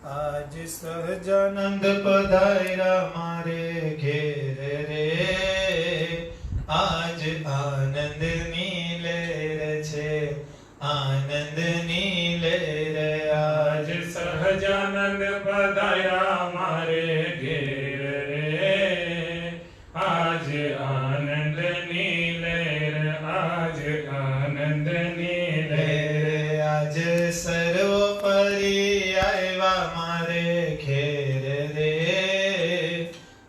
આજ સહજાનંદ પધાર્યા મારે ઘેર રે, આજ આનંદની લહેર છે, આનંદની લહેર. આજ સહજાનંદ પધાર્યા મારે ઘેર રે, આજ આનંદની લહેર, આજ આનંદની લહેર. આજ સર્વોપરી આવ્યા મારે ઘેર રે,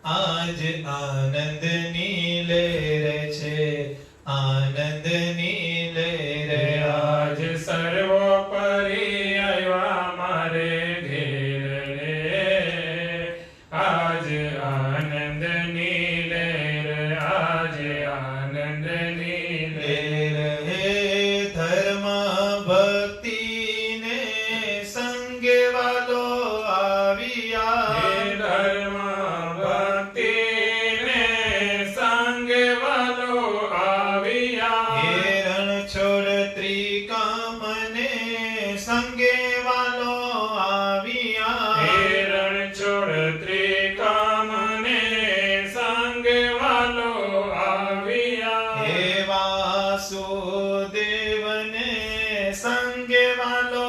આજ આનંદની લહેર છે, આનંદની લહેર. આજ સર્વોપરી આવ્યા મારે ઘેર રે, આજ આનંદની લહેર, આજ આનંદની લહેર. હે ધર્મ ભક્તિ ને સંગે વાલો આવ્યા, હે ધર્મ ભક્તિને સંગે વાલો આવ્યા. હે રણછોડ ત્રિકામને સંગે વાલો આવ્યા. હે રણછોડ ત્રિકામને સંગે વાલો આવ્યા. હે વાસુદેવને સંગે વાલો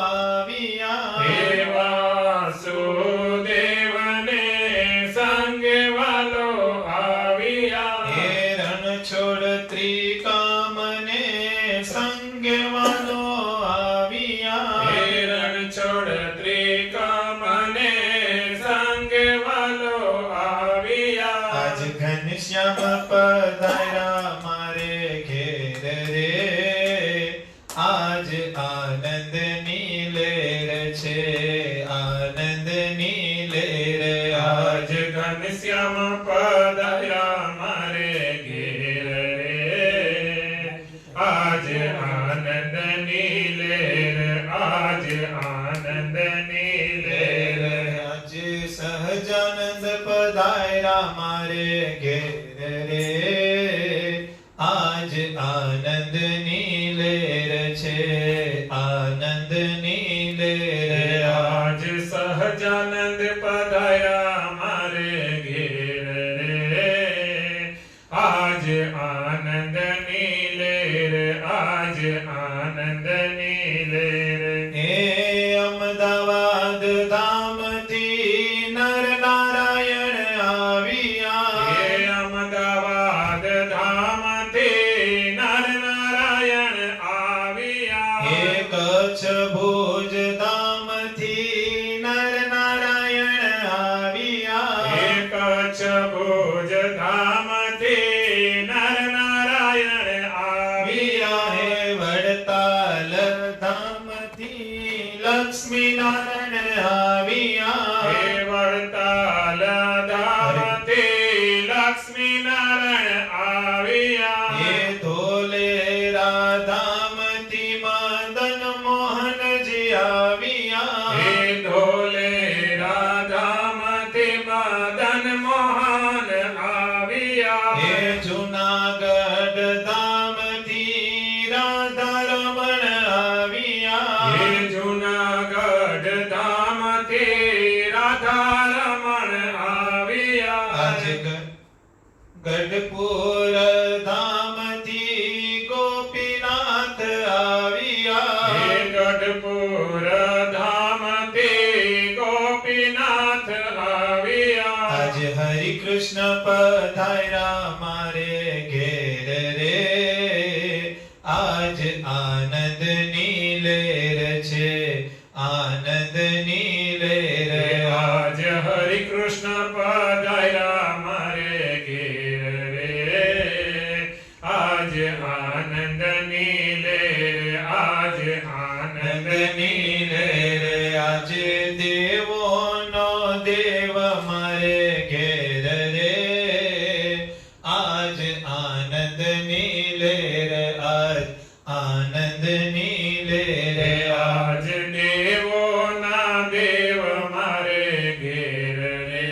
આવ્યા. હે વાસુદેવને સંગે વાલો આવ્યા. હે રણછોડ ત્રિકામને સંગે વાલો આવ્યા. હે રણછોડ ત્રિકામને સંગે વાલો આવ્યા. આજ ઘનશ્યામ પધાર્યા મારે ઘેર રે, આજ આનંદની લહેર છે, આનંદની લહેર. આજ ઘનશ્યામ પધાર્યા મારે ઘેર રે, આજ આનંદની લહેર, આજ આનંદની લહેર. આજ સહજાનંદ પધાર્યા મારે ઘેર રે, આજ આનંદની લહેર છે, આનંદની લહેર. આજ સહજાનંદ પધાર્યા મારે ઘેર રે, આજ આનંદની લહેર, આજ આનંદની લહેર. હે અમદાવાદ ધામથી નર નારાયણ આવ્યા. હે અમદાવાદ ધામથી નર નારાયણ આવ્યા. હે કચ્છ ભુજ ધામથી નર નારાયણ આવ્યા. હે કચ્છ ભુજ ધામથી નર નારાયણ આવ્યા. હે વડતાલ ધામથી લક્ષ્મી નારાયણ આવ્યા. હે વડતાલ ધામથી લક્ષ્મી નારાયણ આવ્યા. હે ધોલેરા ધામથી મદન મોહનજી આવ્યા. હે ધોલેરા ધામથી મદન મોહન આવ્યા. હે જુનાગઢ ધામથી રાધા રમણ આવ્યા. હે જુનાગઢ ધામથી રાધા રમણ આવ્યા. આજ ગઢપુર ધામથી ગોપીનાથ આવ્યા. હે ગઢપુર ધામથી ગોપીનાથ આવ્યા. આજ હરિ કૃષ્ણ પધાર્યા મારે ઘેર રે, આજ આનંદની લહેર છે, આનંદની લહેર. આજ હરિ કૃષ્ણ પધાર્યા મારે ઘેર રે, આજ આનંદની લહેર, આજ આનંદની લહેર. આજ દેવોનો દેવ મારે ઘેર રે, આજ આનંદની લહેર, આજ આનંદની લહેર. આજ દેવોના દેવ મારે ઘેર રે,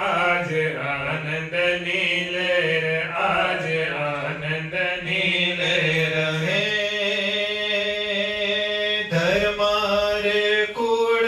આજ આનંદની લહેર, આજ આનંદની લહેર. હે ધર્મ રે કુળ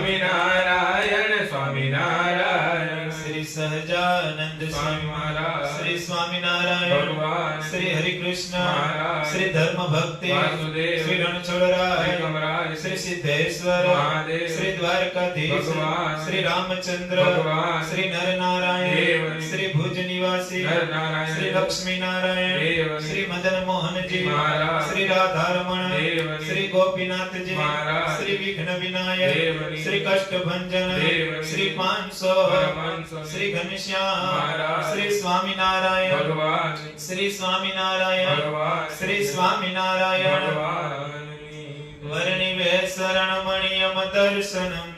સ્વામિનારાયણ સ્વામિનારાયણ શ્રી સહજાનંદ સ્વામી મહારાજ શ્રી સ્વામિનારાયણ ભગવાન શ્રી હરિકૃષ્ણ મહારાજ શ્રી ધર્મ ભક્તિ વાસુદેવ શ્રી રણછોડરાય કમરાજ શ્રી સિદ્ધેશ્વર મહાદેવ શ્રી દ્વારકાધીશ ભગવાન શ્રી રામચંદ્ર ભગવાન શ્રી નરનારાયણ દેવની શ્રી ભુજ નિવાસી નરનારાયણ શ્રી લક્ષ્મી નારાયણ દેવની શ્રી મદન મોહનજી મહારાજ શ્રી રાધારમણ દેવની શ્રી ગોપીનાથજી મહારાજ શ્રી વિઘ્ન વિનાયક દેવની શ્રી કષ્ટભંજન દેવની શ્રી પાંચસો પરમાંસો શ્રી ઘનશ્યામ મહારાજ શ્રી સ્વામિનારાયણ ભગવાન શ્રી સ્વામિનારાયણ ભગવાન શ્રી સ્વામિનારાયણ ભગવાન વર્ણિવે શરણમણિયમ દર્શનમ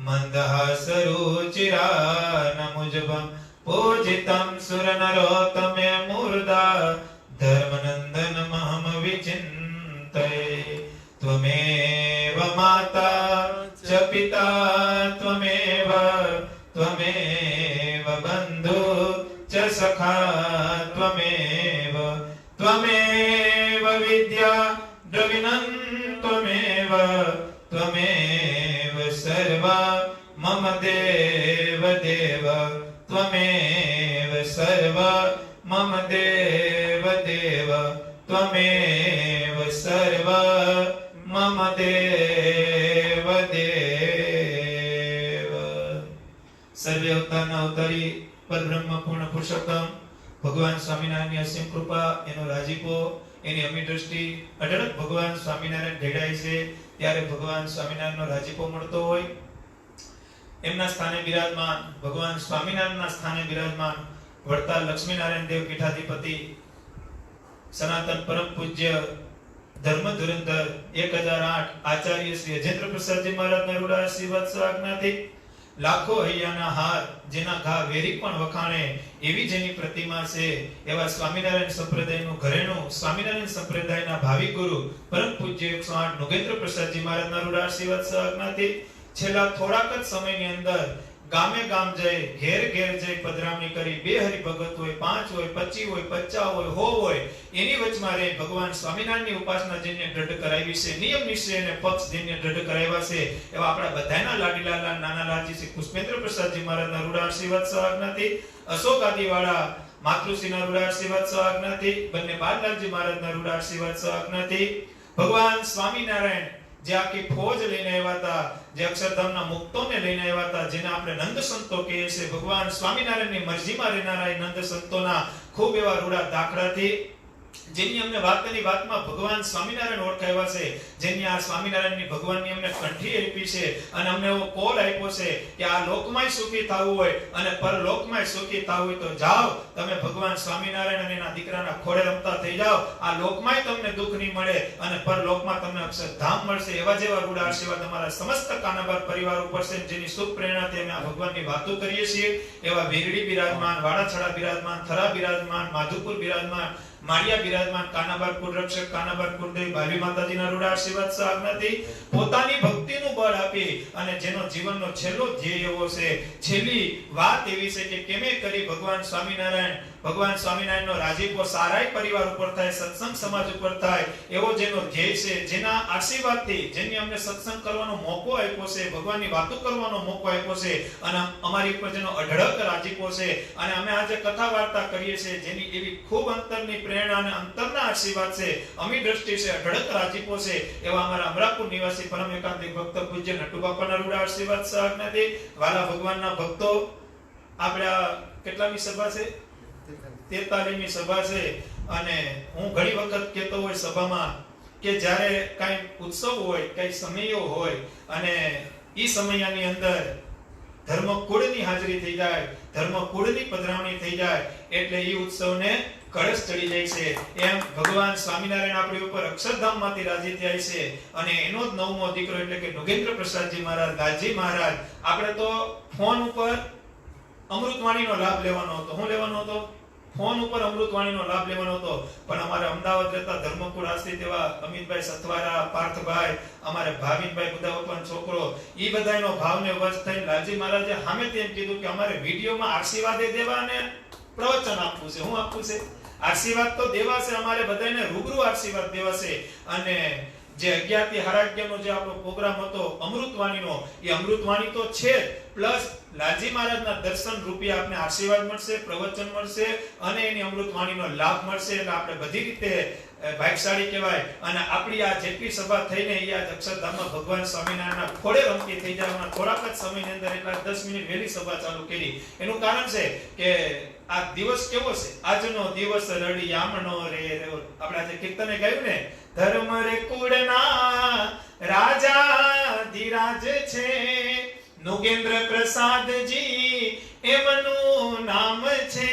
મંદહાસરુચિરાનમુજભમ પૂજિતમ સુરનરોત્તમે મૂર્ધા ધર્મનંદનમહમ વિચિંતયે ત્વમેવ માતા ચ પિતા ત્વમેવ બંધુ ચ સખા ત્વમેવ વિદ્યા દ્રવિણં ત્વમેવ સર્વા મમ દેવ ત્વમેવ સર્વા મમ દેવ ત્વમેવ સર્વા મમ દેવ સર્વે અવતારના અવતારી પરબ્રહ્મ પૂર્ણ પુરુષોત્તમ ભગવાન સ્વામિનારાયણની અસીમ કૃપા, એનો રાજીપો, એની અમી દ્રષ્ટિ અઢળક ભગવાન સ્વામિનારાયણ ઢેડાય છે ત્યારે ભગવાન સ્વામિનારાયણનો રાજીપો મળતો હોય. એમના સ્થાને બિરાજમાન ભગવાન સ્વામિનારાયણના સ્થાને બિરાજમાન વડતાલ લક્ષ્મીનારાયણ દેવ પીઠાધિપતિ સનાતન પરમ પૂજ્ય ધર્મ ધુરંધર 1008 આચાર્ય શ્રી અજેન્દ્ર પ્રસાદજી મહારાજના રૂડા આશીર્વાદ આજ્ઞાથી લાખો હૈયાના હાર, જેના ઘા વેરી પણ વખાણે એવી જેની પ્રતિમા છે, એવા સ્વામિનારાયણ સંપ્રદાયનું ઘરેણું સ્વામિનારાયણ સંપ્રદાયના ભાવિ ગુરુ પરમ પૂજ્ય 108 નુગેન્દ્ર પ્રસાદજી મહારાજના રૂડા આશીર્વાદ આજ્ઞાથી છેલ્લા થોડાક જ સમયની અંદર ગામે ગામ જઈ ઘેર ઘેર જઈ પધરામણી કરી 2 હરિભગત હોય, 5 હોય, 25 હોય, 50 હોય, 100 હોય, એની વચમાં રહી ભગવાન સ્વામિનારાયણની ઉપાસના જેને દ્રઢ કરાવી છે, નિયમ નિશ્ચય અને પક્ષ જેને દ્રઢ કરાવ્યા છે, એવા આપણા બધાના લાડીલાલા નાના લાલજી શ્રી પુષ્પેન્દ્ર પ્રસાદજી મહારાજના રૂડા આશીર્વાદ આજ્ઞાથી, અશોક આદિવાળા માતૃશ્રીના રૂડા આશીર્વાદ આજ્ઞાથી, બંને બાલલાલજી મહારાજના રૂડા આશીર્વાદ આજ્ઞાથી ભગવાન સ્વામિનારાયણ જે આખી ફોજ લઈને આવ્યા હતા, જે અક્ષરધામના મુક્તોને લઈને આવ્યા હતા, જેને આપણે નંદ સંતો કહીએ છીએ, ભગવાન સ્વામિનારાયણની મરજીમાં રહેનારા નંદ સંતોના ખૂબ એવા રૂડા દાખલાથી જેની અમને વાતની વાતમાં ભગવાન સ્વામિનારાયણ ઓળખાવ્યા છે, જેની આ સ્વામિનારાયણની ભગવાનની અમને કંઠી આપી છે અને અમને એવો કોલ આપ્યો છે કે આ લોકમાંય સુખી થવું હોય અને પરલોકમાંય સુખી થવું હોય તો જાઓ તમે ભગવાન સ્વામિનારાયણ અને એના દીકરાના ખોળે રમતા થઈ જાઓ, આ લોકમાંય તમને દુઃખ નહીં મળે અને પરલોકમાં તમને અક્ષરધામ મળશે. એવા જેવા રૂડા આશીર્વાદ અમારા સમસ્ત કાનાબાર પરિવાર ઉપર છે, જેની શુભ પ્રેરણાથી અમે આ ભગવાનની વાતો કરીએ છીએ. એવા વેરડી બિરાજમાન, વાડાછડા બિરાજમાન, થરા બિરાજમાન, માધુપુર બિરાજમાન, માળિયા બિરાજમાન, કાનાબાર કુળરક્ષક, કાનાબાર કુળદેવી ભાવી માતાજીના રૂડા આશીર્વાદ આજ્ઞાથી પોતાની ભક્તિનું બળ આપી અને જેનો જીવનનો છેલ્લો ધ્યેય એવો છે, છેલ્લી વાત એવી છે કે કેમે કરી ભગવાન સ્વામિનારાયણનો રાજીપો સારાય પરિવાર ઉપર થાય, સત્સંગ સમાજ ઉપર થાય, એવો જેનો ધ્યેય છે, જેના આશીર્વાદથી જેની અમને સત્સંગ કરવાનો મોકો આપ્યો છે, ભગવાનની વાતો કરવાનો મોકો આપ્યો છે અને અમારી ઉપર જેનો અઢળક રાજીપો છે અને અમે આજે કથા વાર્તા કરીએ છીએ, જેની એવી ખૂબ અંતરની પ્રેરણા અને અંતરના આશીર્વાદ છે, અમી દ્રષ્ટિ છે, અઢળક રાજીપો છે, એવા અમારા અમરાપુર નિવાસી પરમ એકાંતિક ભક્ત પૂજ્ય નટુ બાપાના રૂડા આશીર્વાદ આજ્ઞાથી વાલા ભગવાનના ભક્તો, આપણા કેટલામી સભા છે? 43મી સભા છે. અને હું ઘણી વખત કહેતો હોય સભામાં કે જ્યારે કઈ ઉત્સવ હોય, કઈ સમયો હોય અને ઈ સમયની અંદર ધર્મકુળની હાજરી થઈ જાય, ધર્મકુળની પધરામણી થઈ જાય એટલે ઈ ઉત્સવને કળશ ચડી જાય છે. એમ ભગવાન સ્વામિનારાયણ આપણી ઉપર અક્ષરધામમાંથી રાજી થયા છે અને એનો જ 9મો દીકરો એટલે કે નુગેન્દ્ર પ્રસાદજી મહારાજ, લાલજી મહારાજ, આપણે તો ફોન ઉપર અમૃતવાણીનો લાભ લેવાનો હતો. હું લેવાનો હતો? ફોન ઉપર અમૃતવાણીનો લાભ લેવાનો હતો. પણ અમારે અમદાવાદ રહેતા ધર્મકુળ આશ્રિત એવા અમિતભાઈ સથવારા, પાર્થભાઈ, અમારે ભાવિનભાઈ બુધાવપન છોકરો, ઈ બધાનો ભાવને વશ થઈ લાલજી મહારાજે સામેથી એમ કીધું કે અમારે વિડીયોમાં આશીર્વાદ દેવા અને પ્રવચન આપવું છે. હું આપવું છે આશીર્વાદ તો દેવા છે, અમારે બધાને રૂબરૂ આશીર્વાદ દેવા છે. અને જે 11 થી 11:30 નો જે આપણો પ્રોગ્રામ હતો અમૃતવાણીનો, એ અમૃતવાણી તો છે પ્લસ લાલજી મહારાજના દર્શન રૂપી આપને આશીર્વાદ મળશે, પ્રવચન મળશે અને એની અમૃતવાણીનો લાભ મળશે. એટલે આપણે બધી રીતે ભાગ્યશાળી કહેવાય. અને આપણી આ જેટલી સભા થઈને એ આ અક્ષરધામમાં ભગવાન સ્વામિનારાયણના ખોળે રમતી થઈ જાય. થોડાક જ સમયની અંદર એટલા 10 મિનિટ વહેલી સભા ચાલુ કરી. એનું કારણ છે કે આ દિવસ કેવો છે? આજનો દિવસ રળિયામણો રે. આપણે આજે કીર્તને ગાયું ને, ધર્મ રે કુળના રાજા ધીરાજ છે, નુગેન્દ્ર પ્રસાદજી એમનું નામ છે.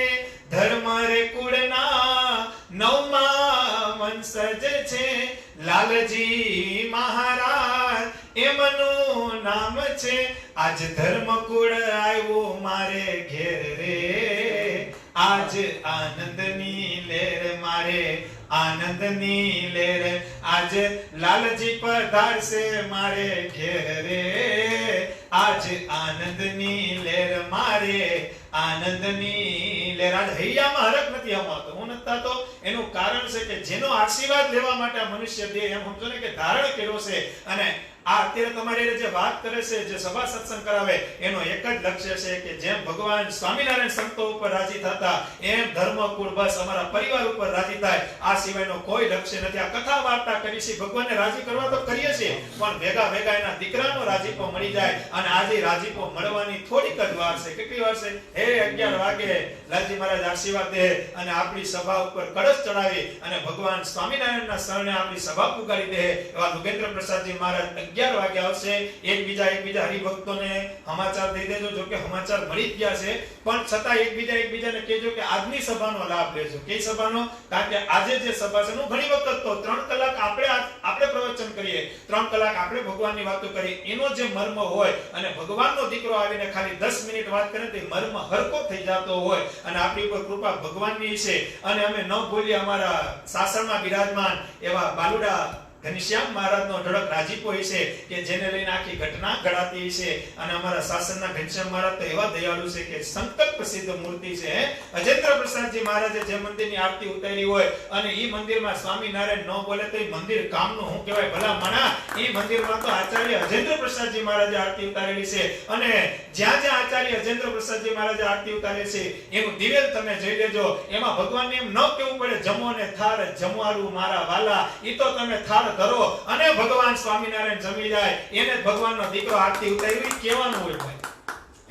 ધર્મ રે કુળના નવમા વંશજ છે, લાલજી મહારાજ એમનું નામ છે. આજ ધર્મકુળ આવ્યો મારે ઘેર રે, આજ આનંદની લહેર મારે, આનંદની લહેર. આજ લાલજી પધારશે મારે ઘેર રે, આજ આનંદની લહેર મારે, આનંદની લહેર. આજ હૈયામાં હરખ નથી આવતો, હું નથી થતો. એનું કારણ છે કે જેનો આશીર્વાદ લેવા માટે મનુષ્ય દેહ એમ સમજો ને કે ધારણ કર્યો છે. અને આ અત્યારે તમારી જે વાત કરે છે, જે સભા સત્સંગ કરાવે, એનો એક જ લક્ષ્ય છે કે જેમ ભગવાન સ્વામિનારાયણ સંતો ઉપર રાજી થતા એમ ધર્મકુળ બસ અમારા પરિવાર ઉપર રાજી થાય. આ સિવાયનો કોઈ લક્ષ્ય નથી. આ કથા વાર્તા કરી છે, ભગવાનને રાજી કરવા તો કરીએ છીએ, પણ ભેગા ભેગા એના દીકરાનો રાજીપો મળી જાય. અને આજે રાજીપો મળવાની થોડીક જ વાર છે. કેટલી વાર છે? હે 11 વાગે લાલજી મહારાજ આશીર્વાદ દે અને આપણી સભા ઉપર કળશ ચડાવી અને ભગવાન સ્વામિનારાયણના શરણે આપણી સભા પુકારી દે. એવા નુગેન્દ્ર પ્રસાદજી મહારાજ 11 વાગે આવશે. એકબીજા હરિભક્તોને સમાચાર દઈ દેજો. જો કે સમાચાર મળી જ ગયા છે, પણ છતાં એકબીજાને કહેજો કે આજની સભાનો લાભ લેજો. કઈ સભાનો? કારણ કે આજે જે સભા છે, હું ઘણી વખત તો 3 કલાક આપણે પ્રવચન કરીએ, 3 કલાક આપણે ભગવાનની વાતો કરીએ, એનો જે મર્મ હોય અને ભગવાનનો દીકરો આવીને ખાલી 10 મિનિટ વાત કરે તે મર્મ હરકો થઈ જતો હોય. અને આપણી ઉપર કૃપા ભગવાનની છે. અને અમે ન ભૂલીએ અમારા શાસનમાં બિરાજમાન એવા બાલુડા ઘનશ્યામ મહારાજનો અઢળક રાજીપો છે કે જેને લઈને આખી ઘટના ઘડાતી છે. અને અમારા શાસનના ઘનશ્યામ મહારાજ તો એવા દયાળુ છે કે સંકલ્પ સિદ્ધ મૂર્તિ છે. અજેન્દ્ર પ્રસાદજી મહારાજે જે મંદિરની આરતી ઉતારી હોય અને ઈ મંદિરમાં સ્વામિનારાયણ ન બોલે તો ઈ મંદિર કામનું હું કહેવાય ભલા માણા. ઈ મંદિરમાં તો આચાર્ય અજેન્દ્ર પ્રસાદજી મહારાજે આરતી ઉતારેલી છે. અને જ્યાં જ્યાં આચાર્ય અજેન્દ્ર પ્રસાદજી મહારાજે આરતી ઉતારી છે એનું દિવેલ તમે જોઈ લેજો. એમાં ભગવાનને એમ ન કહેવું પડે જમો ને થાળ જમવારું મારા વાલા. ઈ તો તમે થાળ ધરો અને ભગવાન સ્વામિનારાયણ જમી જાય. એને ભગવાનનો દીકરો આરતી ઉતારી કહેવાનું હોય ભાઈ.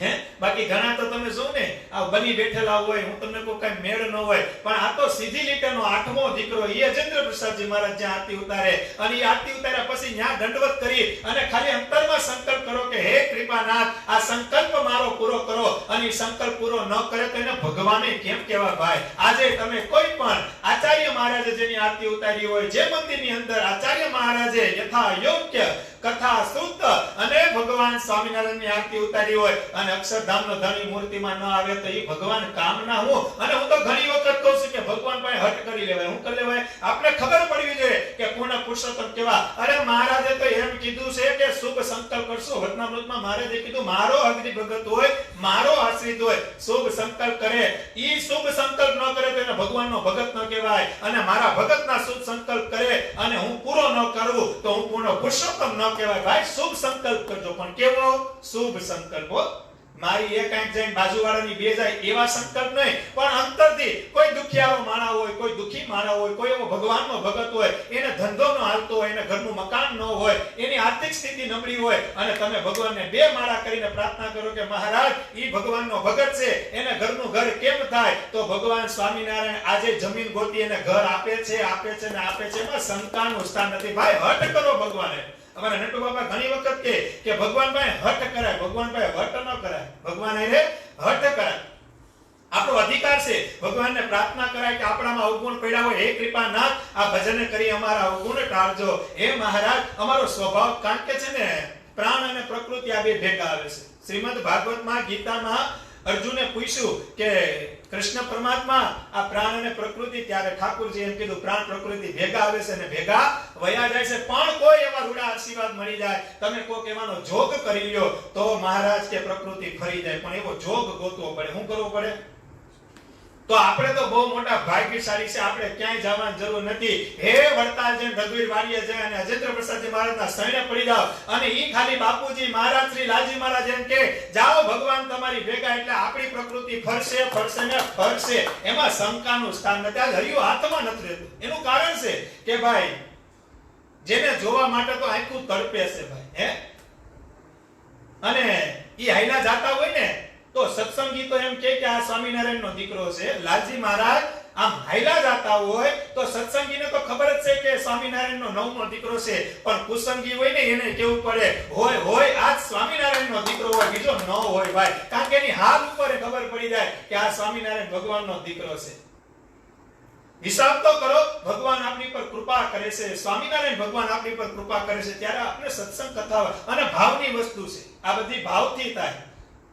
હે બાકી ઘણા તો તમે જો ને આ બની બેઠેલા હોય, હું તમને કોઈ કઈ મેળ ન હોય, પણ આ તો સીધી લીટીનો 8મો દીકરો ઈ અજેન્દ્ર પ્રસાદજી મહારાજ જ્યાં આરતી ઉતારે અને ઈ આરતી ઉતાર્યા પછી ત્યાં દંડવત કરી અને ખાલી અંતરમાં સંકલ્પ કરો કે હે કૃપાનાથ આ સંકલ્પ મારો પૂરો કરો. અને ઈ સંકલ્પ પૂરો ન કરે તો એને ભગવાને કેમ કહેવા ભાઈ? આજે તમે કોઈ પણ આચાર્ય મહારાજે જેની આરતી ઉતારી હોય, જે મંદિરની અંદર આચાર્ય મહારાજે યથા યોગ્ય કથા શુદ્ધ અને ભગવાન સ્વામિનારાયણની આરતી ઉતારી હોય અને અક્ષરધામનો ધણી મૂર્તિમાં ન આવે તો એ ભગવાન કામના હું. અને હું તો ઘણી વખત કહું છું કે ભગવાન પાસે હટ કરી લેવાય. હું કરી લેવાય? આપણે ખબર પડવી જોઈએ કે પૂર્ણ પુરુષોત્તમ કેવા. અરે મહારાજે તો એમ કીધું છે કે શુભ સંકલ્પ કરશો. વચનામૃતમાં મહારાજે કીધું મારો અગ્નિ ભગત હોય, મારો આશ્રિત હોય, શુભ સંકલ્પ કરે. ઈ શુભ સંકલ્પ ન કરે તો એને ભગવાનનો ભગત ન કહેવાય. અને મારા ભગતના શુભ સંકલ્પ કરે અને હું પૂરો ન કરું તો હું પૂર્ણ પુરુષોત્તમ ન કહેવાય. ભાઈ શુભ સંકલ્પ કરજો, પણ કેવો શુભ સંકલ્પ? મારી એક આંખ જઈને બાજુવાળાની બે જાય એવા સંકલ્પ નહીં, પણ અંતરથી કોઈ દુખિયારો માણા હોય, કોઈ દુખી માણા હોય, કોઈ એવો ભગવાનનો ભગત હોય, એને ધંધો ન હાલતો હોય, એને ઘરનું મકાન ન હોય, એની આર્થિક સ્થિતિ નબળી હોય અને તમે ભગવાનને 2 માળા કરીને પ્રાર્થના કરો કે મહારાજ ઈ ભગવાનનો ભગત છે, એને ઘરનું ઘર કેમ થાય? તો ભગવાન સ્વામિનારાયણ આજે જમીન ગોતી એને ઘર આપે છે ને આપે છે. એમાં શંકાનું સ્થાન નથી ભાઈ. હટ કરો ભગવાને. અમારા નટુ બાપા ઘણી વખત કે ભગવાન ભાઈ હટ કરાય. ભગવાન ભાઈ હટ ન કરાય, ભગવાન એને હટ કરાય. આપણો અધિકાર છે ભગવાનને પ્રાર્થના કરાય કે આપણામાં અવગુણ પડ્યા હોય, હે કૃપાનાથ આ ભજન કરી અમારા અવગુણ ટાળજો. હે મહારાજ અમારો સ્વભાવ, કારણ કે છે ને પ્રાણ અને પ્રકૃતિ આ બે ભેગા આવે છે. શ્રીમદ ભાગવતમાં ગીતામાં અર્જુને પૂછ્યું કે કૃષ્ણ પરમાત્મા આ પ્રાણ અને પ્રકૃતિ, ત્યારે ઠાકુરજી એમ કીધું પ્રાણ પ્રકૃતિ ભેગા આવે છે અને ભેગા વયા જાય છે, પણ કોઈ એવા રૂડા આશીર્વાદ મળી જાય, તમે કોક એવાનો જોગ કરી લ્યો તો મહારાજ કે પ્રકૃતિ ફરી જાય. પણ એવો જોગ ગોતવો પડે. શું કરવું પડે? તો આપણે તો બહુ મોટા ભાગ્યશાળી છે, આપણે ક્યાંય જવાની જરૂર નથી. હે વડતાલજી રઘુવીર વાડીએ જાય અને અજેન્દ્ર પ્રસાદજી મહારાજના શરણે પડી જાઓ અને ઈ ખાલી બાપુજી મહારાજ શ્રી લાલજી મહારાજ એમ કે જાઓ ભગવાન તમારી ભેગા, એટલે આપણી પ્રકૃતિ ફરશે ફરશે ને ફરશે, એમાં શંકાનું સ્થાન નથી. આ હરિયું હાથમાં નથી રહેતું. એનું કારણ છે કે ભાઈ જેને જોવા માટે તો આખું તડપે છે ભાઈ, હે અને ઈ હાઈલા જાતા હોય ને તો સત્સંગી તો એમ કે આ સ્વામિનારાયણનો દીકરો છે. લાલજી મહારાજ આમ હાઈલા જાતા હોય તો સત્સંગીને તો ખબર જ છે કે સ્વામિનારાયણનો નવમો દીકરો છે, પણ કુસંગી હોય ને એને કેવું પડે હોય હોય આ સ્વામિનારાયણનો દીકરો હોય, બીજો ન હોય ભાઈ, કારણ કે એની હાથ ઉપર ખબર પડી જાય કે આ સ્વામિનારાયણ ભગવાનનો દીકરો છે. હિસાબ તો કરો, ભગવાન આપણી પર કૃપા કરે છે, સ્વામિનારાયણ ભગવાન આપણી પર કૃપા કરે છે ત્યારે આપણે સત્સંગ કથા અને ભાવની વસ્તુ છે. આ બધી ભાવથી થાય.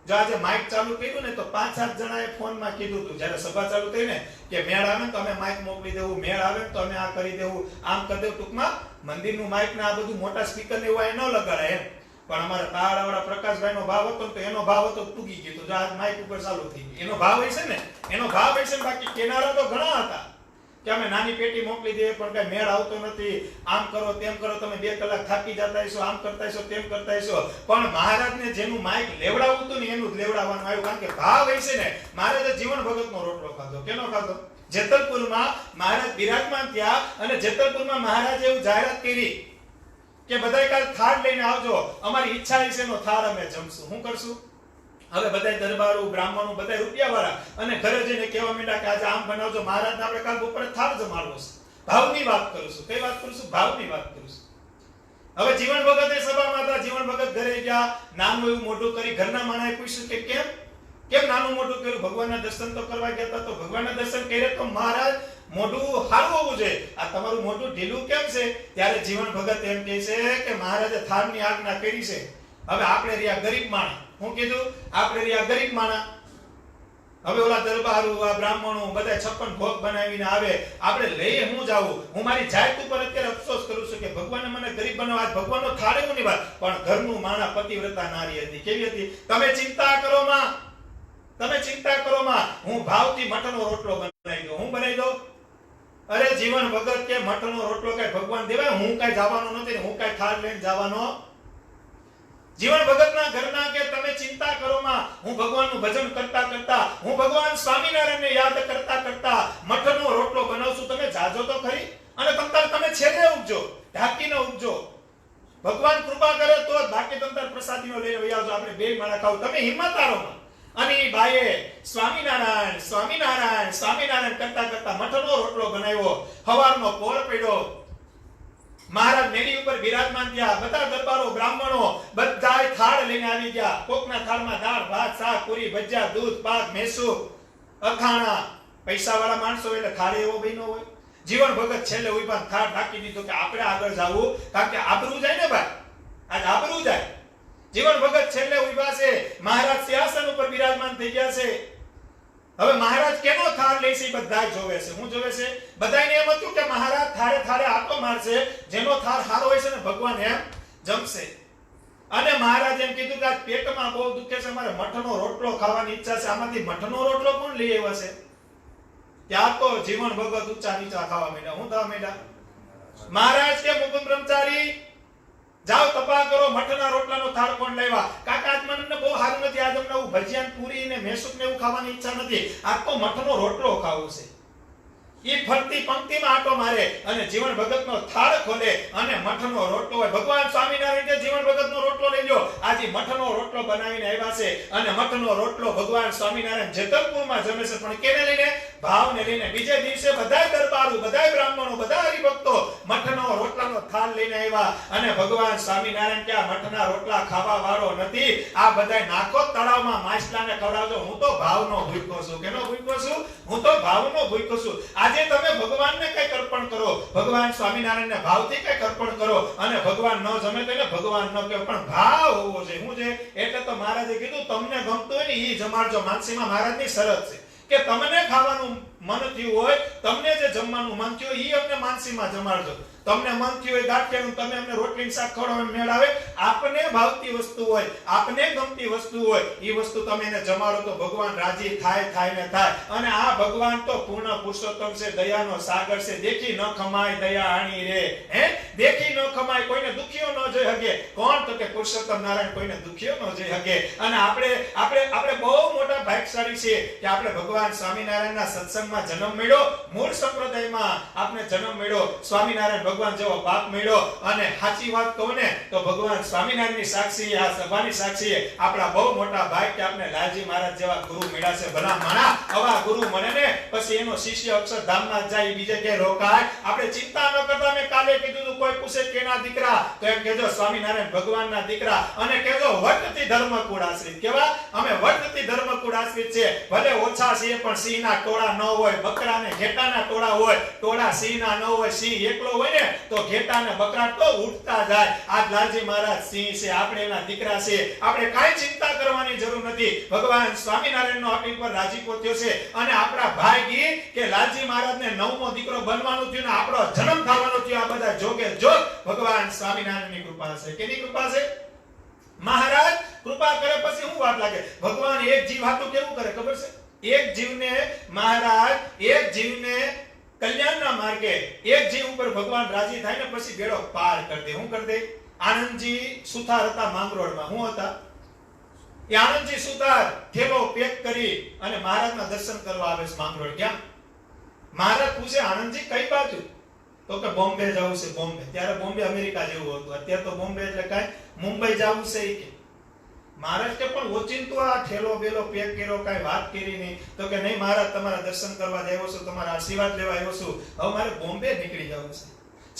જો આજે માઇક ચાલુ કર્યું ને તો 5-7 જણાએ ફોનમાં કીધું હતું જ્યારે સભા ચાલુ થઈ ને કે મેળ આવે ને તો અમે માઇક મોકલી દેવું, મેળ આવે ને તો અમે આ કરી દેવું, આમ કરી દેવું. ટૂંકમાં મંદિરનું માઇક ને આ બધું મોટા સ્પીકર ને એવું ન લગાડે એમ. પણ અમારા તાળાવાળા પ્રકાશભાઈ નો ભાવ હતો તો એનો ભાવ હતો તૂગી ગયો, તો આ માઇક ઉપર ચાલુ થઈ ગયું. એનો ભાવ હશે ને, એનો ભાવ હશે ને. બાકી કેનારા તો ઘણા હતા કે અમે નાની પેટી મોકલી દઈએ પણ કઈ મેળ આવતો નથી, આમ કરો તેમ કરો, તમે 2 કલાક થાકી જતા હશો, આમ કરતા હશો તેમ કરતા હશો. પણ મહારાજને જેનું માઇક લેવડાવવું હતું ને એનું જ લેવડાવવાનું આવ્યું, કારણ કે ભાવ હશે ને. મહારાજે જીવન ભગતનો રોટલો ખાધો. કેનો ખાધો? જેતલપુરમાં મહારાજ બિરાજમાન થયા અને જેતલપુરમાં મહારાજે એવું જાહેરાત કરી કે બધાય કાલ થાળ લઈને આવજો, અમારી ઈચ્છા હશે નો થાળ અમે જમશું. શું કરશું? હવે બધાય દરબારો બ્રાહ્મણો બધાય રૂપિયાવાળા અને ઘરે જઈને કહેવા માંડ્યા કે આજે આમ બનાવજો, મહારાજને આપણે કાલ બપોરે થાળ જમાડવો છે. ભાવની વાત કરું છું. કઈ વાત કરું છું? ભાવની વાત કરું છું. હવે જીવન ભગત એ સભામાં હતા. જીવન ભગત ઘરે ગયા, નાનું એવું મોઢું કરી ઘરના માણસે પૂછ્યું કે કેમ નાનું મોઢું કર્યું? ભગવાનના દર્શન તો કરવા ગયા હતા. તો ભગવાનના દર્શન કર્યા તો મહારાજ મોઢું હારું હોવું જોઈએ, આ તમારું મોઢું ઢીલું કેમ છે? ત્યારે જીવન ભગત એમ કહે છે કે મહારાજે થાળની આજ્ઞા કરી છે. હવે આપણે રહ્યા ગરીબ માણસ. હું કીધું? આપણે રહ્યા ગરીબ માણસ. હવે ઓલા દરબારો આ બ્રાહ્મણો બધા 56 ભોગ બનાવીને આવે, આપણે લઈએ હું જાવું? હું મારી જાત ઉપર અત્યારે અફસોસ કરું છું કે ભગવાને મને ગરીબ બનાવ્યો. આજ ભગવાનનો થાળ એવું નહીં વાત, પણ ઘરનું માણા પતિવ્રતા નારી હતી. કેવી હતી? તમે ચિંતા કરો માં, તમે ચિંતા કરો માં, હું ભાવથી મઠનો રોટલો બનાવી દઉં. હું બનાવી દઉં? અરે જીવન ભગત કે મઠનો રોટલો કઈ ભગવાન દેવાય? હું કઈ જવાનો નથી, હું કઈ થાળ લઈને જવાનો. જીવન ભગતના ઘરના કે તમે ચિંતા કરો માં, હું ભગવાનનું ભજન કરતા કરતા, હું ભગવાન સ્વામિનારાયણને યાદ કરતા કરતા મઠનો રોટલો બનાવશું. તમે જાજો તો ખરી, અને તમે છેલ્લે ઉગજો, ઢાંકીને ઉગજો. ભગવાન કૃપા કરે તો જ, બાકી તમતાર પ્રસાદીનો લઈને વહી આવજો, આપણે 2 માળા ખાવ. તમે હિંમત આરો માં. અને એ બાઈએ સ્વામિનારાયણ સ્વામિનારાયણ સ્વામિનારાયણ કરતા કરતા મઠનો રોટલો બનાવ્યો. હવારનો પોર પડ્યો, મહારાજ મેડી ઉપર બિરાજમાન થયા. બધા દરબારો બ્રાહ્મણો બધાય થાળ લઈને આવી ગયા. કોકના થાળમાં દાળ ભાત શાક પૂરી ભજીયા દૂધ પાક મેસુ અખાણા. પૈસાવાળા માણસો એટલે થાળ એવો બન્યો હોય. જીવન ભગત છેલ્લે ઉભા થાળ ઢાંકી દીધો કે આપણે આગળ જાવું, કારણ કે આબરૂ જાય ને ભાઈ, આજ આબરૂ જાય. જીવન ભગત છેલ્લે ઉભા છે. મહારાજ સિંહાસન ઉપર બિરાજમાન થઈ ગયા છે. હવે મહારાજ કેનો થાળ લે છે બધાય જોવે છે. હું જોવે છે? બધાયને એમ હતું કે મહારાજ થાળે થાળે આટો મારશે, જેનો થાળ સારો હોય છે ને ભગવાન એમ જમશે. અને મહારાજ એમ કીધું કે આજ પેટમાં બહુ દુખે છે, મારે મઠનો રોટલો ખાવાની ઈચ્છા છે. આમાંથી મઠનો રોટલો કોણ લઈ આવ્યા છે? ત્યાં તો જીવન ભગત ઊંચા નીચા ખાવા માંડ્યા. હું થવા માંડ્યા? મહારાજ કે મુકુંદ બ્રહ્મચારી જાઓ તપા કરો, મઠના રોટલાનો થાળ કોણ લાવ્યા? કાકા આજ મને બહુ સારું નથી, આજ અમને ભજીયા પૂરી ને મેસુક ને એવું ખાવાની ઈચ્છા નથી, આજ તો મઠનો રોટલો ખાવો છે. એ ફરતી પંક્તિમાં આટો મારે અને જીવન ભગતનો થાળ ખોલે અને મઠનો રોટલો હોય. ભગવાન સ્વામિનારાયણ કે જીવન ભગતનો રોટલો લઈ લો. આજે મઠનો રોટલો બનાવીને આવ્યા છે અને મઠનો રોટલો ભગવાન સ્વામિનારાયણ જેતલપુરમાં જમે છે. પણ કેને લઈને? ભાવને લઈને. બીજે દિવસે બધાય દરબારો બધાય બ્રાહ્મણો બધા હરિભક્તો મઠનો રોટલાનો થાળ લઈને આવ્યા અને ભગવાન સ્વામિનારાયણ કે આ મઠના રોટલા ખાવા વાળો નથી, આ બધાય નાખો તળાવમાં માછલાને ખવડાવજો. હું તો ભાવનો ભૂખ્યો છું. કેનો ભૂખ્યો છું? હું તો ભાવનો ભૂખ્યો છું. આજે તમે ભગવાનને કઈ અર્પણ કરો, ભગવાન સ્વામિનારાયણને ભાવથી કઈ અર્પણ કરો અને ભગવાન ન જમે તો એને ભગવાન ન કહે, પણ ભાવ હોવો જોઈએ. હું છે એટલે તો મહારાજે કીધું તમને ગમતું હોય ને ઈ જમાડજો. માનસીમાં મહારાજની શરત છે કે તમને ખાવાનું મન થયું હોય, તમને જે જમવાનું મન થયું હોય, ઈ અમને માનસીમાં જમાડજો. તમને મન થયું હોય ગાંઠિયાનું, તમે અમને રોટલી શાક ખવડાવવાનો મેળ આવે. આપને ભાવતી વસ્તુ હોય, આપને ગમતી વસ્તુ હોય, ઈ વસ્તુ તમે એને જમાડો તો ભગવાન રાજી થાય ને થાય. અને આ ભગવાન તો પૂર્ણ પુરુષોત્તમ છે, દયાનો સાગર છે. દેખી ન ખમાય દયા આણી રે. હે, દેખી ન ખમાય, કોઈને દુખીઓ ન જોઈ હકે. કોણ? તો કે પુરુષોત્તમ નારાયણ કોઈને દુખીઓ ન જોઈ હકે. અને આપણે બહુ મોટા ભાગ્યશાળી છીએ કે આપણે ભગવાન સ્વામિનારાયણના સત્સંગમાં જન્મ મળ્યો, મૂળ સંપ્રદાયમાં આપણે જન્મ મળ્યો, સ્વામિનારાયણ ભગવાન જેવો બાપ મળ્યો. અને સાચી વાત કહું ને તો ભગવાન સ્વામિનારાયણની સાક્ષી, આ સભાની સાક્ષી આપણા બહુ મોટા ભાઈ કે આપણે લાલજી મહારાજ જેવા ગુરુ મળ્યા છે. ભલા માણા આવા ગુરુ મળે ને પછી એનો શિષ્ય અક્ષરધામમાં જાય, બીજે ક્યાંય રોકાય. આપણે ચિંતા ન કરતા. મેં કાલે કીધું, કોઈ પૂછે કેના દીકરા, તો એમ કહેજો સ્વામિનારાયણ ભગવાનના દીકરા. અને કહેજો વટતી ધર્મકુળ આશ્રિત. કેવા? અમે વટતી ધર્મકુળ આશ્રિત છે. ભલે ઓછા છીએ પણ સિંહના ટોળા ન હોય, બકરા ને ઘેટાના ટોળા હોય. ટોળા સિંહના ન હોય, સિંહ એકલો હોય ને તો ઘેટા ને બકરા તો ઉઠતા જાય. આજ લાલજી મહારાજ સિંહ છે, આપણે એના દીકરા છે. આપણે કાંઈ ચિંતા કરવાની જરૂર નથી. ભગવાન સ્વામિનારાયણનો આપણી પર રાજીપો થયો છે. અને આપણા ભાઈ કે લાલજી મહારાજને 9મો દીકરો બનવાનું થયું ને આપણો જન્મ થવાનો થયો. આ બધા જોગે જોગ ભગવાન સ્વામિનારાયણની કૃપા છે. કેની કૃપા છે? મહારાજ કૃપા કરે પછી શું વાત લાગે? ભગવાન એક જીવ હાટુ કેવું કરે ખબર છે? એક જીવને મહારાજ, એક જીવને કલ્યાણના માર્ગે, એક જીવ ઉપર ભગવાન રાજી થાય ને પછી બેડો પાર કરી દે. શું કરી દે? આનંદજી સુથાર હતા માંગરોળમાં. શું હતા? એ આનંદજી સુથાર થેલો પેક કરી અને મહારાજના દર્શન કરવા આવે છે માંગરોળ. ક્યાં? મહારાજ પૂછે, આનંદજી કઈ બાજુ? તો કે બોમ્બે જવું છે. બોમ્બે. ત્યારે બોમ્બે અમેરિકા જેવું હતું. અત્યારે તો બોમ્બે એટલે કાંઈ મુંબઈ જવું છે કે. મહારાજ કે પણ ઓચિંતો આ ઠેલો બેલો પેક કર્યો, કાંઈ વાત કરી નહીં. તો કે નહીં મહારાજ, તમારા દર્શન કરવા આવ્યો છું, તમારા આશીર્વાદ લેવા આવ્યો છું. હવે મારે બોમ્બે નીકળી જવું છે.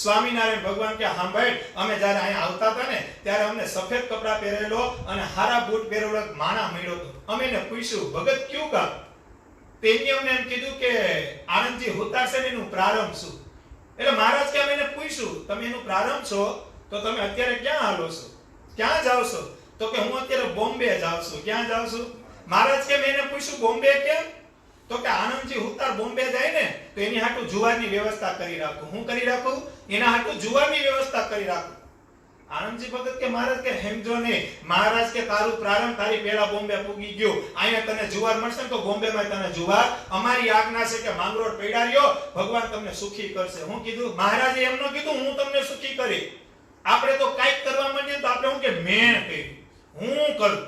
સ્વામિનારાયણ ભગવાન કે સાંભળ, અમે જ્યારે અહીંયા આવતા હતા ને ત્યારે અમને સફેદ કપડા પહેરેલો અને હારા બૂટ પહેરેલો એક માણા મળ્યો હતો. અમે એને પૂછ્યું, ભગત ક્યું કામ? તેમને અમને એમ કીધું કે આનંદજી હુતાર છે ને એનું પ્રારંભ શું? એટલે મહારાજ કે અમે એને પૂછ્યું, તમે એનું પ્રારંભ છો તો તમે અત્યારે ક્યાં હાલો છો, ક્યાં જાવ છો? તો કે હું અત્યારે બોમ્બે જાઉં છું. ક્યાં જાઉં છું? મહારાજ કે મેં એને પૂછ્યું બોમ્બે કેમ? તો કે આનંદજી હુતાર બોમ્બે જાય ને તો એની હાટુ જુવારની વ્યવસ્થા કરી રાખું. હું કરી રાખું? એના હાટુ જુવારની વ્યવસ્થા કરી રાખું. આનંદજી ભગત કે મહારાજ કે હેમજો ને. મહારાજ કે તારું પ્રારંભ તારી પેલા બોમ્બે પૂગી ગયો. અહીંયા તને જુવાર મળશે ને તો બોમ્બેમાં તને જુવાર. અમારી આજ્ઞા છે કે માંગરોળ પૈડા રહ્યો, ભગવાન તમને સુખી કરશે. હું કીધું? મહારાજે એમ ન કીધું હું તમને સુખી કરી. આપણે તો કાંઈક કરવા માંડીએ તો આપણે હું કે મેં કર્યું, હું કરું,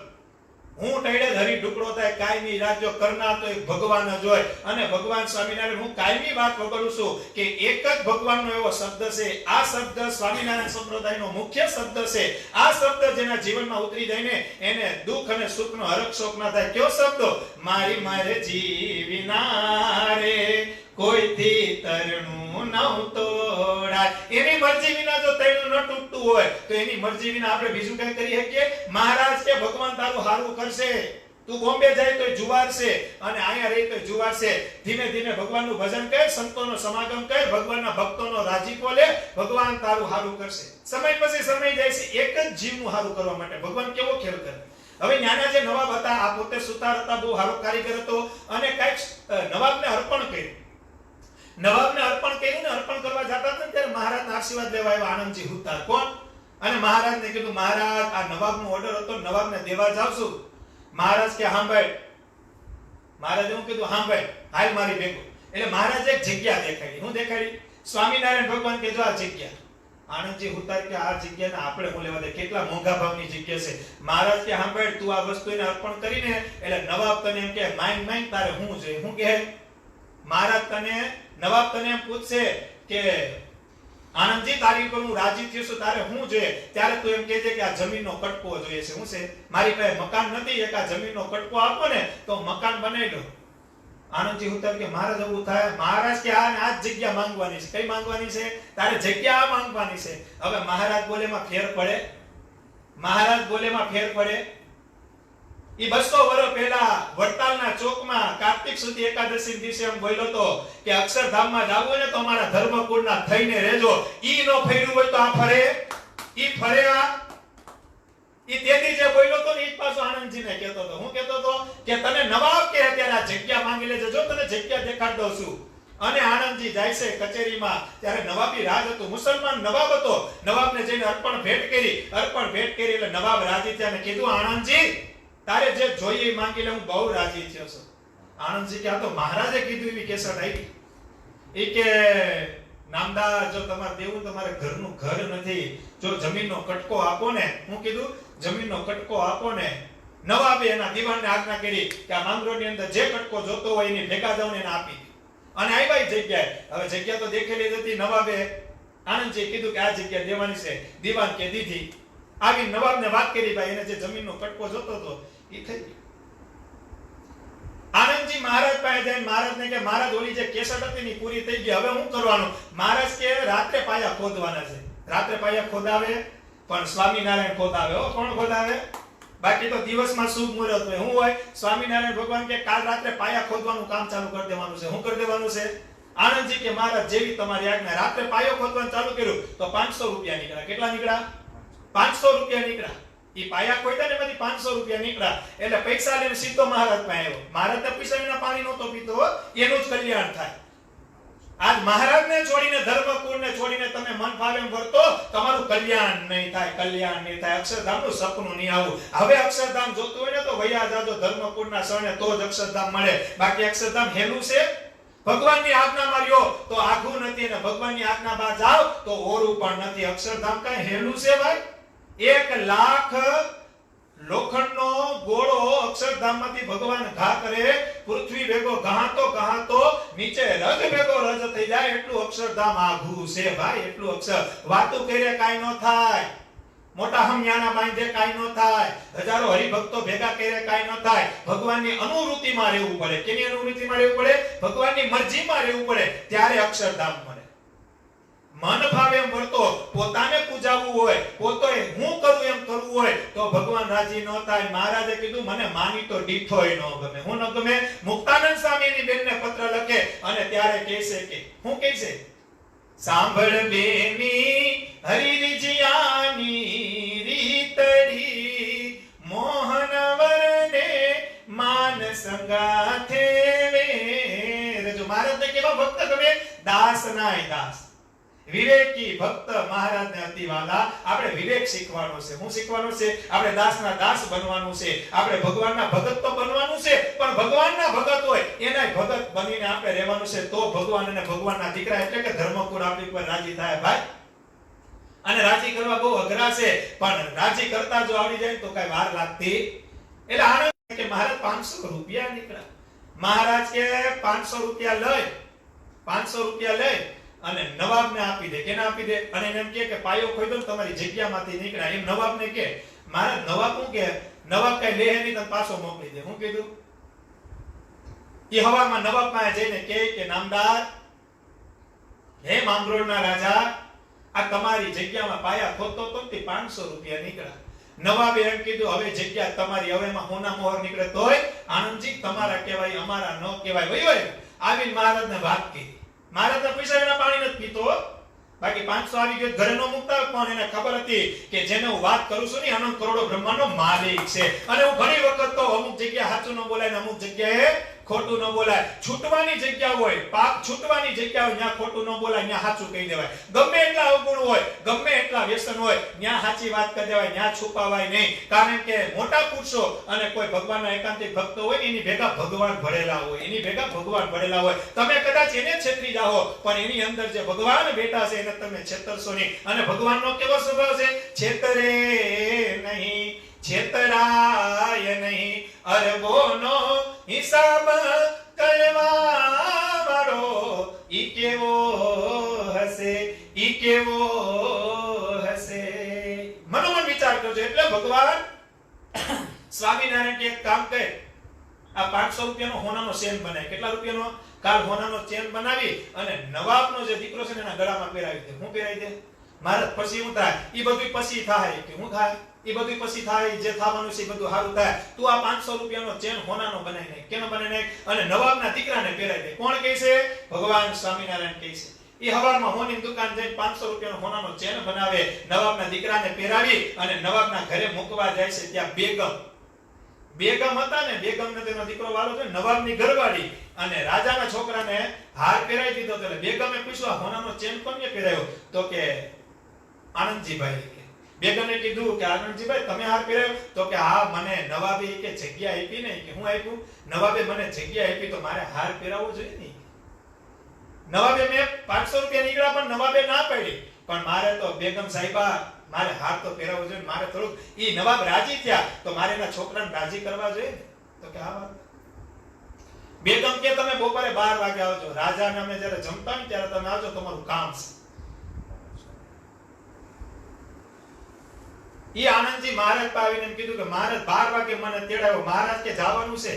હું ટેડે ધરી ઢુકડો થાય. કાયમી રાજ્ય કરનાર તો એક ભગવાન જ હોય. અને ભગવાન સ્વામિનારાયણ, હું કાયમી વાત વગરું છું કે એક જ ભગવાનનો એવો શબ્દ છે. આ શબ્દ સ્વામિનારાયણ સંપ્રદાયનો મુખ્ય શબ્દ છે. આ શબ્દ જેના જીવનમાં ઉતરી જાય ને એને દુઃખ અને સુખનો હરખ શોક ના થાય. કયો શબ્દ? મારી મારે જીવના રે કોઈથી તરણું ન તોડાય. એની મરજી વિના જો તરણું ન તૂટતું હોય તો એની મરજી વિના આપણે બીજું કઈ કરી શકીએ? મહારાજ કે ભગવાન તારું હારું કરશે. તું બોમ્બે જાય તો જુવાર છે અને અહીંયા રહી તો જુવાર છે. ધીમે ધીમે ભગવાનનું ભજન કર, સંતોનો સમાગમ કર, ભગવાનના ભક્તોનો રાજીપો લે, ભગવાન તારું હારું કરશે. સમય પછી સમય જાય છે એક જ જીવનું હારું કરવા માટે. ભગવાન કેવો ખેલ કરે. હવે ન્યાના જે નવાબ હતા, આ પોતે સુતાર હતા, બહુ હારો કારીગર હતો અને કઈક નવાબને અર્પણ કર્યું. નવાબને અર્પણ કર્યું ને અર્પણ કરવા જતા હતા ત્યારે મહારાજના આશીર્વાદ લેવા આવ્યા આનંદજી હુતાર. કોણ? અને મહારાજને કીધું, મહારાજ આ નવાબનો ઓર્ડર હતો, નવાબને દેવા જાવ છું. મહારાજ કે સાંભળ. મહારાજે હું કીધું, સાંભળ, હાલ મારી ભેગો. એટલે મહારાજે એક જગ્યા દેખાડી. હું દેખાડી? સ્વામિનારાયણ ભગવાન કે જો આ જગ્યા. આનંદજી હુતાર કે આ જગ્યાને આપણે હું લેવા દે, કેટલા મોંઘા ભાવની જગ્યા છે. મહારાજ કે સાંભળ, તું આ વસ્તુ એને અર્પણ કરીને એટલે નવાબ તને એમ કે માંગ માંગ તારે હું જોઈએ. હું કહે? મહારાજ તને, નવાબ તને એમ પૂછશે કે આનંદજી તારી ઉપર હું રાજી થયો છું, તારે હું જોઈએ? ત્યારે તું એમ કહેજે કે આ જમીનનો કટકો જોઈએ છે. શું છે? મારી પાસે મકાન નથી, એક આ જમીનનો કટકો આપો ને તો મકાન બનાવી દો. આનંદજી હુતાર કે મહારાજ એવું થાય? મહારાજ કે આ જ જગ્યા માંગવાની છે. કઈ માંગવાની છે? તારે જગ્યા માંગવાની છે. હવે મહારાજ બોલેમાં ફેર પડે? મહારાજ બોલેમાં ફેર પડે? ઈ 200 વર્ષ પહેલા વડતાલના ચોકમાં કાર્તિક સુધી એકાદશી દિવસે એમ બોલ્યો તો કે અક્ષરધામમાં જાવું હોય ને તો અમારા ધર્મકુળના થઈને રહેજો. ઈ નો ફેર્યું હોય તો આ ફરે? ઈ ફરે? આ ઈ તેદી જે બોલ્યો તો ને ઈ પાછો આનંદજીને કહેતો તો. હું કહેતો તો કે તને નવાબ કે અત્યારે આ જગ્યા માંગી લેજે, જો તને જગ્યા દેખાડ દઉં છું. અને આણંદજી જાય છે કચેરીમાં, ત્યારે નવાબી રાજ હતું, મુસલમાન નવાબ હતો. નવાબને જઈને અર્પણ ભેટ કરી એટલે નવાબ રાજી થયા અને કીધું, આણંદજી તારે જે જોઈએ એ માંગી લે, હું બહુ રાજી થયો છું. આણંદજી કે આ તો મહારાજે કીધું એવી કેસર આવી. એ કે નામદાર, જો તમારે દેવું તમારે ઘરનું ઘર નથી, જો જમીનનો કટકો આપો ને, હું કીધું જમીનનો કટકો આપો ને. નવાબે એના દીવાનને આજ્ઞા કરી કે આ માંગરોળની અંદર જે કટકો જોતો હોય એની ભેગા જાઉં એને આપી. અને આવ્યા એ જગ્યાએ. હવે જગ્યા તો દેખેલી જ હતી. નવાબે આનંદજી કીધું કે આ જગ્યા દેવાની છે. દીવાન કે દીધી. આવી નવાબને વાત કરી, ભાઈ એને જે જમીનનો કટકો જોતો હતો એ થઈ ગયો. આનંદજી મહારાજ પાસે જઈને મહારાજને કે મહારાજ ઓલી જે કેસર હતી ની પૂરી થઈ ગઈ, હવે શું કરવાનું? મહારાજ કે રાત્રે પાયા ખોદવાના છે. રાત્રે પાયા ખોદાવે, પણ સ્વામિનારાયણ ખોદાવે. હો, કોણ ખોદાવે? બાકી તો દિવસમાં શુભ મુહૂર્ત હોય. શું હોય? સ્વામિનારાયણ ભગવાન કે કાલ રાત્રે પાયા ખોદવાનું કામ ચાલુ કરી દેવાનું છે. શું કરી દેવાનું છે? આનંદજી કે મહારાજ જેવી તમારી આજ્ઞા. રાત્રે પાયો ખોદવાનું ચાલુ કર્યું તો 500 રૂપિયા નીકળ્યા. કેટલા નીકળ્યા? 500 રૂપિયા નીકળ્યા. ઈ પાયા ખોદ્યા ને એમાંથી 500 રૂપિયા નીકળ્યા. એટલે પૈસા લઈને સીધો મહારાજ પાસે આવ્યો. મહારાજને પૈસા વિના પાણી નહોતો પીતો, એનું જ કલ્યાણ થાય. આજ મહારાજને છોડીને, ધર્મકુળને છોડીને તમે મન ફાવે એમ વર્તો, તમારું કલ્યાણ નહીં થાય, કલ્યાણ નહીં થાય. અક્ષરધામનું સપનું નહીં આવું. હવે અક્ષરધામ જોતું હોય ને તો વૈયા જાજો ધર્મકુળના શરણે, તો જ અક્ષરધામ મળે. બાકી અક્ષરધામ હેલું છે. ભગવાનની આજ્ઞામાં રહ્યો તો આઘું નથી, અને ભગવાનની આજ્ઞા બહાર જાવ તો ઓરું પણ નથી. અક્ષરધામ કાંઈ હેલું છે ભાઈ? 1 લાખ લોખંડનો ગોળો અક્ષરધામમાંથી ભગવાન ઘા કરે, પૃથ્વી ભેગો ગહાતો નીચે રજ ભેગો રજ થઈ જાય, એટલું અક્ષરધામ આઘું છે ભાઈ. એટલું અક્ષર વાતું કરે કાઈ ન થાય, મોટા હમિયાણા બાંધે કાઈ ન થાય, હજારો હરિભક્તો ભેગા કરે કાઈ ન થાય. ભગવાનની અનુવૃત્તિમાં રહેવું પડે. કેની અનુવૃત્તિમાં રહેવું પડે? ભગવાનની મરજીમાં રહેવું પડે, ત્યારે અક્ષરધામ મળે. મન ભાવે એમ વર્તો, પોતાને પૂજાવવું હોય, પોતે હું કરું એમ કરવું હોય તો ભગવાન રાજી ન થાય. મહારાજે કીધું મને માની તો ડીઠોય ન ગમે. હું ન ગમે? મુક્તાનંદ સ્વામીની બેનને પત્ર લખે અને ત્યારે કહે છે કે હું કહે છે, સાંભળ બેની હરિજીયાની રીતડી, મોહનવરને માન સંગાથે વેર. જો મહારાજને કેવા ભક્ત ગમે? દાસ નાય દાસ, વિવેકી ભક્ત મહારાજને અતિ વાલા. આપણે વિવેક શીખવાનો છે. શું શીખવાનું છે? આપણે દાસના દાસ બનવાનું છે. આપણે ભગવાનના ભગત તો બનવાનું છે, પણ ભગવાનના ભગત હોય એના ભગત બનીને આપણે રહેવાનું છે. તો ભગવાન અને ભગવાનના દીકરા એટલે કે ધર્મકુળ આપણી પર રાજી થાય ભાઈ. અને રાજી કરવા બહુ અઘરા છે, પણ રાજી કરતા જો આવડી જાય તો કઈ વાર લાગતી. એટલે આનંદ કે મહારાજ 500 રૂપિયા નીકળ્યા. મહારાજ કે 500 રૂપિયા લઈ, 500 રૂપિયા લઈ અને નવાબને આપી દે. કેને આપી દે? અને એમ કે પાયો ખોદો તમારી જગ્યામાંથી નીકળ્યા. એમ નવાબને કે મારા નવાબ હું કે નવાબ કઈ લે નહીં, તને પાછો મોકલી દે. હું કીધું? એ હવામાં નવાબ પાસે જઈને કે નામદાર, હે માંગરોળના રાજા, આ તમારી જગ્યામાં પાયા ખોદતો તો 500 રૂપિયા નીકળ્યા. નવાબે એમ કીધું હવે જગ્યા તમારી, હવે એમાં હોના મોહર નીકળે તોય આનંદજી તમારા કહેવાય, અમારા ન કહેવાય. વયો આવીને મહારાજને વાત કરી. મહારાજના પૈસા વિના પાણી નથી પીતો. બાકી 500 આવી ગયો ઘરે નો મુકતા, પણ એને ખબર હતી કે જેને હું વાત કરું છું ને અનંત કરોડો બ્રહ્માંડનો માલિક છે. અને હું ઘણી વખત તો અમુક જગ્યાએ સાચું ન બોલાય ને અમુક જગ્યાએ ખોટું ન બોલાય. છૂટવાની જગ્યા હોય, પાપ છૂટવાની જગ્યા હોય, ત્યાં ખોટું ન બોલાય, ત્યાં સાચું કહી દેવાય. ગમે એટલા અવગુણ હોય, ગમે એટલા વ્યસન હોય, ત્યાં સાચી વાત કરી દેવાય, ત્યાં છુપાવાય નહીં. કારણ કે મોટા પુરુષો અને કોઈ ભગવાનના એકાંતિક ભક્તો હોય એની ભેગા ભગવાન ભરેલા હોય, એની ભેગા ભગવાન ભરેલા હોય. તમે કદાચ એને છેતરી જાઓ, પણ એની અંદર જે ભગવાન બેઠા છે એને તમે છેતરશો નહીં. અને ભગવાનનો કેવો સ્વભાવ છે? છેતરે નહીં, છેતરાય નહીં, અરબોનો હિસાબ કરવા વાળો ઈ કેવો હશે, ઈ કેવો હશે. મનોમન વિચાર કરજો. એટલે ભગવાન સ્વામિનારાયણ કે એક કામ કરે, આ 500 રૂપિયાનો હોનાનો ચેન બનાય. કેટલા રૂપિયાનો? કાલ હોનાનો ચેન બનાવી અને નવાબનો જે દીકરો છે ને એના ગળામાં પહેરાવી દે. હું પહેરાવી દે? મહારાજ પછી હું થાય? ઈ બધું પછી થાય. કે હું થાય? ઈ બધું પછી થાય. જે થવાનું છે બધું સારું થાય. તું આ 500 રૂપિયાનો ચેન હોનાનો બનાવી નાખ. કેનો બનાવી નાખ? અને નવાબના દીકરાને પહેરાવી દે. કોણ કહે છે? ભગવાન સ્વામિનારાયણ કહે છે. ઈ હવારમાં હોની દુકાન જઈને 500 રૂપિયાનો હોનાનો ચેન બનાવે, નવાબના દીકરાને પહેરાવી અને નવાબના ઘરે મૂકવા જાય છે. ત્યાં બેગમ હતા ને, બેગમને તેનો દીકરો વાલો છે, નવાબની ઘરવાળી, અને રાજાના છોકરાને હાર પહેરાવી દીધો. એટલે બેગમે પૂછ્યું આ હોનાનો ચેન કોને પહેરાવ્યો? તો કે આનંદજીભાઈ. બેગમે કીધું કે આનંદજીભાઈ તમે હાર પહેરાવ્યો? તો કે હા, મને નવાબે કે જગ્યા આપી ને. કે હું આપ્યું? નવાબે મને જગ્યા આપી તો મારે હાર પહેરાવવો જોઈએ ને. નવાબે મેં 500 રૂપિયા નીકળ્યા પણ નવાબે ના પાડી, પણ મારે તો બેગમ સાહિબા મારે હાર તો પહેરાવવો જોઈએ. મારે થોડુંક ઈ નવાબ રાજી થયા તો મારે એના છોકરાને રાજી કરવા જોઈએ ને. તો કે હા વાત. બેગમ કે તમે બપોરે 12 વાગે આવજો, રાજાને અમે જ્યારે જમતા હોય ત્યારે તમે આવજો, તમારું કામ છે. ઈ આનંદજી મહારાજ પાવીને એમ કીધું કે મહારાજ 12 વાગે મને તેડાવ્યો, મહારાજ કે જવાનું છે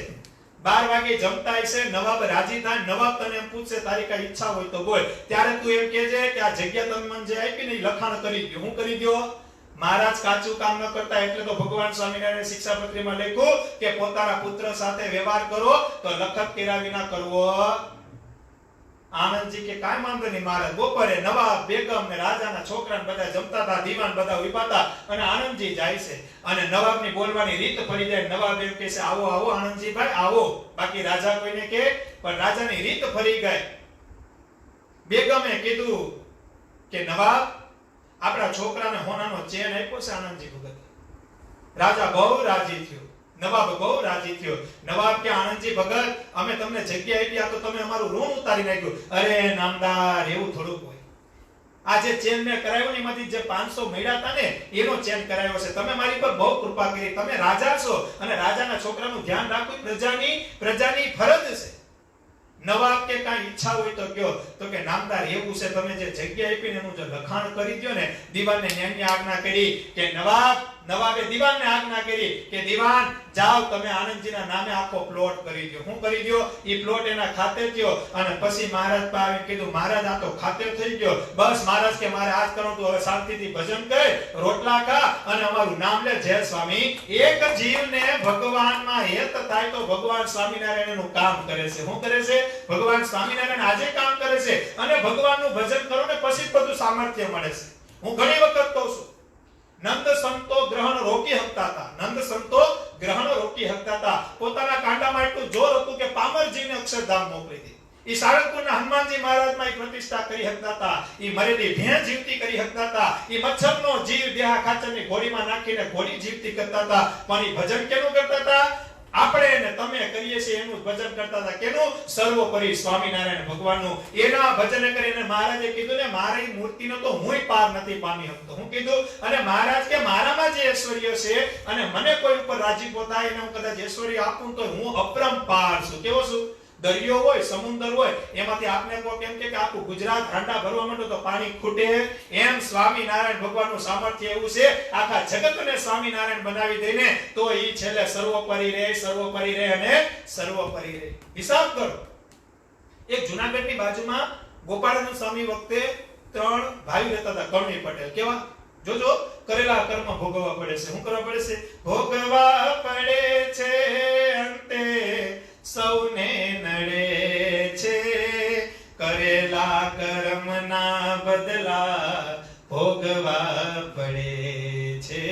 12 વાગે જમતા હશે, નવાબ રાજી થાય, નવાબ તને એમ પૂછશે તારી કઈ ઈચ્છા હોય તો બોલ, ત્યારે તું એમ કહેજે કે આ જગ્યા તમે મને જે આપી ને ઈ લખાણ કરી દો. હું કરી દો? મહારાજ કાચું કામ ન કરતા, એટલે તો ભગવાન સ્વામિનારાયણ શિક્ષાપત્રીમાં લખ્યું કે પોતાના પુત્ર સાથે વ્યવહાર કરો તો લખત કર્યા વિના કરવો. આનંદજી કે કાઈ વાંધો નહીં મહારાજ. બપોરે નવાબ, બેગમ ને રાજાના છોકરાને બધા જમતા હતા, દીવાન બધા ઉભા હતા, અને આનંદજી જાય છે, અને નવાબની બોલવાની રીત પડી જાય. નવાબ એમ કહે છે આવો આવો આનંદજીભાઈ આવો, બાકી રાજા કોઈને કે, પણ રાજાની રીત ફરી ગઈ. બેગમે કીધું કે નવાબ આપણા છોકરાને હોનાનો ચેન આપ્યો છે આનંદજી ભગત. રાજા બહુ રાજી થયો, નવાબ બહુ રાજી થયો. નવાબ કે આનંદજી ભગત અમે તમને જગ્યા આપી, આ તો તમે અમારું ઋણ ઉતારી નાખ્યું. અરે નામદાર, એવું થોડુંક હોય. આ જે ચેન મેં કરાવ્યો ને એમાંથી જે 500 મળ્યા હતા ને એનો ચેન કરાવ્યો છે. તમે મારી પર બહુ કૃપા કરી, તમે રાજા છો અને રાજાના છોકરાનું ધ્યાન રાખવું પ્રજાની ફરજ છે. નવાબ કે કાઈ ઈચ્છા હોય તો કયો. તો કે નામદાર એવું છે, તમે જે જગ્યા આપીને એનું જે લખાણ કરી દયો ને. દીવાનને ન્યાયની આજ્ઞા કરી કે નવાબે દીવાનને આજ્ઞા કરી કે દીવાન જાઓ તમે આનંદજીના નામે આખો પ્લોટ કરી દયો. હું કરી દયો? ઈ પ્લોટ એના ખાતે થયો. અને પછી મહારાજ પાસે આવીને કીધું મહારાજ આ તો ખાતે થઈ ગયો, બસ મહારાજ કે મારે આજ કરવું, તું હવે શાંતિથી ભજન કર, રોટલા ખા અને અમારું નામ લે. જય સ્વામી. એક જીવને ભગવાનમાં હેત થાય તો ભગવાન સ્વામિનારાયણ એનું કામ કરે છે. શું કરે છે? ભગવાન સ્વામિનારાયણ આજે કામ કરે છે, અને ભગવાનનું ભજન કરો ને પછી જ બધું સામર્થ્ય મળે છે. હું ઘણી વખત કહું છું, નંદ સંતો ગ્રહણ રોકી શકતા હતા. નંદ સંતો ગ્રહણ રોકી શકતા હતા. પોતાના કાંડામાં એટલું જોર હતું કે પામરજીને અક્ષરધામ મોકલી દીધી. ઈ સારંગપુરના હનુમાનજી મહારાજમાં ઈ પ્રતિષ્ઠા કરી શકતા હતા. ઈ મરેલી ભેં જીવતી કરી શકતા હતા. ઈ મચ્છરનો જીવ દેહા ખાચરની ઘોડીમાં નાખીને ઘોડી જીવતી કરતા હતા. પણ ઈ ભજન કેનું કરતા હતા? આપણે ને તમે કરીએ છીએ એનું ભજન કરતા હતા. કેનું? સર્વોપરી સ્વામિનારાયણ ભગવાનનું. એના ભજન કરીને મહારાજે કીધું ને મારી મૂર્તિનો તો હુંય પાર નથી પામી શકતો. હું કીધું? અને મહારાજ કે મારામાં જે ઐશ્વર્ય છે અને મને કોઈ ઉપર રાજીપો થાય અને હું કદાચ ઐશ્વર્ય આપું તો હું અપરંપાર છું. કેવો છું? દરિયો હોય, સમુદ્ર હોય, એમાંથી આપને કોઈ કેમ કે આખું ગુજરાત હાંડા ભરવા માંડો તો પાણી ખૂટે. એમ સ્વામિનારાયણ ભગવાનનું સામર્થ્ય એવું છે, આખા જગતને સ્વામિનારાયણ બનાવી દઈને તો ઈ છેલ્લે સર્વોપરી રહે અને સર્વોપરી રહે. હિસાબ કરો. એક જૂનાગઢની બાજુમાં ગોપાળાનંદ સ્વામી વખતે 3 ભાઈ રહેતા હતા, કરણી પટેલ. કેવા? જોજો, કરેલા કર્મ ભોગવવા પડે છે. શું કરવા પડે છે? ભોગવવા પડે છે, અંતે સૌને નડે છે, કરેલા કર્મના બદલા ભોગવા પડે છે,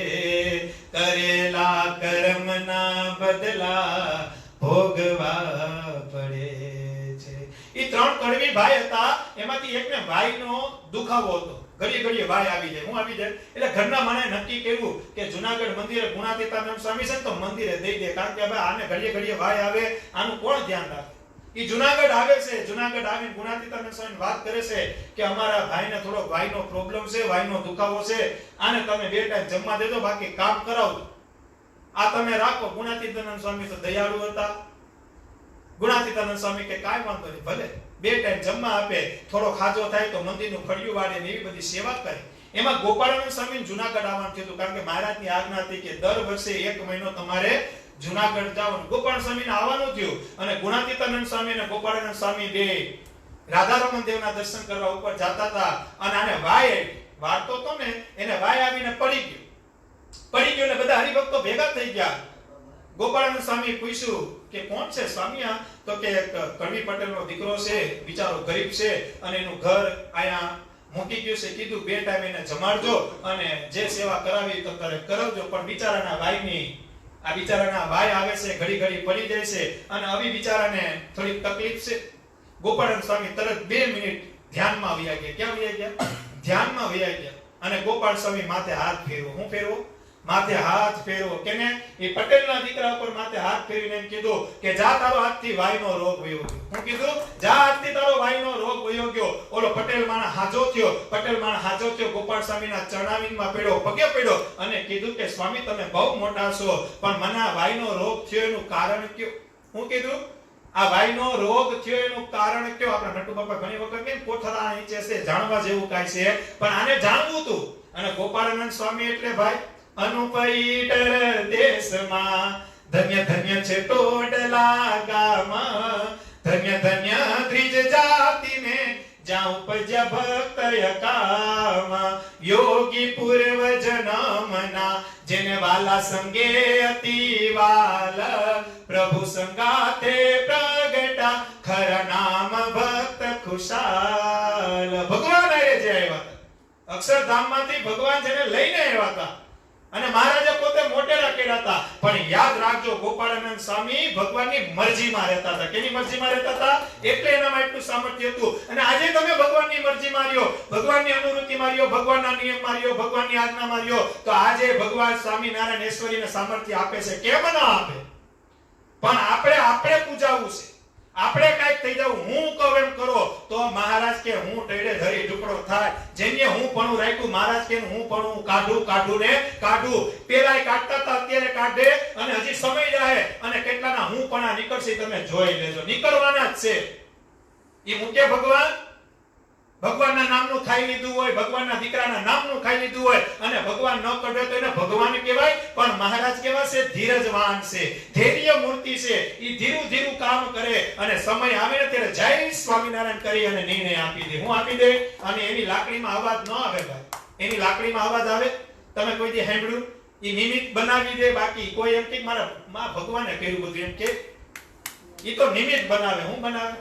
કરેલા કર્મના બદલા ભોગવા પડે છે. ઈ 3 કડવી ભાઈ હતા. એમાંથી એકને ભાઈનો દુખાવો હતો. ઘડીએ ઘડીએ ભાઈ આવી જાય. હું આવી જાય એટલે ઘરના માણે નક્કી કર્યું કે જૂનાગઢ મંદિરે ગુણાતીતાનંદ સ્વામી છે તો મંદિરે દઈ દે, કારણ કે ભાઈ આને ઘડીએ ઘડીએ ભાઈ આવે, આનું કોણ ધ્યાન રાખે? ઈ જૂનાગઢ આવે છે. જૂનાગઢ આવીને ગુણાતીતાનંદ સ્વામી વાત કરે છે કે અમારા ભાઈને થોડો વાઈનો પ્રોબ્લેમ છે, વાઈનો દુખાવો છે, આને તમે 2 ટાઈમ જમવા દેજો, બાકી કામ કરાવજો, આ તમે રાખો. ગુણાતીતાનંદ સ્વામી તો દયાળુ હતા. ગુણાતીતાનંદ સ્વામી કે કાઈ વાંધો નહીં, ભલે 2 ટાઈમ જમવા આપે, થોડો ખાજો થાય તો મંદિરનું ફળિયું વાળે ને એવી બધી સેવા કરે. એમાં ગોપાળાનંદ સ્વામી જૂનાગઢ આવવાનું થયું, કારણ કે મહારાજની આજ્ઞા હતી કે દર વર્ષે 1 મહિનો તમારે જૂનાગઢ જવાનું. ગોપાલ સ્વામીને આવવાનું થયું, અને ગુણાતીતાનંદ સ્વામી અને ગોપાળાનંદ સ્વામી બે રાધારમણ દેવના દર્શન કરવા ઉપર જતા હતા, અને આને વાય વાળતો તો ને એને વાય આવીને પડી ગયો ને બધા હરિભક્તો ભેગા થઈ ગયા. ગોપાળાનંદ સ્વામી પૂછ્યું કે કોણ છે સ્વામી આ? તો કે કરણી પટેલનો દીકરો છે, બિચારો ગરીબ છે અને એનું ઘર આયા મૂકી ગયું છે. કીધું 2 ટાઈમ એને જમાડજો અને જે સેવા કરાવી તો તારે કરાવજો, પણ બિચારાના ભાઈની આ બિચારાના ભાઈ આવે છે, ઘડી ઘડી પડી જાય છે અને આવી બિચારાને થોડી તકલીફ છે. ગોપાળાનંદ સ્વામી તરત 2 મિનિટ ધ્યાનમાં વયા ગયા. ક્યાં વયા ગયા? ધ્યાનમાં વયા ગયા. અને ગોપાળ સ્વામી માથે હાથ ફેરવો. હું ફેરવો? માથે હાથ ફેરવો. કેને? એ પટેલના દીકરા ઉપર માથે હાથ ફેરવીને એમ કીધું કે જા તારો હાથથી વાયનો રોગ વયો ગયો. હું કીધું જા હાથથી તારો વાયનો રોગ વયો ગયો. ઓલો પટેલ માણસ હાજો થયો. પટેલ માણસ હાજો થયો, ગોપાળ સ્વામીના ચરણાવીનમાં પડ્યો, પગે પડ્યો અને કીધું કે સ્વામી તમે બહુ મોટા છો, પણ મને આ વાયનો રોગ થયો એનું કારણ કયો? હું કીધું આ વાયનો રોગ થયો એનું કારણ કયો? આપણા નટુ બાપા ઘણી વખત કે કોઠારા નીચે છે, જાણવા જેવું કાઈ છે, પણ આને જાણવું હતું. અને ગોપાળાનંદ સ્વામી એટલે ભાઈ અનુપૈટર દેશમાં ધન્ય ધન્ય છે ટોડલા ગામ, ધન્ય ધન્ય ત્રીજ જાતિને જ્યાં ઉપજ્યા ભક્ત યકામ, યોગી પૂર્વ જન્મના જેને વાલા સંગે અતિ વાલ, પ્રભુ સંગાથે પ્રગટા ખરા નામ ભક્ત ખુશાલ. ભગવાન આરે જે આવ્યા હતા, અક્ષરધામમાંથી ભગવાન જેને લઈને આવ્યા હતા અને મહારાજે પોતે મોટેરા કર્યા હતા. પણ યાદ રાખજો ગોપાળાનંદ સ્વામી ભગવાનની મરજીમાં રહેતા હતા. કેની મરજીમાં રહેતા હતા? એટલે એનામાં એટલું સામર્થ્ય હતું. અને આજે તમે ભગવાનની મરજી માર્યો, ભગવાનની અનુરૂતિ માર્યો, ભગવાનના નિયમ માર્યો, ભગવાનની આજ્ઞા માર્યો, તો આજે ભગવાન સ્વામિનારાયણ ઈશ્વરીને સામર્થ્ય આપે છે. કેમ ન આપે? પણ આપણે પૂજાવું છે, આપણે કાઈક થઈ જાવ. હું કહું એમ કરો તો મહારાજ કે હું ટેડે ધરી ઢુકડો થાય. જેને હું પણ રાખ્યું, મહારાજ કે હું પણ કાઢું ને કાઢું. પેલાય કાઢતા હતા, અત્યારે કાઢે અને હજી સમય રહે અને કેટલાના હું પણ નીકળશે તમે જોઈ લેજો. નીકળવાના જ છે. એ મૂકે ભગવાનના નામનું ખાઈ લીધું હોય, ભગવાનના દીકરાના નામનું ખાઈ લીધું હોય અને ભગવાન ન કરે તો એને ભગવાન કહેવાય. પણ મહારાજ કેવા છે? ધીરજવાન છે, ધૈર્ય મૂર્તિ છે. ઈ ધીરું કામ કરે અને સમય આવે ને ત્યારે જય સ્વામિનારાયણ કરી અને નિર્ણય આપી દે. હું આપી દે અને એની લાકડીમાં અવાજ ન આવે ભાઈ. એની લાકડીમાં અવાજ આવે તમે કોઈ દી સાંભળ્યું? ઈ નિમિત્ત બનાવી દે. બાકી કોઈ એમ કે મારા માં ભગવાને કર્યું બધું એમ કે ઈ તો નિમિત્ત બનાવે. હું બનાવે?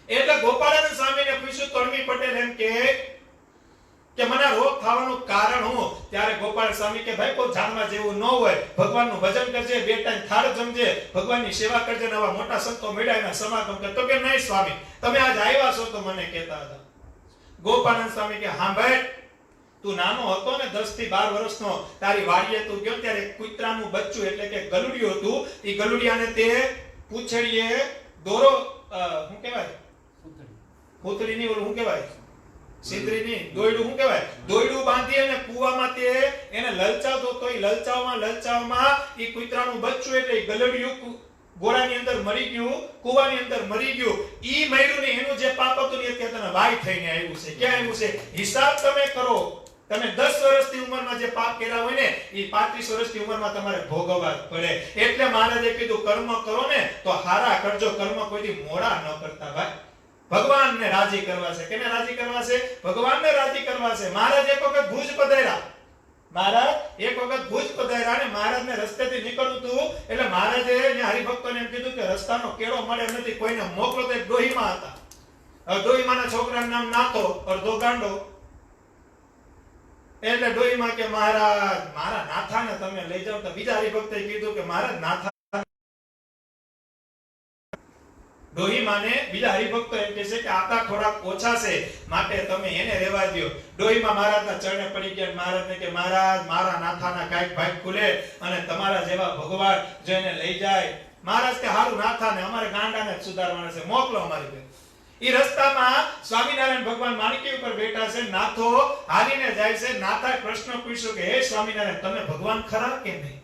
એટલે ગોપાળાનંદ સ્વામીને પૂછ્યું તળમી પટેલ એમ કે મને રોગ થવાનું કારણ હું? ત્યારે ગોપાલ સ્વામી કે ભાઈ કોઈ જાણવા જેવું ન હોય, ભગવાનનું ભજન કરજે, 2 ટાઈમ થાળ જમજે, ભગવાનની સેવા કરજે, નવા મોટા સંતો મળ્યા એના સમાગમ કર. તો કે નહીં સ્વામી, તમે આજ આવ્યા છો તો મને કહેતા હતા. ગોપાળાનંદ સ્વામી કે હા ભાઈ, તું નાનો હતો ને 10 થી 12 વર્ષનો, તારી વાડીએ તું ગયો ત્યારે કૂતરાનું બચ્ચું એટલે કે ગલુડિયું હતું. એ ગલુડિયાને તે પૂંછડીએ દોરો શું કહેવાય? પૂતળીની ઓલું શું કહેવાય? સિંદરીની દોયડું શું કહેવાય? દોયડું બાંધી અને કૂવામાં તે એને લલચાવતો તો. એ લલચાવમાં એ કૂતરાનું બચ્ચું એટલે ગલુડિયું ગોળાની અંદર મરી ગયું, કૂવાની અંદર મરી ગયું. ઈ મર્યું ને એનું જે પાપ હતું ને એ તને વાય થઈને આવ્યું છે. ક્યાં આવ્યું છે? હિસાબ તમે કરો. તમે 10 વર્ષની ઉંમરમાં જે પાપ કર્યા હોય ને એ 35 વર્ષની ઉંમરમાં તમારે ભોગવવા પડે. એટલે મહારાજે કીધું કર્મ કરો ને તો હારા કરજો, કર્મ કોઈથી મોડા ન કરતા ભાઈ. ભગવાનને રાજી કરવા છે. કેને રાજી કરવા છે? ભગવાનને રાજી કરવા છે. મહારાજ એક વખત ભુજ પધાર્યા અને મહારાજને રસ્તેથી નીકળવું હતું એટલે મહારાજે હરિભક્તોને એમ કીધું કે રસ્તાનો કેળો મળે નથી, કોઈને મોકલો. તો એક ડોહીમાં હતા. ડોહીમાના છોકરાનું નામ નાથો, અડધો ગાંડો. એટલે ડોહીમાં કે મહારાજ મારા નાથાને તમે લઈ જાઓ. તો બીજા હરિભક્તે કીધું કે મહારાજ નાથા ડોહીમાને બીજા હરિભક્તો એમ કહે છે કે આતા થોડાક ઓછા છે માટે તમે એને રહેવા દો. ડોહીમા મહારાજના ચરણે પડી ગયા. મહારાજને કે મહારાજ મારા નાથાના કાઈક ભાગ ખુલે અને તમારા જેવા ભગવાન જો એને લઈ જાય. મહારાજ કે હારું નાથાને અમારે ગાંડાને જ સુધારવાના છે, મોકલો અમારી પાસે. ઈ રસ્તામાં સ્વામિનારાયણ ભગવાન માણકી ઉપર બેઠા છે. નાથો હારીને જાય છે. નાથાએ પ્રશ્ન પૂછ્યો કે હે સ્વામિનારાયણ તમે ભગવાન ખરા કે નહીં?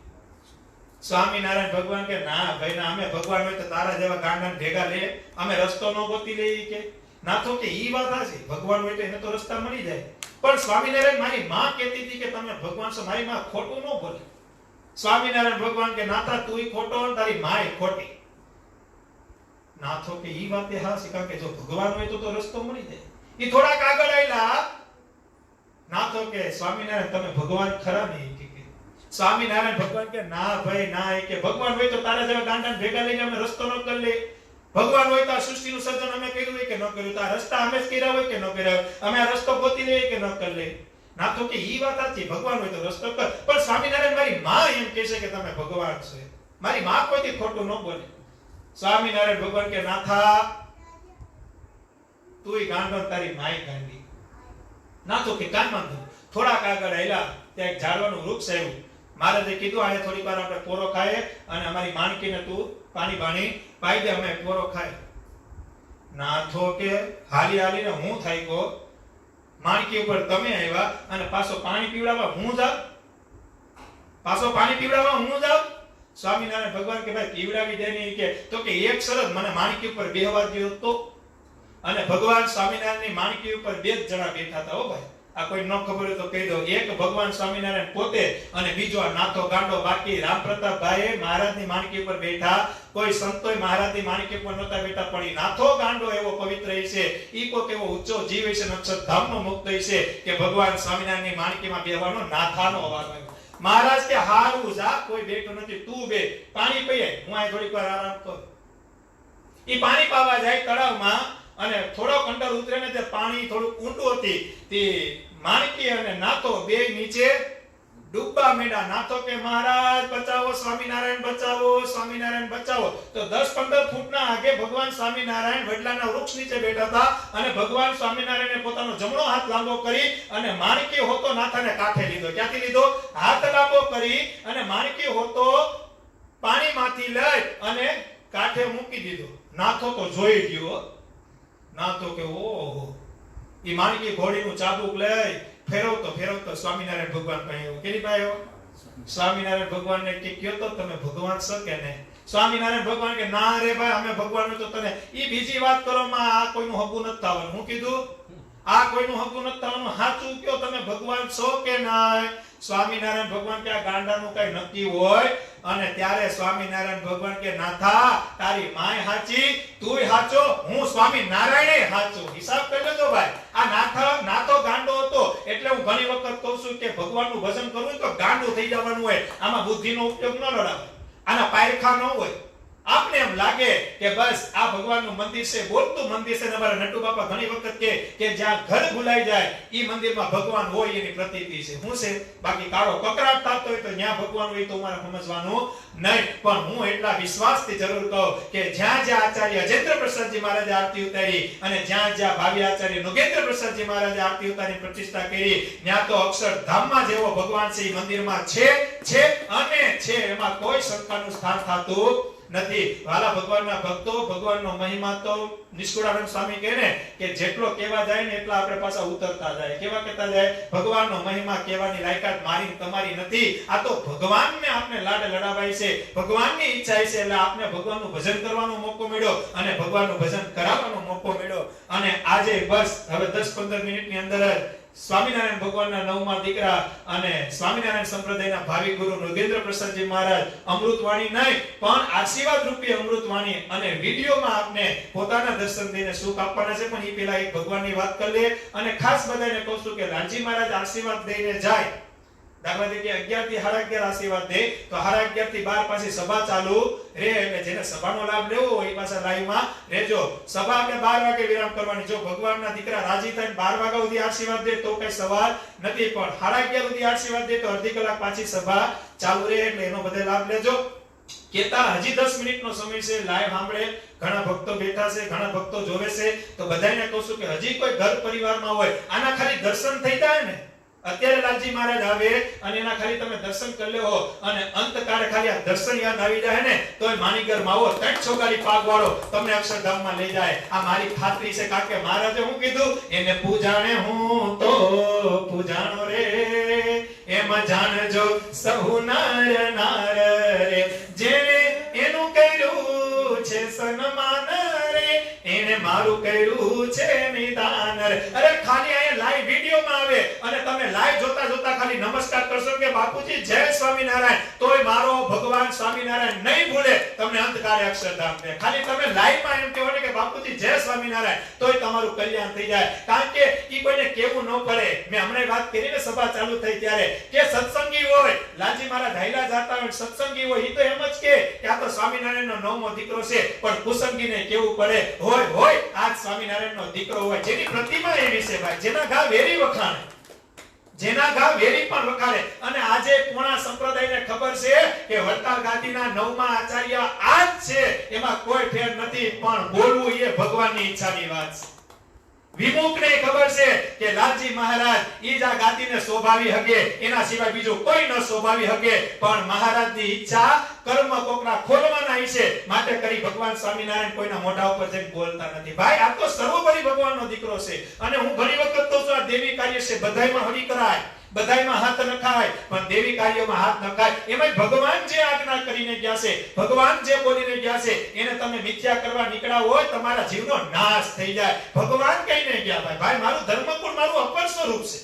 સ્વામિનારાયણ ભગવાન કે ના ભાઈ ના, અમે ભગવાન હોય તો તારા જેવા ગાંડાને ભેગા લઈએ, અમે રસ્તો ન ગોતી લઈએ કે. નાથો કે ઈ વાત હાચી, ભગવાન હોય તો એને તો રસ્તા મળી જાય. પણ સ્વામિનારાયણ મારી માં કહેતી હતી કે તમે ભગવાન છો, મારી માં ખોટું ન બોલે. સ્વામિનારાયણ ભગવાન કે નાથા તુંય ખોટો અને તારી માય ખોટી. નાથો કે ઈ વાત એ હાચી, કારણ કે જો ભગવાન હોય તો રસ્તો મળી જાય. ઈ થોડાક આગળ આયલા. નાથો કે સ્વામિનારાયણ તમે ભગવાન ખરા નહીં? સ્વામિનારાયણ ભગવાન કે ના ભાઈ ના, કે ભગવાન હોય તો તારા જેવા ગાંડાને ભેગા લઈને અમે રસ્તો ન કરી લે. ભગવાન હોય તો આ સૃષ્ટિનું સર્જન અમે કર્યું હોય કે ન કર્યું? તો આ રસ્તા અમે જ કર્યા હોય કે ન કર્યા? અમે આ રસ્તો ગોતી લઈએ કે ન કરી લે? નાથો કે ઈ વાત સાચી, ભગવાન હોય તો રસ્તો કર, પણ સ્વામિનારાયણ મારી માં એમ કહે છે કે તમે ભગવાન છે, મારી માં કોઈથી ખોટું ન બોલે. સ્વામિનારાયણ ભગવાન કે નાથા તુંય ગાંડો તારી માય ગાંડી. નાથો કે કાંઈ વાંધો નહીં. થોડાક આગળ આયલા ત્યાં એક ઝાડવાનું વૃક્ષ આવ્યું. મહારાજે કીધું આને થોડીક વાર આપણે પોરો ખાઈએ અને અમારી માણકીને તું પાણી બાણી પાઈ દે, અમે પોરો ખાય. નાથો કે હાલી હાલીને હું થાક્યો, માણકી ઉપર તમે આવ્યા અને પાછો પાણી પીવડાવવા હું જાઉં, પાછો પાણી પીવડાવવા હું જાઉં. સ્વામિનારાયણ ભગવાન કે ભાઈ પીવડાવી દે ને, કે તો કે એક શરત, મને માણકી ઉપર બેહવા દ્યો તો. અને ભગવાન સ્વામિનારાયણની માણકી ઉપર બે જ જણા બેઠા હતા. હો ભાઈ, આ કોઈ ન ખબર હોય તો કહી દો. એક ભગવાન સ્વામિનારાયણ પોતે અને બીજો આ નાથો ગાંડો. બાકી રામપ્રતાપભાઈ મહારાજની માણકી ઉપર બેઠા, કોઈ સંતોય મહારાજની માણકી ઉપર નહોતા બેઠા. પણ ઈ નાથો ગાંડો એવો પવિત્ર છે, ઈ કોક એવો ઊંચો જીવ છે, અક્ષરધામનો મુક્ત છે કે ભગવાન સ્વામિનારાયણની માણકીમાં બેહવાનો નાથાનો અવાજ આવ્યો. મહારાજ કે હારું જા, કોઈ બેઠું નથી, તું બે પાણી પીએ, હું આ થોડીક વાર આરામ કરું. ઈ પાણી પાવા જાય તળાવમાં અને થોડોક અંદર ઉતરે ને તે પાણી થોડું ઊંડું હતી, તે માણકી અને નાથો બે નીચે ડૂબવા માંડ્યા. નાથો કે મહારાજ બચાવો, સ્વામિનારાયણ બચાવો, સ્વામિનારાયણ બચાવો. તો 10-15 ફૂટના આગે ભગવાન સ્વામિનારાયણ વડલાના વૃક્ષ નીચે બેઠા હતા અને ભગવાન સ્વામિનારાયણે પોતાનો જમણો હાથ લાંબો કરી અને માણકી હોતો નાથાને કાંઠે લીધો. ક્યાંથી લીધો? હાથ લાંબો કરી અને માણકી હોતો પાણીમાંથી લઈ અને કાંઠે મૂકી દીધો. નાથો તો જોઈ ગયો. નાથો કે ઓહો, ઈ માણકી ઘોડીનું ચાબુક લઈ ફેરવતો સ્વામિનારાયણ ભગવાન પાસે આવ્યો. કેની પાસે આવ્યો? સ્વામિનારાયણ ભગવાનને કે કયો તો તમે ભગવાન છો કે નહીં? સ્વામિનારાયણ ભગવાન કે ના રે ભાઈ, અમે ભગવાન તો તને ઈ બીજી વાત કરો માં આ કોઈનું હગું નથી થવાનું. હું કીધું આ કોઈનું હગું નથી થવાનું, સાચું કયો તમે ભગવાન છો કે નહીં? સ્વામિનારાયણ ભગવાન કે આ ગાંડાનું કઈ નક્કી હોય? અને ત્યારે સ્વામિનારાયણ ભગવાન કે નાથા તારી માય હાચી, તુંય હાચો, હું સ્વામિનારાયણે હાચો. હિસાબ કરી લેજો ભાઈ. આ નાથો ગાંડો હતો એટલે હું ઘણી વખત કહું છું કે ભગવાનનું ભજન કરવું તો ગાંડું થઈ જવાનું હોય. આમાં બુદ્ધિનો ઉપયોગ ન લડાવે, આના પાયખા ન હોય. આપને એમ લાગે કે બસ આ ભગવાનનું મંદિર છે, બોલતું મંદિર છે. અમારા નટુ બાપા ઘણી વખત કે જ્યાં ઘર ભૂલાઈ જાય ઈ મંદિરમાં ભગવાન હોય એની પ્રતીતિ છે. શું છે? બાકી કાળો કકરાટ થતો હોય તો ત્યાં ભગવાન હોય તો મારે સમજવાનું નહીં. પણ હું એટલા વિશ્વાસથી જરૂર કહું કે જ્યાં જ્યાં આચાર્ય અજેન્દ્ર પ્રસાદજી મહારાજે આરતી ઉતારી અને જ્યાં જ્યાં ભાવિ આચાર્ય નુગેન્દ્ર પ્રસાદજી મહારાજે આરતી ઉતારી પ્રતિષ્ઠા કરી, ત્યાં તો અક્ષરધામમાં જેવો ભગવાન છે ઈ મંદિરમાં છે અને છે. એમાં કોઈ શંકાનું સ્થાન થતું નથી. વાલા ભગવાનના ભક્તો, ભગવાનનો મહિમા તો નિષ્કુળાનંદ સ્વામી કહે ને કે જેટલો કહેવા જાય ને એટલા આપણે પાછા ઉતરતા જાય. કેવા કહેતા જાય? ભગવાનનો મહિમા કહેવાની લાયકાત મારી તમારી નથી. આ તો ભગવાનને આપણે લાડ લડાવાય છે, ભગવાનની ઈચ્છા છે એટલે આપણે ભગવાનનું ભજન કરવાનો મોકો મળ્યો અને ભગવાનનું ભજન કરાવવાનો મોકો મળ્યો. અને આજે બસ હવે 10-15 મિનિટની અંદર જ સ્વામિનારાયણ ભગવાનના 9મા દીકરા અને સ્વામિનારાયણ સંપ્રદાયના ભાવિ ગુરુ નૃગેન્દ્ર પ્રસાદજી મહારાજ અમૃતવાણી નહીં પણ આશીર્વાદ રૂપી અમૃતવાણી અને વિડિયોમાં આપને પોતાના દર્શન દઈને સુખ આપવાના છે. પણ એ પહેલા એક ભગવાનની વાત કરી લે અને ખાસ બધાને કહું છું કે લાલજી મહારાજ આશીર્વાદ દઈને જાય. દાખલા તરીકે 11 થી 11:30 આશીર્વાદ દે તો 11:30 થી 12 પાછી સભા ચાલુ રે. એટલે જેને સભાનો લાભ લેવો હોય એ પાછા લાઈવમાં રહેજો. સભા આપણે 12 વાગે વિરામ કરવાની. જો ભગવાનના દીકરા રાજી થઈને 12 વાગ્યા સુધી આશીર્વાદ દે તો કઈ સવાલ નથી, પણ 11:30 સુધી આશીર્વાદ દે તો અડધી કલાક પાછી સભા ચાલુ રહે. એટલે એનો બધે લાભ લેજો. કેતા હજી 10 મિનિટનો સમય છે. લાઈવ સાંભળે ઘણા ભક્તો બેઠા છે, ઘણા ભક્તો જોવે છે. તો બધાને કહું છું કે હજી કોઈ ઘર પરિવારમાં હોય આના ખાલી દર્શન થઈ જાય ને, અત્યારે લાલજી મહારાજ આવે અને એના ખાલી તમે દર્શન કરી લેવો અને અંતકાળે ખાલી આ દર્શન યાદ આવી જાય ને તોય માનીગર માવો 3 છોગારી પાગ વાળો તમને અક્ષરધામમાં લઈ જાય. આ મારી ખાતરી છે. કારણ કે મહારાજે શું કીધું? એને પૂજાણે હું તો પૂજાણો રે, એમ જાણજો સહુ નર નાર રે, જેને એનું કર્યું છે સન્માન રે, એને મારું કર્યું છે નિદાન રે. અરે ખાલી અહીંયા લાઈવ વિડિયોમાં આવે અને તમે લાઈવ જોતા જોતા ખાલી નમસ્કાર કરશો કે બાપુજી જય સ્વામિનારાયણ, તોય મારો ભગવાન સ્વામિનારાયણ નહીં ભૂલે તમને અંતકાળે અક્ષરધામ દે. ખાલી તમે લાઈવમાં એમ કહેવો ને કે બાપુજી જય સ્વામિનારાયણ, તોય તમારું કલ્યાણ થઈ જાય. કારણ કે ઈ કોઈને કેવું ન પડે. મેં હમણાં વાત કરી ને સભા ચાલુ થઈ ત્યારે કે સત્સંગી હોય, લાલજી મહારાજ હાઈલા જાતા હોય, સત્સંગી હોય, ઈ તો એમ જ કે આ તો સ્વામિનારાયણનો 9મો દીકરો છે. પણ કુસંગીને કેવું પડે? હોય આજ સ્વામિનારાયણનો દીકરો હોય જેની પ્રતિમા એવી છે ભાઈ, જેના ગા વેરી વખાણે, જેના ઘા વેરી પણ વખારે. અને આજે પૂર્ણા સંપ્રદાયને ખબર છે કે વડતાલ ગાદીના 9મા આચાર્ય આ જ છે, એમાં કોઈ ફેર નથી, પણ બોલવું એ ભગવાનની ઈચ્છાની વાત છે. વિમુખને ખબર છે કે લાલજી મહારાજ ઈ જ આ ગાદીને શોભાવી હકે, એના સિવાય બીજું કોઈ ન શોભાવી હકે, પણ મહારાજની ઈચ્છા કર્મ કોકના ખોલવાના છે, માટે કરી ભગવાન સ્વામિનારાયણ કોઈના મોઢા ઉપર જઈને બોલતા નથી. ભાઈ આ તો સર્વોપરી ભગવાનનો દીકરો છે, અને હું ઘણી વખત તો આ દેવી કાર્ય છે બધાયમાં હરી કરાય, બધાયમાં હાથ નખાય, પણ દેવી કાર્યોમાં હાથ નખાય. એમાં ભગવાન જે આજ્ઞા કરીને ગયા છે, ભગવાન જે બોલીને ગયા છે, એને તમે મિથ્યા કરવા નીકળ્યા હોય, તમારા જીવનો નાશ થઈ જાય. ભગવાન કહીને ગયા ભાઈ મારું ધર્મકુળ મારું અપર સ્વરૂપ છે,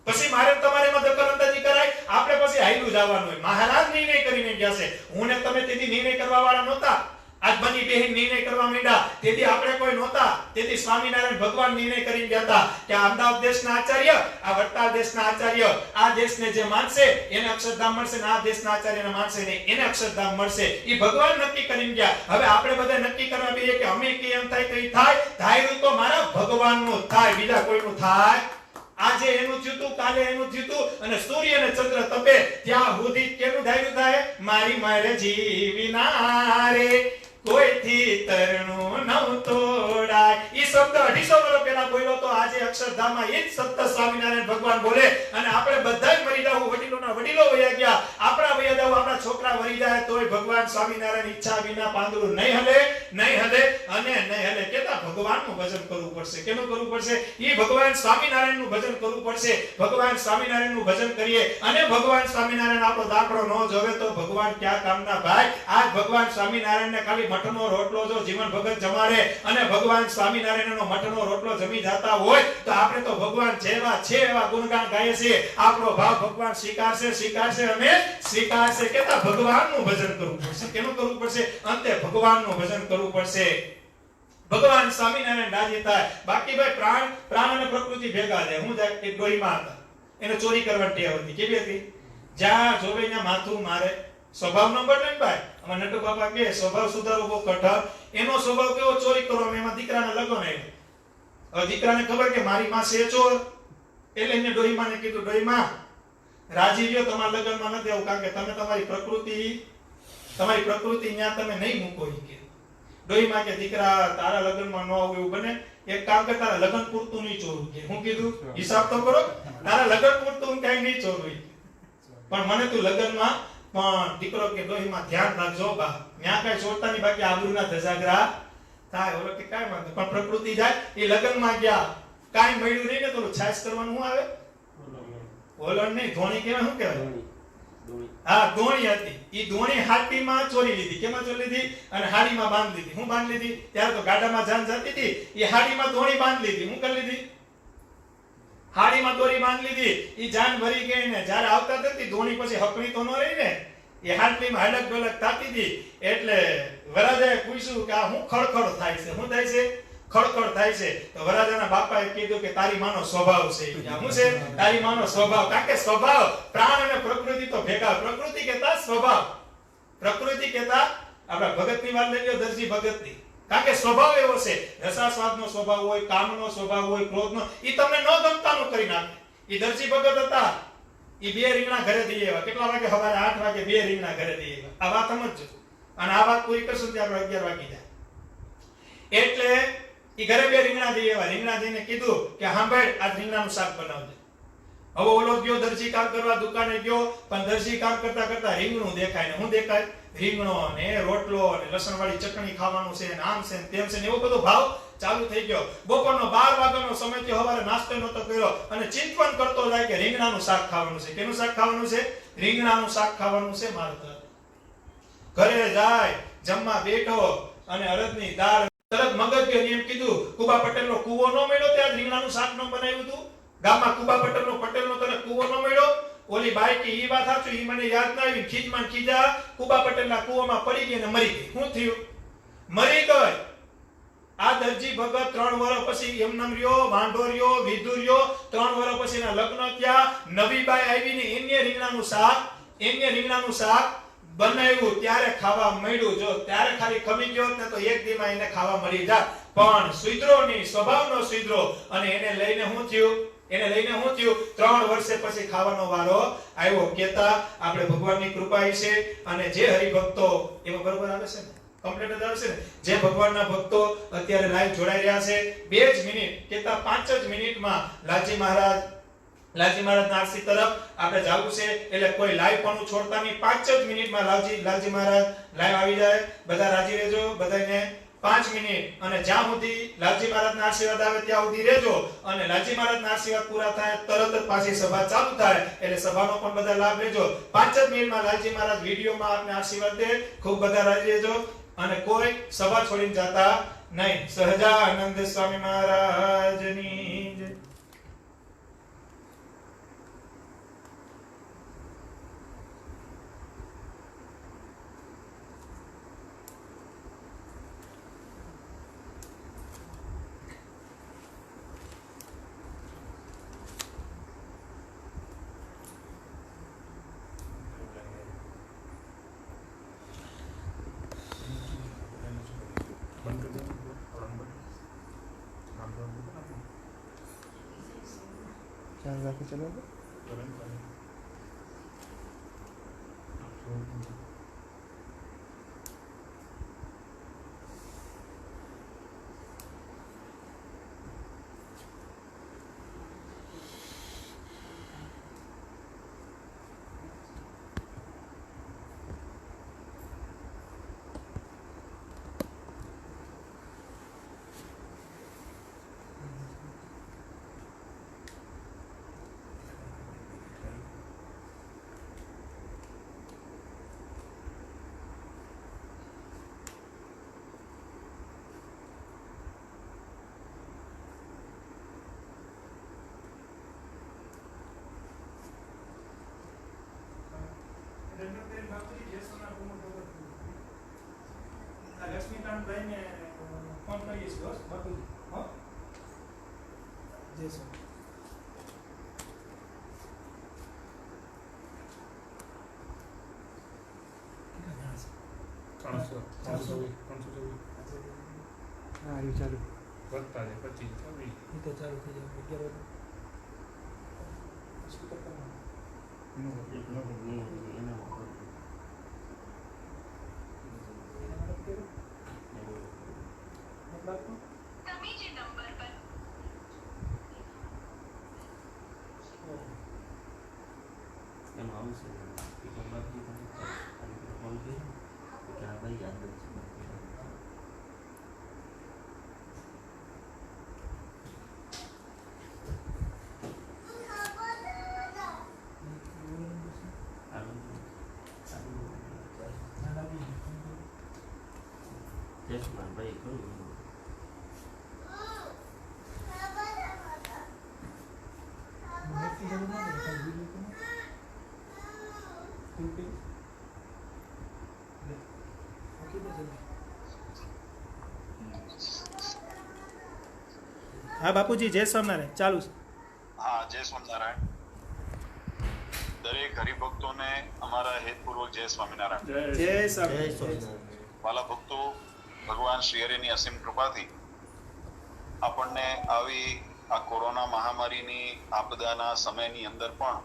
પછી મારે તમારે માં દખલઅંદાજી કરાય, આપણે પછી હાઈલું જવાનું હોય. મહારાજ નિર્ણય કરીને ગયા છે, હું ને તમે તેથી નિર્ણય કરવા વાળા નહોતા. આજ બની બેહીન નિર્ણય કરવા માંડ્યા, તેથી આપણે કોઈ નહોતા. તેથી સ્વામિનારાયણ ભગવાન નિર્ણય કરીને ગયા હતા કે આ અમદાવાદ દેશના આચાર્ય, આ વડતાલ દેશના આચાર્ય, આ દેશને જે માનશે એને અક્ષરધામ મળશે, ને આ દેશના આચાર્યને માનશે ને એને અક્ષરધામ મળશે. એ ભગવાન નક્કી કરીને ગયા. હવે આપણે બધા નક્કી કરવા બેહીએ કે અમે કે એમ થાય તો ઈ થાય. ધાર્યું તો મારા ભગવાનનું થાય, બીજા કોઈનું થાય. આજે એનું થયું, કાલે એનું થયું, અને સૂર્ય અને ચંદ્ર તપે ત્યાં સુધી કેનું ધાર્યું થાય? મારી મારે જીવિના રે કોઈથી તરણું ન તોડાય. ઈ શબ્દ 250 વર્ષ પહેલા બોલ્યો તો આજે અક્ષરધામમાં એ જ શબ્દ સ્વામિનારાયણ ભગવાન બોલે. અને આપણે બધા મરી જાવ, વડીલોના વડીલો વયા ગયા, આપણા વયા જાવ, આપણા છોકરા વરી જાય, તોય ભગવાન સ્વામિનારાયણ ઈચ્છા વિના પાંદડું નહીં હલે, નહીં હલે અને નહીં હલે. કેતા ભગવાનનું ભજન કરવું પડશે. કેનું કરવું પડશે? ઈ ભગવાન સ્વામિનારાયણનું ભજન કરવું પડશે. ભગવાન સ્વામિનારાયણનું ભજન કરીએ અને ભગવાન સ્વામિનારાયણ આપણો દાખલો ન જોવે તો ભગવાન ક્યાં કામના ભાઈ. આજ ભગવાન સ્વામિનારાયણને ખાલી મઠનો રોટલો જો જીવન ભગત જમાડે અને ભગવાન સ્વામિનારાયણનો મઠનો રોટલો જમી જાતા હોય તો આપણે તો ભગવાન જેવા છે એવા ગુણગાન ગાઈએ છીએ. આપણો ભાવ ભગવાન સ્વીકારશે, સ્વીકારશે અને સ્વીકારશે. કેતા ભગવાનનું ભજન કરવું પડશે. કેનું કરવું પડશે? અંતે ભગવાનનું ભજન કરવું પડશે. ભગવાન સ્વામિનારાયણ રાજી થાય. બાકી ભાઈ પ્રાણ અને પ્રકૃતિ ભેગા છે. હું જાય એક ડોહીમાં હતા, એને ચોરી કરવાની ટેવ હતી. કેવી હતી? જ્યાં જોવે ત્યાં માથું મારે. સ્વભાવ ન બદલે ને ભાઈ. અમાર નટુ બાપા કે સ્વભાવ સુધારો બહુ કઠણ. એનો સ્વભાવ કેવો? ચોરી કરવાનો. એમાં દીકરાના લગ્ન આવ્યા. હવે દીકરાને ખબર કે મારી માં છે ચોર, એટલે એને ડોહીમાને કીધું, ડોહીમા રાજી રહ્યો, તમારા લગ્નમાં નથી આવું, કારણ કે તમે તમારી પ્રકૃતિ ન્યા તમે નહીં મૂકો. ડોહીમા કે દીકરા તારા લગ્નમાં ન આવું એવું બને, એક કામ કર, તારા લગ્ન પૂરતું નહીં ચોરું. કે હું કીધું? હિસાબ તો કરો, તારા લગ્ન પૂરતું કઈ નહીં ચોરું, પણ મને તું લગ્નમાં. પણ દીકરો કે ડોહીમાં ધ્યાન રાખજો બા, ન્યા કઈ ચોરતા નહીં, બાકી આબરૂના ધજાગરા થાય. ઓલો કે કાઈ વાંધો. પણ પ્રકૃતિ જાય, એ લગ્નમાં ગયા, કાઈ મળ્યું નહીં ને તો છાશ કરવાનું શું આવે? ઓલણ નહીં, ધોણી કહેવાય. શું કહેવાય? હા, ધોણી હતી. ઈ ધોણી હાટીમાં ચોરી લીધી. કેમાં ચોરી લીધી? અને હાડીમાં બાંધી લીધી. હું બાંધી લીધી? ત્યારે તો ગાડામાં જાન જતી હતી, એ હાડીમાં ધોણી બાંધી લીધી. હું કરી લીધી? હાડીમાં દોરી બાંધી લીધી. ઈ જાન ભરી ગઈ ને જ્યારે આવતા હતી ધોણી પછી હકણી તો ન રહી ને, એ હાડલીમાં હલક ડોલક થાતી હતી. એટલે વરાજાએ પૂછ્યું કે આ શું ખડખડ થાય છે? શું થાય છે? ખડખડ થાય છે. તો વરાજાના બાપાએ કીધું કે તારી માનો સ્વભાવ છે. શું છે? તારી માનો સ્વભાવ. કારણ કે સ્વભાવ, પ્રાણ અને પ્રકૃતિ તો ભેગા. પ્રકૃતિ કહેતા સ્વભાવ, પ્રકૃતિ કહેતા આપણા ભગતની વાત લઈ લો, દરજી ભગતની. કારણ કે સ્વભાવ એવો છે, રસાસ્વાદનો સ્વભાવ હોય, કામનો સ્વભાવ હોય, ક્રોધનો. ઈ તમને ન ગમતાનું કરી નાખે. ઈ દરજી ભગત હતા, ઈ 2 રીંગણા ઘરે દઈ આવ્યા. કેટલા વાગે? સવારે 8 વાગે 2 રીંગણા ઘરે દઈ આવ્યા. આ વાત સમજજો, અને આ વાત પૂરી કરશું ત્યારે 11 વાગી જાય. એટલે ઈ ઘરે 2 રીંગણા દઈ આવ્યા. રીંગણા દઈને કીધું કે સાંભળ, આ રીંગણાનું શાક બનાવજે. હવે ઓલો ગયો દરજી કામ કરવા, દુકાને ગયો, પણ દરજી કામ કરતા કરતા રીંગણું દેખાય. ને શું દેખાય? રીંગણો ને રોટલો ને લસણવાળી ચટણી ખાવાનું છે, ને આમ છે ને તેમ છે, ને એવો બધો ભાવ ચાલુ થઈ ગયો. બપોરનો 12 વાગ્યાનો સમય થયો, સવારે નાસ્તો નહોતો કર્યો, અને ચિંતન કરતો જાય કે રીંગણાનું શાક ખાવાનું છે. કેનું શાક ખાવાનું છે? રીંગણાનું શાક ખાવાનું છે. મારે ઘરે જાય, જમવા બેઠો, અને અડદની દાળ તરત મગજ ગયો. એમ કીધું, કુબા પટેલનો કૂવો ન મળ્યો ત્યાં રીંગણાનું શાક ન બનાવ્યું હતું? ગામમાં કુબા પટેલનો તને કૂવો ન મળ્યો? ઓલી બાઈ કે ઈ વાત સાચું, ઈ મને યાદ ના આવી. ખીજમાં ખીજા કુબા પટેલના કૂવામાં પડી ગઈ ને મરી ગઈ. શું થયું? મરી ગઈ. આ દરજી ભગત 3 વર્ષ પછી એમનામ રહ્યો, વાંઢો રહ્યો, વિધુ રહ્યો. 3 વર્ષ પછીના લગ્ન થયા. નવી બાઈ આવીને એને રીંગણાનું શાક બનાવ્યું. ત્યારે ખાવા મળ્યું. જો ત્યારે ખાલી ખમી ગયો ને તો એક દીમાં એને ખાવા મળી જાય. પણ સુઈદ્રોની સ્વભાવનો સુઈદ્રો, અને એને લઈને શું થયું? એને લઈને શું થયું 3 વર્ષે પછી ખાવાનો વારો આવ્યો. કહેતા આપણે ભગવાનની કૃપા છે અને જે હરિભક્તો એમાં બરોબર આવે છે ને કમ્પ્લીટ જ આવે છે ને જે ભગવાનના ભક્તો અત્યારે લાઈવ જોડાઈ રહ્યા છે 2 જ મિનિટ કહેતા 5 જ મિનિટમાં લાલજી મહારાજના આરસી તરફ આપણે જાવું છે એટલે કોઈ લાઈવ પણ છોડતા નહીં 5 જ મિનિટમાં લાલજી મહારાજ લાઈવ આવી જાય. બધા રાજી રહેજો. બધાને 5 મિનિટ અને જ્યાં સુધી લાલજી મહારાજના આશીર્વાદ આવે ત્યાં સુધી રહેજો અને લાલજી મહારાજના આશીર્વાદ પૂરા થાય તરત જ પાછી સભા ચાલુ થાય એટલે સભાનો પણ બધા લાભ લેજો. 5 જ મિનિટમાં લાલજી મહારાજ વિડિયોમાં આપને આશીર્વાદ દે. ખૂબ બધા રાજી રહેજો અને કોઈ સભા છોડીને જતા નહીં. સહજાનંદ સ્વામી મહારાજની જય. ચાલ રાખી ચલો. લક્ષ્મીકાંતભાઈને ફોન કરીએ છીએ બાપુજી. હો જય સ્વામી. હા એ ચાલુ વધતા જાય 25 એ તો ચાલુ થઈ જાય 11 તમે જે નંબર પર એમ આવશે કે બાકી પણ ફોન કર્યો કે આ ભાઈ યાદ જ છે. ભાઈ કરું હા બાપુજી જય સ્વામિનારાયણ ચાલુ છે. હા, જય સ્વામિનારાયણ. દરેક હરિભક્તોને અમારા હેતપૂર્વક જય સ્વામિનારાયણ. જય જય સ્વામિનારાયણ. સ્વામિનારાયણ. વાલા ભક્તો, ભગવાન શ્રી હરિની અસીમ કૃપાથી આપણને આવી આ કોરોના મહામારીની આપદાના સમયની અંદર પણ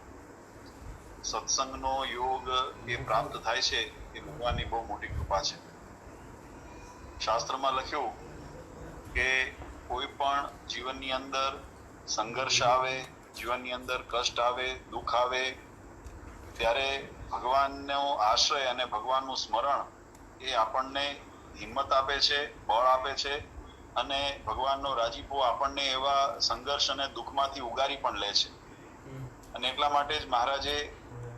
સત્સંગનો યોગ એ પ્રાપ્ત થાય છે એ ભગવાનની બહુ મોટી કૃપા છે. શાસ્ત્રમાં લખ્યું કે કોઈ પણ જીવનની અંદર સંઘર્ષ આવે, જીવનની અંદર કષ્ટ આવે, દુઃખ આવે ત્યારે ભગવાનનો આશ્રય અને ભગવાનનું સ્મરણ એ આપણને હિંમત આપે છે, બળ આપે છે અને ભગવાનનો રાજીપો આપણને એવા સંઘર્ષ અને દુઃખમાંથી ઉગારી પણ લે છે. અને એટલા માટે જ મહારાજે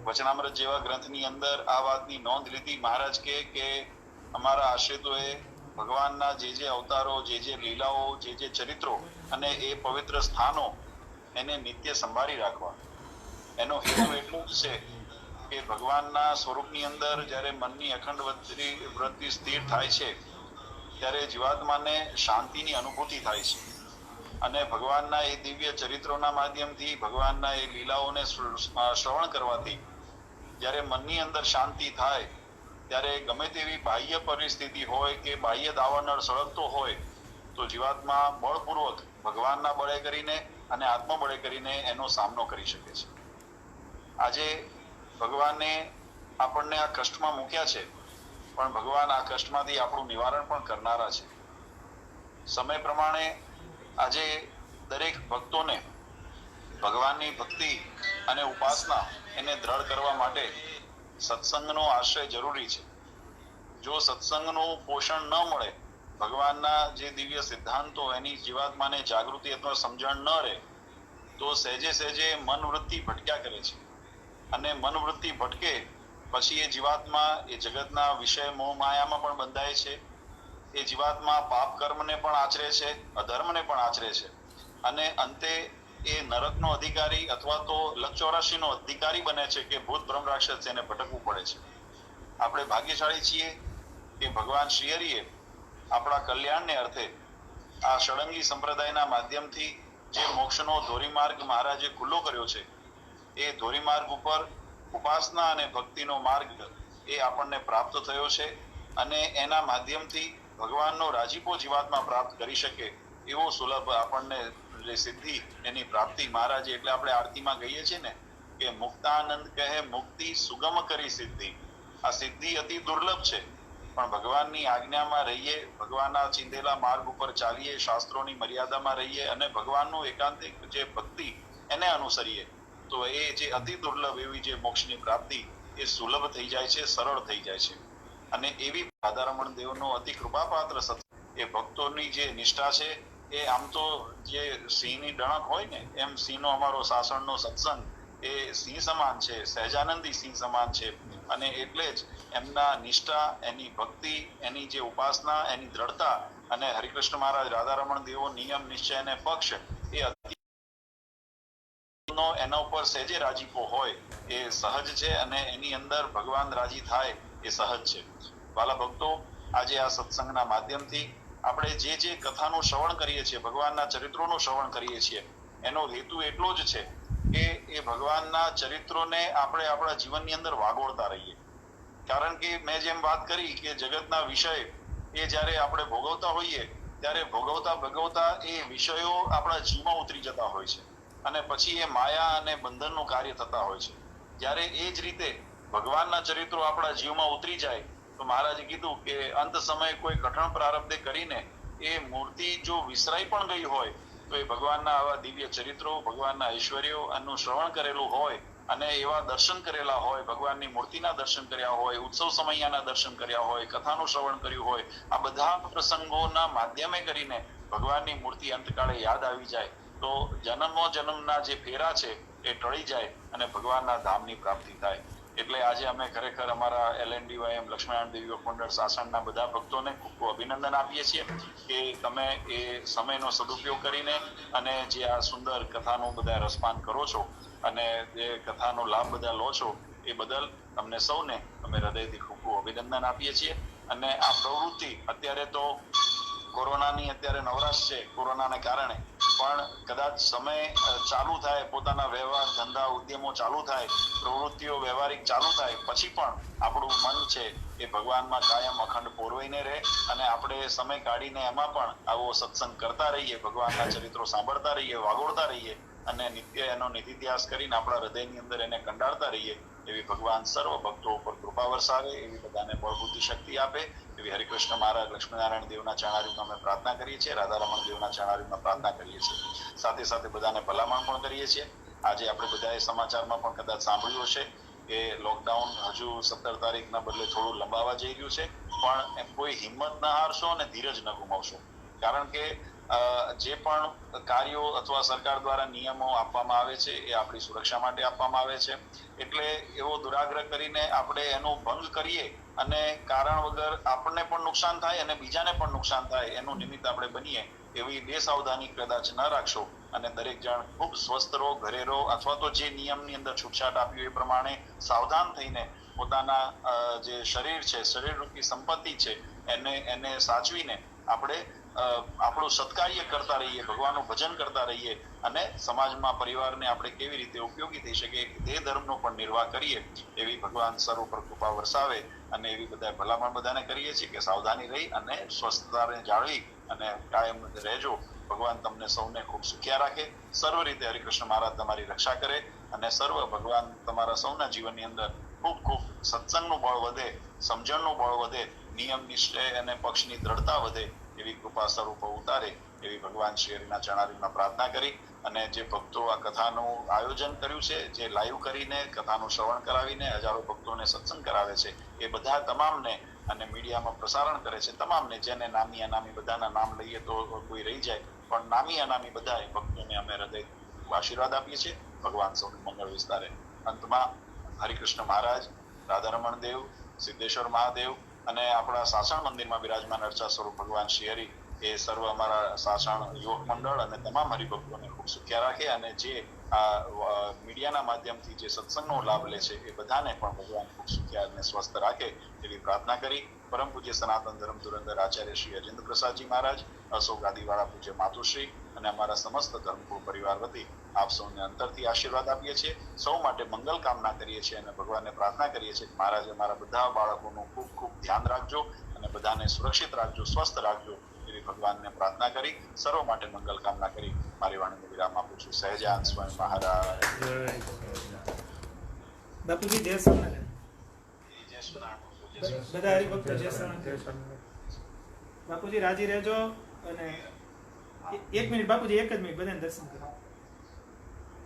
વચનામૃત જેવા ગ્રંથની અંદર આ વાતની નોંધ લીધી. મહારાજ કે અમારા આશ્રિતોએ ભગવાનના જે અવતારો, જે લીલાઓ, જે ચરિત્રો અને એ પવિત્ર સ્થાનો એને નિત્ય સંભાળી રાખવા. એનો હેતુ એટલો જ છે કે ભગવાનના સ્વરૂપની અંદર જ્યારે મનની અખંડ વૃત્તિ સ્થિર થાય છે ત્યારે જીવાત્માને શાંતિની અનુભૂતિ થાય છે અને ભગવાનના એ દિવ્ય ચરિત્રોના માધ્યમથી, ભગવાનના એ લીલાઓને શ્રવણ કરવાથી જ્યારે મનની અંદર શાંતિ થાય ત્યારે ગમે તેવી બાહ્ય પરિસ્થિતિ હોય કે બાહ્ય દાવાનળ સળગતો હોય તો જીવાત્મા બળપૂર્વક ભગવાનના બળે કરીને અને આત્મબળે કરીને એનો સામનો કરી શકે છે. આજે ભગવાને આપણને આ કષ્ટમાં મૂક્યા છે, પણ ભગવાન આ કષ્ટમાંથી આપણું નિવારણ પણ કરનારા છે. સમય પ્રમાણે આજે દરેક ભક્તોને ભગવાનની ભક્તિ અને ઉપાસના એને દ્રઢ કરવા માટે સત્સંગનો આશ્રય જરૂરી છે. જો સત્સંગનું પોષણ ન મળે, ભગવાનના જે દિવ્ય સિદ્ધાંતો એની જીવાત્માને જાગૃતિ અથવા સમજણ ન રહે, તો સહેજે સહેજે મનવૃત્તિ ભટક્યા કરે છે. અને મનવૃત્તિ ભટકે પછી એ જીવાત્મા એ જગતના વિષય મોહ માયામાં પણ બંધાય છે. એ જીવાત્મા પાપ કર્મને પણ આચરે છે, અધર્મને પણ આચરે છે, અને અંતે એ નરકનો અધિકારી અથવા તો લક્ષ 84 અધિકારી બને છે કે ભૂત બ્રહ્મ રાક્ષસ એને ભટકવું પડે છે. આપણે ભાગ્યશાળી છીએ કે ભગવાન શ્રીહરિએ આપણા કલ્યાણને અર્થે આ ષડંગી સંપ્રદાયના માધ્યમથી જે મોક્ષનો ધોરીમાર્ગ મહારાજે ખુલ્લો કર્યો છે, એ ધોરીમાર્ગ ઉપર ઉપાસના અને ભક્તિનો માર્ગ એ આપણને પ્રાપ્ત થયો છે. અને એના માધ્યમથી ભગવાનનો રાજીપો જીવાત્મા પ્રાપ્ત કરી શકે એવો સુલભ આપણને જે સિદ્ધિ એની પ્રાપ્તિ મહારાજે, એટલે આપણે આરતીમાં કહીએ છીએ ને કે મુક્તાનંદ કહે મુક્તિ સુગમ કરી સિદ્ધિ. આ સિદ્ધિ અતિ દુર્લભ છે, પણ ભગવાનની આજ્ઞામાં રહીએ, ભગવાનના ચિંધેલા માર્ગ ઉપર ચાલીએ, શાસ્ત્રોની મર્યાદામાં રહીએ અને ભગવાનનું એકાંતિક જે ભક્તિ એને અનુસરીએ, તો એ જે અતિ દુર્લભ એવી જે મોક્ષની પ્રાપ્તિ એ સુલભ થઈ જાય છે, સરળ થઈ જાય છે. અને એવી રાધારમણ દેવનો અતિ કૃપાપાત્ર સત્સંગ, એ ભક્તોની જે નિષ્ઠા છે, એ આમ તો જે સિંહની ડણક હોય ને એમ સિંહનો અમારો સાસણનો સત્સંગ એ સિંહ સમાન છે, સહેજાનંદી સિંહ સમાન છે. અને એટલે જ એમના નિષ્ઠા, એની ભક્તિ, એની જે ઉપાસના, એની દ્રઢતા અને હરિકૃષ્ણ મહારાજ રાધારમણ દેવો નિયમ નિશ્ચય અને પક્ષ એ એના ઉપર સહેજે રાજીપો હોય એ સહજ છે, અને એની અંદર ભગવાન રાજી થાય એ સહજ છે. વાલા ભક્તો, આજે આ સત્સંગના માધ્યમથી આપણે જે કથાનું શ્રવણ કરીએ છીએ, ભગવાનના ચરિત્રોનું શ્રવણ કરીએ છીએ, એનો હેતુ એટલો જ છે કે એ ભગવાનના ચરિત્રોને આપણે આપણા જીવનની અંદર વાગોળતા રહીએ. કારણ કે મેં જેમ વાત કરી કે જગતના વિષય એ જ્યારે આપણે ભોગવતા હોઈએ ત્યારે ભોગવતા એ વિષયો આપણા જીવમાં ઉતરી જતા હોય છે, અને પછી એ માયા અને બંધનનું કાર્ય થતા હોય છે. જ્યારે એ જ રીતે ભગવાનના ચરિત્રો આપણા જીવમાં ઉતરી જાય તો મહારાજે કીધું કે અંત સમયે કોઈ કઠણ પ્રારબ્ધે કરીને એ મૂર્તિ જો વિસરાઈ પણ ગઈ હોય તો એ ભગવાનના આવા દિવ્ય ચરિત્રો, ભગવાનના ઐશ્વર્યો એનું શ્રવણ કરેલું હોય અને એવા દર્શન કરેલા હોય, ભગવાનની મૂર્તિના દર્શન કર્યા હોય, ઉત્સવ સમયના દર્શન કર્યા હોય, કથાનું શ્રવણ કર્યું હોય, આ બધા પ્રસંગોના માધ્યમે કરીને ભગવાનની મૂર્તિ અંતકાળે યાદ આવી જાય તો જન્મના જે ફેરા છે એ ટળી જાય અને ભગવાનના ધામની પ્રાપ્તિ થાય. એટલે આજે અમે ખરેખર અમારા LNDYM લક્ષ્મીનારાયણ દેવ યુવક મંડળ સાસણના બધા ભક્તોને ખૂબ ખૂબ અભિનંદન આપીએ છીએ કે તમે એ સમયનો સદુપયોગ કરીને અને જે આ સુંદર કથાનું બધા રસપાન કરો છો અને જે કથાનો લાભ બધા લો છો એ બદલ તમને સૌને અમે હૃદયથી ખૂબ ખૂબ અભિનંદન આપીએ છીએ. અને આ પ્રવૃત્તિ અત્યારે તો કોરોનાની અત્યારે નવરાશ છે, કોરોનાને કારણે, પણ કદાચ સમય ચાલુ થાય, પોતાના વ્યવહાર, ધંધા, ઉદ્યમો ચાલુ થાય, પ્રવૃત્તિઓ વ્યવહારિક ચાલુ થાય પછી પણ આપણું મન છે એ ભગવાનમાં કાયમ અખંડ પોરવાઈને રહે અને આપણે સમય કાઢીને એમાં પણ આવો સત્સંગ કરતા રહીએ, ભગવાનના ચરિત્રો સાંભળતા રહીએ, વાગોળતા રહીએ અને નિત્ય એનો નિધિધ્યાસ કરીને આપણા હૃદયની અંદર એને કંડારતા રહીએ. એવી ભગવાન સર્વ ભક્તો ઉપર કૃપા વરસાવે, એવી બધાને બળ બુદ્ધિ શક્તિ આપે, એવી હરિકૃષ્ણ મહારાજ લક્ષ્મીનારાયણ દેવના ચરણારવિંદમાં અમે પ્રાર્થના કરીએ છીએ, રાધારમણ દેવના ચરણારવિંદમાં પ્રાર્થના કરીએ છીએ. સાથે સાથે બધાને ભલામણ પણ કરીએ છીએ. આજે આપણે બધાએ સમાચારમાં પણ કદાચ સાંભળ્યું હશે કે લોકડાઉન હજુ 17 તારીખના બદલે થોડું લંબાવા જઈ રહ્યું છે, પણ કોઈ હિંમત ન હારશો અને ધીરજ ન ગુમાવશો. કારણ કે જે પણ કાર્યો અથવા સરકાર દ્વારા નિયમો આપવામાં આવે છે એ આપણી સુરક્ષા માટે આપવામાં આવે છે. એટલે એવો દુરાગ્રહ કરીને આપણે એનો ભંગ કરીએ અને કારણ વગર આપણને પણ નુકસાન થાય અને બીજાને પણ નુકસાન થાય એનું નિમિત્ત આપણે બનીએ એવી બેસાવધાની કદાચ ન રાખશો અને દરેક જણ ખૂબ સ્વસ્થ રહો, ઘરે રહો, અથવા તો જે નિયમની અંદર છૂટછાટ આપ્યું એ પ્રમાણે સાવધાન થઈને પોતાના જે શરીર છે, શરીર રૂપી સંપત્તિ છે એને સાચવીને આપણે આપણું સત્કાર્ય કરતા રહીએ, ભગવાનનું ભજન કરતા રહીએ અને સમાજમાં, પરિવારને આપણે કેવી રીતે ઉપયોગી થઈ શકે તે ધર્મનો પણ નિર્વાહ કરીએ એવી ભગવાન સર્વ પર કૃપા વરસાવે. અને એવી બધા ભલામણ બધાને કરીએ છીએ કે સાવધાની રહી અને સ્વસ્થતાને જાળવી અને કાયમ રહેજો. ભગવાન તમને સૌને ખૂબ સુખિયા રાખે, સર્વ રીતે હરિકૃષ્ણ મહારાજ તમારી રક્ષા કરે અને સર્વ ભગવાન તમારા સૌના જીવનની અંદર ખૂબ ખૂબ સત્સંગનું બળ વધે, સમજણનું બળ વધે, નિયમ નિશ્ચય અને પક્ષની દ્રઢતા વધે એવી કૃપા સ્વરૂપ ઉતારે એવી ભગવાન શ્રી હરિના ચરણારવિંદમાં પ્રાર્થના કરી અને જે ભક્તો આ કથાનું આયોજન કર્યું છે, જે લાઈવ કરીને કથાનું શ્રવણ કરાવીને હજારો ભક્તોને સત્સંગ કરાવે છે, એ બધા તમામને અને મીડિયામાં પ્રસારણ કરે છે તમામને, જેને નામી અનામી બધાના નામ લઈએ તો કોઈ રહી જાય, પણ નામી અનામી બધા ભક્તોને અમે હૃદય આશીર્વાદ આપીએ છીએ. ભગવાન સૌનું મંગળ વિસ્તારે. અંતમાં હરિકૃષ્ણ મહારાજ, રાધારમણ દેવ, સિદ્ધેશ્વર મહાદેવ અને આપણા સાસણ મંદિરમાં બિરાજમાન અર્ચા સ્વરૂપ ભગવાન શ્રી હરિ એ સર્વ અમારા સાસણ યુવક મંડળ અને તમામ હરિભક્તોને ખૂબ સુખ્યા રાખે અને જે આ મીડિયાના માધ્યમથી જે સત્સંગનો લાભ લે છે એ બધાને પણ ભગવાન ખૂબ સુખ્યા અને સ્વસ્થ રાખે એવી પ્રાર્થના કરી પરમ પૂજ્ય સનાતન ધર્મ ધુરંધર આચાર્ય શ્રી અજેન્દ્ર પ્રસાદજી મહારાજ, અશોક આદિવાળા પૂજ્ય માતુશ્રી અને અમારા સમસ્ત ધર્મકુળ પરિવાર વતી આપ સૌને અંતરથી આશીર્વાદ આપીએ છીએ. સૌ માટે મંગલ કામના કરીએ છીએ અને ભગવાનને પ્રાર્થના કરીએ છીએ કે મહારાજ અમારા બધા બાળકોનું ખૂબ ખૂબ ધ્યાન રાખજો અને બધાને સુરક્ષિત રાખજો, સ્વસ્થ રાખજો એવી ભગવાનને પ્રાર્થના કરી સર્વ માટે મંગલ કામના કરી મારી વાણીને વિરામ આપું છું. સહેજાનંદ સ્વામી મહારાજ. બાપુજી જય સ્વામિનારાયણ. જય સ્વામિનારાયણ. બધા હરિભક્તો જય સ્વામિનારાયણ. બાપુજી રાજી રહેજો અને એક મિનિટ બાપુજી, એક જ મિનિટ, બધાને દર્શન કરો.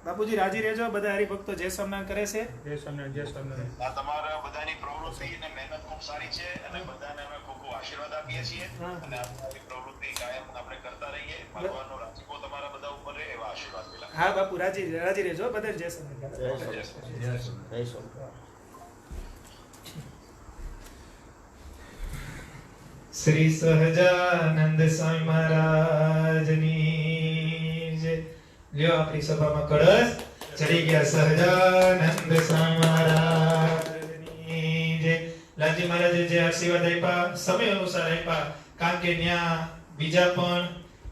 બાપુજી રાજી રહેજો, બધા હરિભક્તો જય સ્વામિનારાયણ કરે છે. જય સ્વામિનારાયણ, જય સ્વામિનારાયણ. આ તમારા બધાની પ્રવૃત્તિ અને મહેનત ખૂબ સારી છે અને બધાને અમે ખૂબ ખૂબ આશીર્વાદ આપીએ છીએ અને આપણી પ્રવૃત્તિ કાયમ આપણે કરતા રહીએ. ભગવાનનો રાજીપો તમારા બધા ઉપર રહે એવા આશીર્વાદ મિલા. હા બાપુ રાજી રહેજો, બધા જય સ્વામિનારાયણ. જય સ્વામિનારાયણ. શ્રી સહજાનંદ સ્વામી મહારાજની જય. લ્યો આપણી સભામાં કળશ ચડી ગયા. સહજાનંદ સ્વામી મહારાજની જય. લાલજી મહારાજે જે આશીર્વાદ આપ્યા સમય અનુસાર આપ્યા, કારણ કે ત્યાં બીજા પણ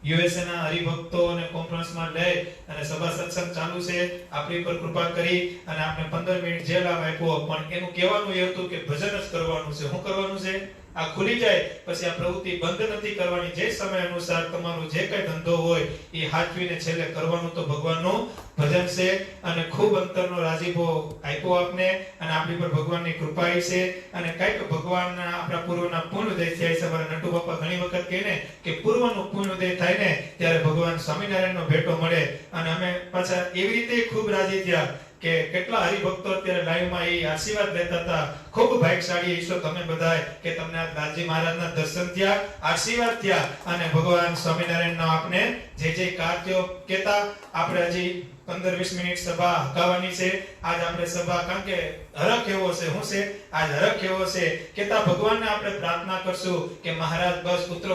યુએસએ ના હરિભક્તો અને કોન્ફરન્સમાં લઈ અને સભા સત્સંગ ચાલુ છે. આપણી પર કૃપા કરી અને આપણે 15 મિનિટ જે લાભ આપ્યો, પણ એનું કહેવાનું એ હતું કે ભજન જ કરવાનું છે. શું કરવાનું છે? આ ખુલી જાય પછી આ પ્રવૃત્તિ બંધ નથી કરવાની. જે સમય અનુસાર તમારો જે કઈ ધંધો હોય એ હાચવીને છેલ્લે કરવાનું તો ભગવાનનું ભજન છે. અને ખૂબ અંતરનો રાજીપો આપ્યો આપને અને આપણી પર ભગવાનની કૃપા છે અને કઈક ભગવાનના આપણા પૂર્વના પુણ્યોદય થયા છે. અમારા નટુ બાપા ઘણી વખત કહે ને કે પૂર્વનું પુણ્યોદય થાય ને ત્યારે ભગવાન સ્વામિનારાયણનો ભેટો મળે અને અમે પાછા એવી રીતે ખૂબ રાજી થયા કે કેટલા હરિભક્તો અત્યારે લાઈવમાં એ આશીર્વાદ લેતા હતા. ખૂબ ભાગ્યશાળી ઈશ્વર તમે બધાય કે તમને આ લાલજી મહારાજના દર્શન થયા, આશીર્વાદ થયા અને ભગવાન સ્વામિનારાયણનો આપને જે જે કાર્યો કેતા. આપણે હજી 15-20 મિનિટ સભા હકાવવાની છે. આજ આપણે સભા, કારણ કે હરખ એવો છે, શું છે આજ હરખ એવો છે કેતા ભગવાનને આપણે પ્રાર્થના કરશું કે મહારાજ બસ ઉત્તર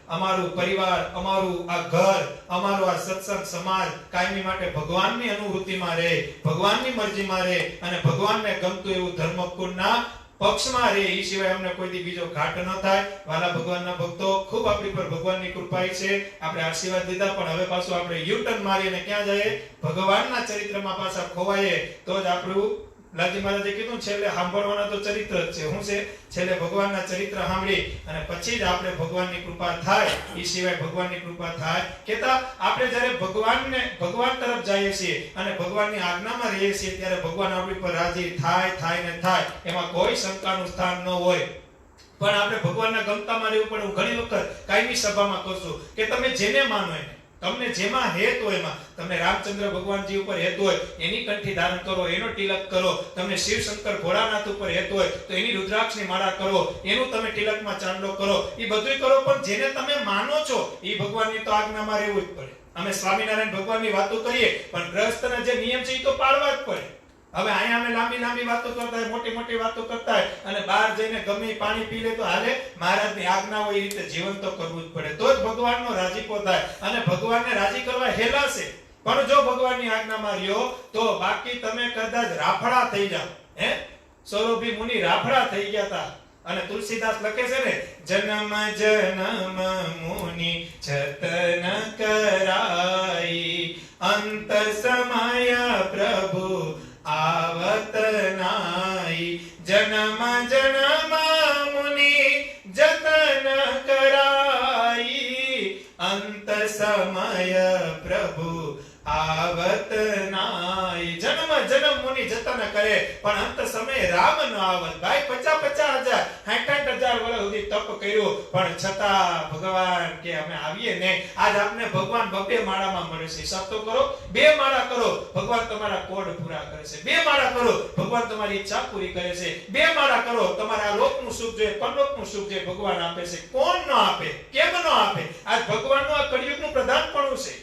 અમારું પરિવાર, અમારું આ ઘર, અમારો આ સત્સંગ સમાજ કાયમી માટે ભગવાનની અનુભૂતિમાં રહે, ભગવાનની મરજીમાં રહે અને ભગવાનને ગમતું એવું ધર્મકુળના પક્ષમાં રહે. એ સિવાય અમને કોઈ દી બીજો ઘાટ ન થાય. વાલા ભગવાનના ભક્તો, ખૂબ આપણી પર ભગવાનની કૃપા છે. આપણે આશીર્વાદ દીધા પણ હવે પાછું આપણે યુટર્ન મારીને ક્યાં જઈએ? ભગવાનના ચરિત્રમાં પાછા ખોવાઈએ તો જ આપણું લાલજી મહારાજે કીધું છેલ્લે સાંભળવાના તો ચરિત્ર જ છે. શું છે? છેલ્લે ભગવાનના ચરિત્ર સાંભળી અને પછી જ આપણે ભગવાનની કૃપા થાય. એ સિવાય ભગવાનની કૃપા થાય કેતા આપણે જ્યારે ભગવાન તરફ જઈએ છીએ અને ભગવાનની આજ્ઞામાં રહીએ છીએ ત્યારે ભગવાન આપણી પર રાજી થાય ને થાય, એમાં કોઈ શંકાનું સ્થાન ન હોય. પણ આપણે ભગવાનના ગમતામાં રહેવું પડે. હું ઘણી વખત કાયમી સભામાં કહું છું કે તમે જેને માનો એને, તમને જેમાં હેત હોય એમાં, તમને રામચંદ્ર ભગવાનજી ઉપર હેત હોય એની કંઠી ધારણ કરો, એનો તિલક કરો. તમને શિવ શંકર ભોળાનાથ ઉપર હેત હોય તો એની રુદ્રાક્ષની માળા કરો, એનું તમે તિલકમાં ચાંદલો કરો, એ બધું કરો. પણ જેને તમે માનો છો એ ભગવાનની તો આજ્ઞામાં રહેવું જ પડે. અમે સ્વામિનારાયણ ભગવાનની વાતો કરીએ પણ ગ્રહસ્થના જે નિયમ છે એ તો પાળવા જ પડે. હવે અહીંયા અમે લાંબી વાતો કરતા હોય, મોટી મોટી વાતો કરતા હોય અને બહાર જઈને ગમે પાણી પી લે તો હાલે. મહારાજની આજ્ઞા હોય એ રીતે જીવન તો કરવું જ પડે, તો જ ભગવાનનો રાજીપો થાય. અને ભગવાનને રાજી કરવા હેલા છે, પણ જો ભગવાનની આજ્ઞામાં રહ્યો તો બાકી તમે કદાચ રાફડા થઈ જાવ. સૌરભી મુનિ રાફડા થઈ ગયા હતા. અને તુલસીદાસ લખે છે ને, જન્મ મુનિ છતન કરાઈ, અંત સમય પ્રભુ આવત નાઈ. જન્મ મુનિ જતન કરાઈ, અંત સમય પ્રભુ આવત નાય. જન્મ જન્મ મુનિ જતન કરે પણ અંત સમય રામ ન આવત. ભાઈ 50,000 60,000 વર્ષ સુધી તપ કર્યું પણ છતાં ભગવાન કે અમે આવીએ ને. આજ આપને ભગવાન બબે માળામાં મળે છે. હિસાબ તો કરો. 2 માળા કરો ભગવાન તમારા કોડ પૂરા કરે છે. 2 માળા કરો ભગવાન તમારી ઈચ્છા પૂરી કરે છે. 2 માળા કરો તમારા લોકનું સુખ જોઈએ, પરલોકનું સુખ જોઈએ ભગવાન આપે છે. કોણ ન આપે? કેમ ન આપે? આજ ભગવાનનું આ કળિયુગનું પ્રધાનપણું છે.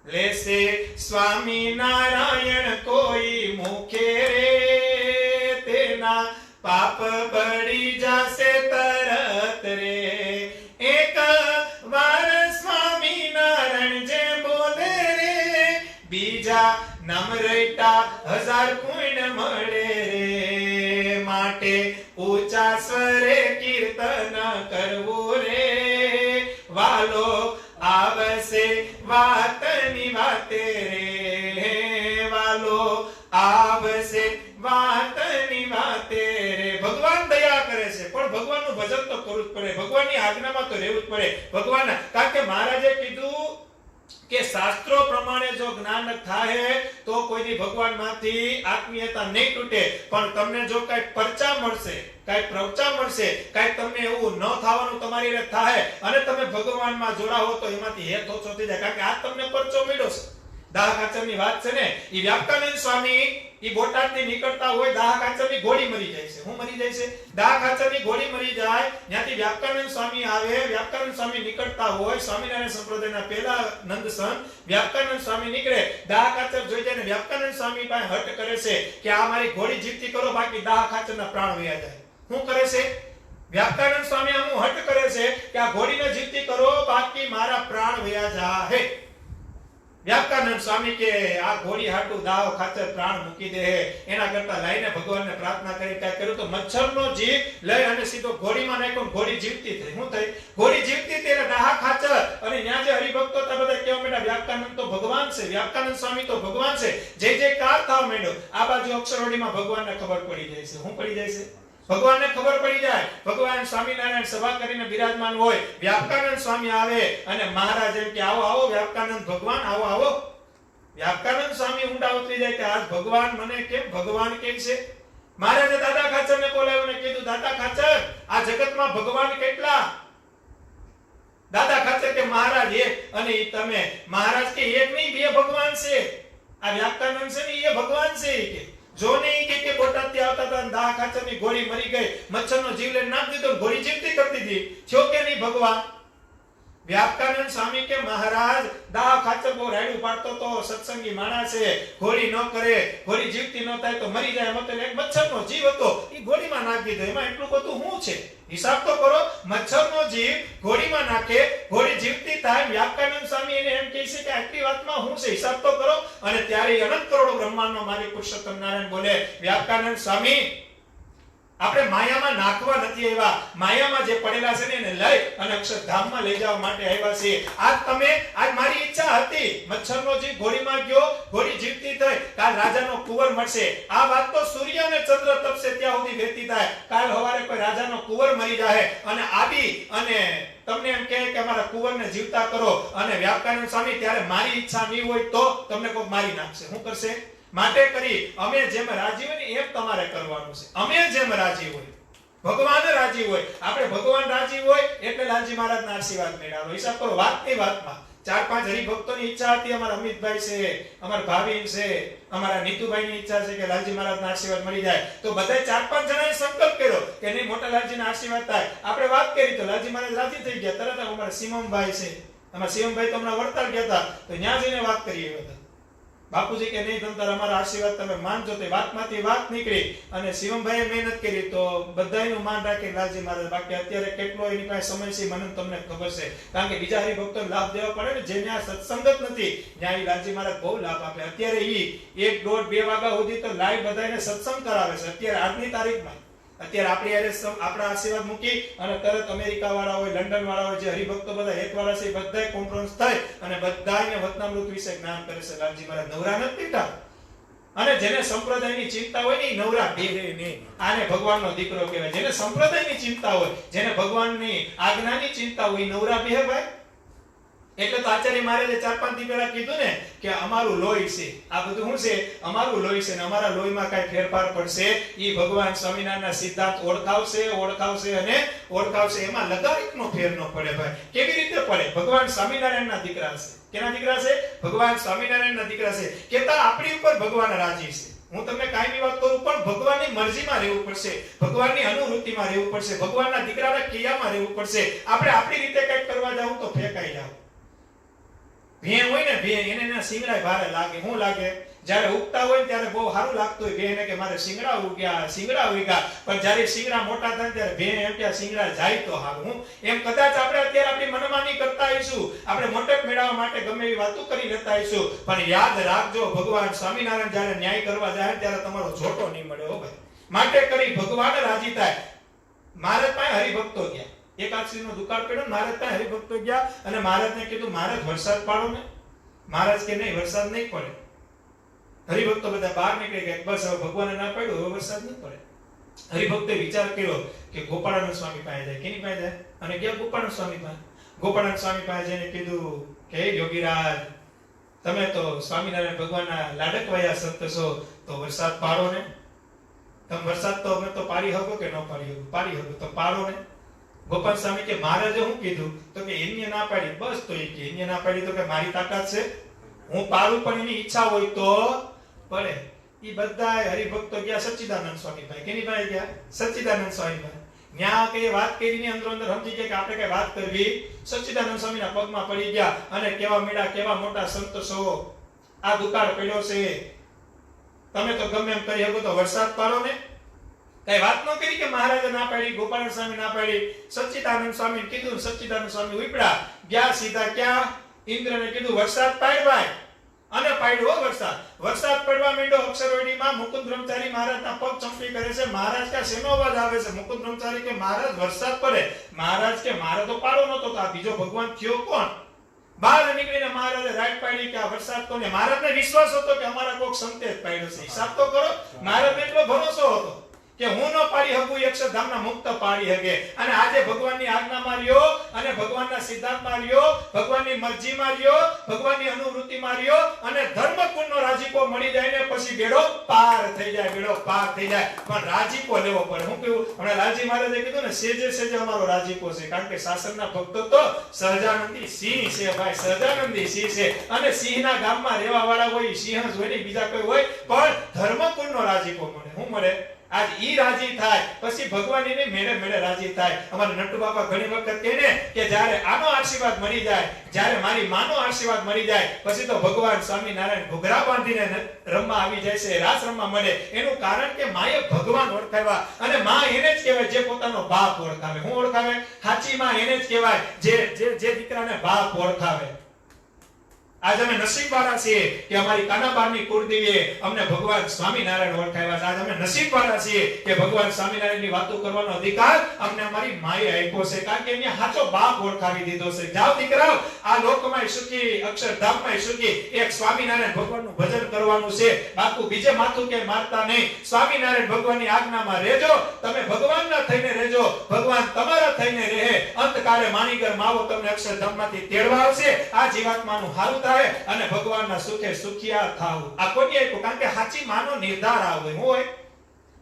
લેશે સ્વામી નારાયણ કોઈ મુખે રે, તેના પાપ બળી જાશે તરત રે. એક વાર સ્વામી નારાયણ જે બોલે રે, બીજા નામ રટા 1000 પુણ્ય મળે રે. માટે ઊંચા સ્વરે કીર્તન કરવું રે. વાલો આવશે વાતની વાતે રે, વાલો આવશે વાતની વાતે રે. ભગવાન દયા કરે છે પણ ભગવાનનું ભજન તો કરવું જ પડે. ભગવાનની આજ્ઞામાં તો રહેવું જ પડે. ભગવાન કારણ કે મહારાજે કીધું કે શાસ્ત્રો પ્રમાણે જો જ્ઞાન થાય તો કોઈની ભગવાનમાંથી આત્મીયતા નહીં તૂટે. પણ તમને જો કઈ પરચા મળશે, કઈ પ્રવચા મળશે, કઈ તમને એવું ન થવાનું તમારી રીતે થાય અને તમે ભગવાનમાં જોડાવો તો એમાંથી હેત ઓછો થઈ જાય. કારણ કે આ તમને પરચો મળ્યો છે. દાહ કાચરની વાત છે ને, ઈ વ્યાપકાનંદ સ્વામી ઈ બોટાદથી નીકળતા હોય, દાહ કાચરની ઘોડી મરી જાય છે. શું મરી જાય છે? દાહ કાચરની ઘોડી મરી જાય. ત્યાંથી વ્યાપકાનંદ સ્વામી આવે. વ્યાપકાનંદ સ્વામી નીકળતા હોય, સ્વામિનારાયણ સંપ્રદાયના પહેલા નંદ સંત વ્યાપકાનંદ સ્વામી નીકળે. દાહ કાચર જોઈ જાય ને વ્યાપકાનંદ સ્વામી પાસે હટ કરે છે કે આ મારી ઘોડી જીવતી કરો, બાકી દાહ કાચરના પ્રાણ વયા જાય. શું કરે છે? વ્યાપકાનંદ સ્વામી આમ હટ કરે છે કે આ ઘોડીને જીવતી કરો, બાકી મારા પ્રાણ વયા જાય. વ્યાપકાનંદ સ્વામી કે આ ઘોડી હાટુ દાવ ખાતર પ્રાણ મૂકી દે. એના કરતા લઈને ભગવાનને પ્રાર્થના કરી કાય કર્યું તો મચ્છરનો જીવ લઈ અને સીધો ઘોડીમાં નાખ્યો. ઘોડી જીવતી થઈ. શું થઈ? ઘોડી જીવતી ત્યારે દાહ ખાચર અને ત્યાં જે હરિભક્તો હતા બધા કેવા માંડ્યા વ્યાપકાનંદ તો ભગવાન છે, વ્યાપકાનંદ સ્વામી તો ભગવાન છે. જે કાર થવા માંડ્યો. આ બાજુ અક્ષરવડીમાં ભગવાનને ખબર પડી જાય છે. શું પડી જાય છે? ભગવાનને ખબર પડી જાય. ભગવાન સ્વામિનારાયણ સભા કરીને બિરાજમાન હોય. વ્યાપકાનંદ સ્વામી આવે અને મહારાજ એમ કે આવો આવો વ્યાપકાનંદ ભગવાન આવો આવો. વ્યાપકાનંદ સ્વામી ઊંડા ઉતરી જાય કે આજ ભગવાન મને કેમ ભગવાન કેમ છે? મહારાજે દાદા ખાચરને બોલાવ્યો ને કીધું દાદા ખાચર આ જગતમાં ભગવાન કેટલા? દાદા ખાચર કે મહારાજ એક અને ઈ તમે. મહારાજ કે એક નહીં 2 ભગવાન છે. આ વ્યાપકાનંદ છે ને એ ભગવાન છે કે જો નહીં કે બોટાદથી આવતા હતા દાહ ખાચરની ઘોડી મરી ગઈ, મચ્છરનો જીવ લઈને નાખ દીધો, ઘોડી જીવતી કરતી હતી. થયો કે નહીં ભગવાન? વ્યાપકાનંદ સ્વામી કે મહારાજ દાહ ખાચર બહુ રાયડું પાડતો તો સત્સંગી માણસ છે, ઘોડી ન કરે, ઘોડી જીવતી ન થાય તો મરી જાય. મતલબ એક મચ્છરનો જીવ હતો એ ઘોડીમાં નાખી દીધો. એમાં એટલું બધું શું છે? હિસાબ તો કરો. મચ્છરનો જીવ ઘોડીમાં નાખે, ઘોડી જીવતી થાય. વ્યાપકાનંદ સ્વામી એને એમ કહે છે કે આટલી વાતમાં શું છે? હિસાબ તો કરો. અને ત્યારે અનંત કરોડો બ્રહ્માંડનો માલિક પુરુષોત્તમ નારાયણ બોલે વ્યાપકાનંદ સ્વામી આપણે માયામાં નાખવા નથી આવ્યા. માયામાં જે પડેલા છે ને એને લઈ અને અક્ષરધામમાં લઈ જવા માટે આવ્યા છે. આજ મારી ઈચ્છા હતી. મચ્છરનો જીવ ઘોડીમાં ગયો, ઘોડી જીવતી થઈ. કાલ રાજાનો કુંવર મળશે. આ વાત તો સૂર્ય અને ચંદ્ર તપશે ત્યાં સુધી વહેતી થાય. કાલ સવારે કોઈ રાજાનો કુંવર મરી જાય અને આવી અને તમને એમ કહે કે અમારા કુંવરને જીવતા કરો. અને વ્યાપકાનંદ સ્વામી ત્યારે મારી ઈચ્છા નહીં હોય તો તમને કોઈ મારી નાખશે. શું કરશે? માટે કરી અમે જેમ રાજી હોય ને એમ તમારે કરવાનું છે. અમે જેમ રાજી હોય, ભગવાન રાજી હોય, આપણે ભગવાન રાજી હોય એટલે લાલજી મહારાજના આશીર્વાદ મેળવવાનો. હિસાબ કરો. વાતની વાતમાં 4-5 હરિભક્તોની ઈચ્છા હતી. અમારા અમિતભાઈ છે, અમારા ભાવિન છે, અમારા નીતુભાઈની ઈચ્છા છે કે લાલજી મહારાજના આશીર્વાદ મળી જાય. તો બધાય 4-5 જણાએ સંકલ્પ કર્યો કે નહીં મોટા લાલજીના આશીર્વાદ થાય. આપણે વાત કરી તો લાલજી મહારાજ રાજી થઈ ગયા. તરત અમારા સિમમભાઈ છે, અમારા સિમમભાઈ તો હમણાં વડતાલ ગયા હતા તો ત્યાં જઈને વાત કરી આવ્યા હતા. બાપુજી કે નહીં તમ તાર અમારા આશીર્વાદ તમે માનજો. તે વાતમાંથી વાત નીકળી અને શિવમભાઈએ મહેનત કરી તો બધાયનું માન રાખી લાલજી મહારાજ. બાકી અત્યારે કેટલો એની પાસે સમય છે મને તમને ખબર છે. કારણ કે બીજા હરિભક્તોને લાભ દેવા પડે ને. જે ત્યાં સત્સંગત નથી ત્યાં લાલજી મહારાજ બહુ લાભ આપે. અત્યારે ઈ 1, 1:30, 2 વાગ્યા સુધી તો લાઈવ બધાને સત્સંગ કરાવે છે. અત્યારે આજની તારીખમાં અત્યારે આપણી આપણા આશીર્વાદ મૂકી અને તરત અમેરિકા વાળા હોય, લંડન વાળા હોય, જે હરિભક્તો બધા હેતવાળા છે બધાય કોન્ફરન્સ થાય અને બધાયને વતનામૃત વિશે જ્ઞાન કરે છે. લાલજી મહારાજ નવરા નથી બેઠા. અને જેને સંપ્રદાયની ચિંતા હોય ને એ નવરા બેહે નહીં. આને ભગવાનનો દીકરો કહેવાય. જેને સંપ્રદાયની ચિંતા હોય, જેને ભગવાનની આજ્ઞાની ચિંતા હોય એ નવરા બેહે ભાઈ. એટલે તો આચાર્ય મહારાજે 4-5 દી પહેલા કીધું ને કે અમારું લોહી છે, આ બધું શું છે? અમારું લોહી છે, ને અમારા લોહીમાં કઈ ફેરફાર પડશે ઈ ભગવાન સ્વામિનારાયણના સિદ્ધાંત ઓળખાવશે અને ઓળખાવશે. એમાં લગારિકનો ફેર ન પડે ભાઈ. કેવી રીતે પડે? ભગવાન સ્વામિનારાયણના દીકરા છે. કેના દીકરા છે? ભગવાન સ્વામિનારાયણના દીકરા છે. કેતા આપણી ઉપર ભગવાન રાજી છે. હું તમને કાયમી વાત કરું, પણ ભગવાનની મરજીમાં રહેવું પડશે, ભગવાનની અનુવૃત્તિમાં રહેવું પડશે, ભગવાનના દીકરાના કિયામાં રહેવું પડશે. આપણે આપણી રીતે કંઈક કરવા જાવ તો ફેંકાઈ જાવ. ભેં હોય ને, ભેં એને એના શિંગડા ભારે લાગે. શું લાગે? જ્યારે ઉગતા હોય ત્યારે બહુ સારું લાગતું હોય ભેંને કે મારે શિંગડા ઉગ્યા. પણ જ્યારે શિંગડા મોટા થાય ત્યારે ભેં એમ કે શિંગડા જાય તો સારું. હું એમ કદાચ આપણે અત્યારે આપણી મનમાની કરતા આવીશું, આપણે મોટપ મેળવવા માટે ગમે એવી વાતો કરી લેતા આવીશું, પણ યાદ રાખજો ભગવાન સ્વામિનારાયણ જ્યારે ન્યાય કરવા જાય ત્યારે તમારો જોટો નહીં મળે હો ભાઈ. માટે કરી ભગવાન રાજી થાય. મહારાજ પાસે હરિભક્તો ગયા, એકાદશીનો દુકાળ પડ્યો, મહારાજ પાસે હરિભક્તો ગયા અને મહારાજને કીધું મહારાજ વરસાદ પાડો ને. મહારાજ કે નહીં, વરસાદ નહીં પડે. હરિભક્તો બધા બહાર નીકળી ગયા, બસ હવે ભગવાને ના પાડ્યું, હવે વરસાદ નહીં પડે. હરિભક્તે વિચાર કર્યો કે ગોપાળાનંદ સ્વામી પાસે જાય. કેની પાસે જાય? અને ગયા ગોપાળાનંદ સ્વામી પાસે. ગોપાળાનંદ સ્વામી પાસે જઈને કીધું કે હે યોગીરાજ, તમે તો સ્વામિનારાયણ ભગવાનના લાડકવાયા સંત છો, તો વરસાદ પાડો ને. તમે વરસાદ તો અમે તો પાડી શકો કે ન પાડી શકો? પાડી શકો તો પાડો ને. ગોપાલ સ્વામી કે મહારાજે શું કીધું? તો કે એમને ના પાડી. બસ તો એ કે એમને ના પાડી તો કે મારી તાકાત છે, હું પાડું, પણ એની ઈચ્છા હોય તો પડે. ઈ બધા હરિભક્તો ગયા સચ્ચિદાનંદ સ્વામી ભાઈ. કેની પાસે ગયા? સચ્ચિદાનંદ સ્વામી ભાઈ. ન્યા કે વાત કરીને અંદર સમજી ગયા કે આપણે કઈ વાત કરવી. સચ્ચિદાનંદ સ્વામીના પગમાં પડી ગયા અને કેવા મેળા, કેવા મોટા સંત છો, આ દુકાળ પડ્યો છે, તમે તો ગમે એમ કરી શકો તો વરસાદ પાડો ને. કઈ વાત ન કરી કે મહારાજે ના પાડી, ગોપાલ સ્વામી ના પાડી. સચ્ચિદાનંદ સ્વામી કીધું, સચ્ચિદાનંદ સ્વામી ઉપડા ગયા સીધા ક્યાં? ઇન્દ્રને કીધું વરસાદ પાડ ભાઈ. અને પાડ્યો વરસાદ. વરસાદ પડવા માંડ્યો. અક્ષરવડીમાં મુકુંદ બ્રહ્મચારી મહારાજના પગ ચંપી કરે છે. મહારાજ કે શેનો અવાજ આવે છે? મુકુંદ બ્રહ્મચારી કે મહારાજ વરસાદ પડે. મહારાજ કે મારે તો પાડો નતો, તો આ બીજો ભગવાન થયો કોણ? બહાર નીકળીને મહારાજે રાઈટ પાડી કે આ વરસાદ કોને? મહારાજને વિશ્વાસ હતો કે અમારા કોક સંતે જ પાડ્યો છે. હિસાબ તો કરો. મહારાજને એટલો ભરોસો હતો કે હું ન પાડી શકું, અક્ષરધામના મુક્ત પાડી શકે. અને આજે ભગવાનની આજ્ઞામાં રહ્યો અને ભગવાનના સિદ્ધાંતમાં રહ્યો, ભગવાનની મરજીમાં રહ્યો, ભગવાનની અનુવૃત્તિમાં રહ્યો અને ધર્મકુળનો રાજીપો મળી જાય ને પછી બેડો પાર થઈ જાય, બેડો પાર થઈ જાય. પણ રાજીપો લેવો પડે. હું કહ્યું હમણાં લાલજી મહારાજે કીધું ને, સેજે સેજે અમારો રાજીપો છે. કારણ કે શાસનના ભક્તો તો સહજાનંદી સિંહ છે ભાઈ, સહજાનંદી સિંહ છે. અને સિંહના ગામમાં રહેવા વાળા હોય સિંહ જ હોય ને, બીજા કોઈ હોય, પણ ધર્મકુળનો રાજીપો મળે. શું મળે? આજ ઈ રાજી થાય પછી ભગવાન એને મેળે મેળે રાજી થાય. અમારા નટુ બાપા ઘણી વખત કહે ને કે જ્યારે આનો આશીર્વાદ મળી જાય, જ્યારે મારી માનો આશીર્વાદ મળી જાય, પછી તો ભગવાન સ્વામિનારાયણ ઘૂઘરા બાંધીને રમવા આવી જાય છે, રાસ રમવા મળે. એનું કારણ કે માએ ભગવાન ઓળખાવ્યા. અને માં એને જ કહેવાય જે પોતાનો બાપ ઓળખાવે. હું ઓળખાવે? સાચી માં એને જ કહેવાય જે દીકરાને બાપ ઓળખાવે. આજે અમે નસીબવાળા છીએ કે અમારી કાનાબાની કુળદેવીએ અમને ભગવાન સ્વામિનારાયણ ઓળખાવ્યા છે. આજે અમે નસીબવાળા છીએ કે ભગવાન સ્વામિનારાયણની વાતો કરવાનો અધિકાર અમને અમારી માએ આપ્યો છે. કારણ કે એને સાચો બાપ ઓળખાવી દીધો છે. જાઓ દીકરાઓ, આ લોકમાં સુખી, અક્ષરધામમાં સુખી, એક સ્વામિનારાયણ ભગવાનનું ભજન કરવાનું છે. બાપુ બીજે માથું કે મારતા નહીં. સ્વામિનારાયણ ભગવાનની આજ્ઞામાં રહેજો. તમે ભગવાનના થઈને રહેજો, ભગવાન તમારા થઈને રહે. અંતકાળે માણીગર માવો તમને અક્ષરધામમાંથી તેડવા આવશે. આ જીવાત્માનું હારું અને ભગવાનના સુખે સુખિયા થાવ. આ કોની આપ્યું? કારણ કે સાચી માનો નિર્ધાર આવે. હું હોય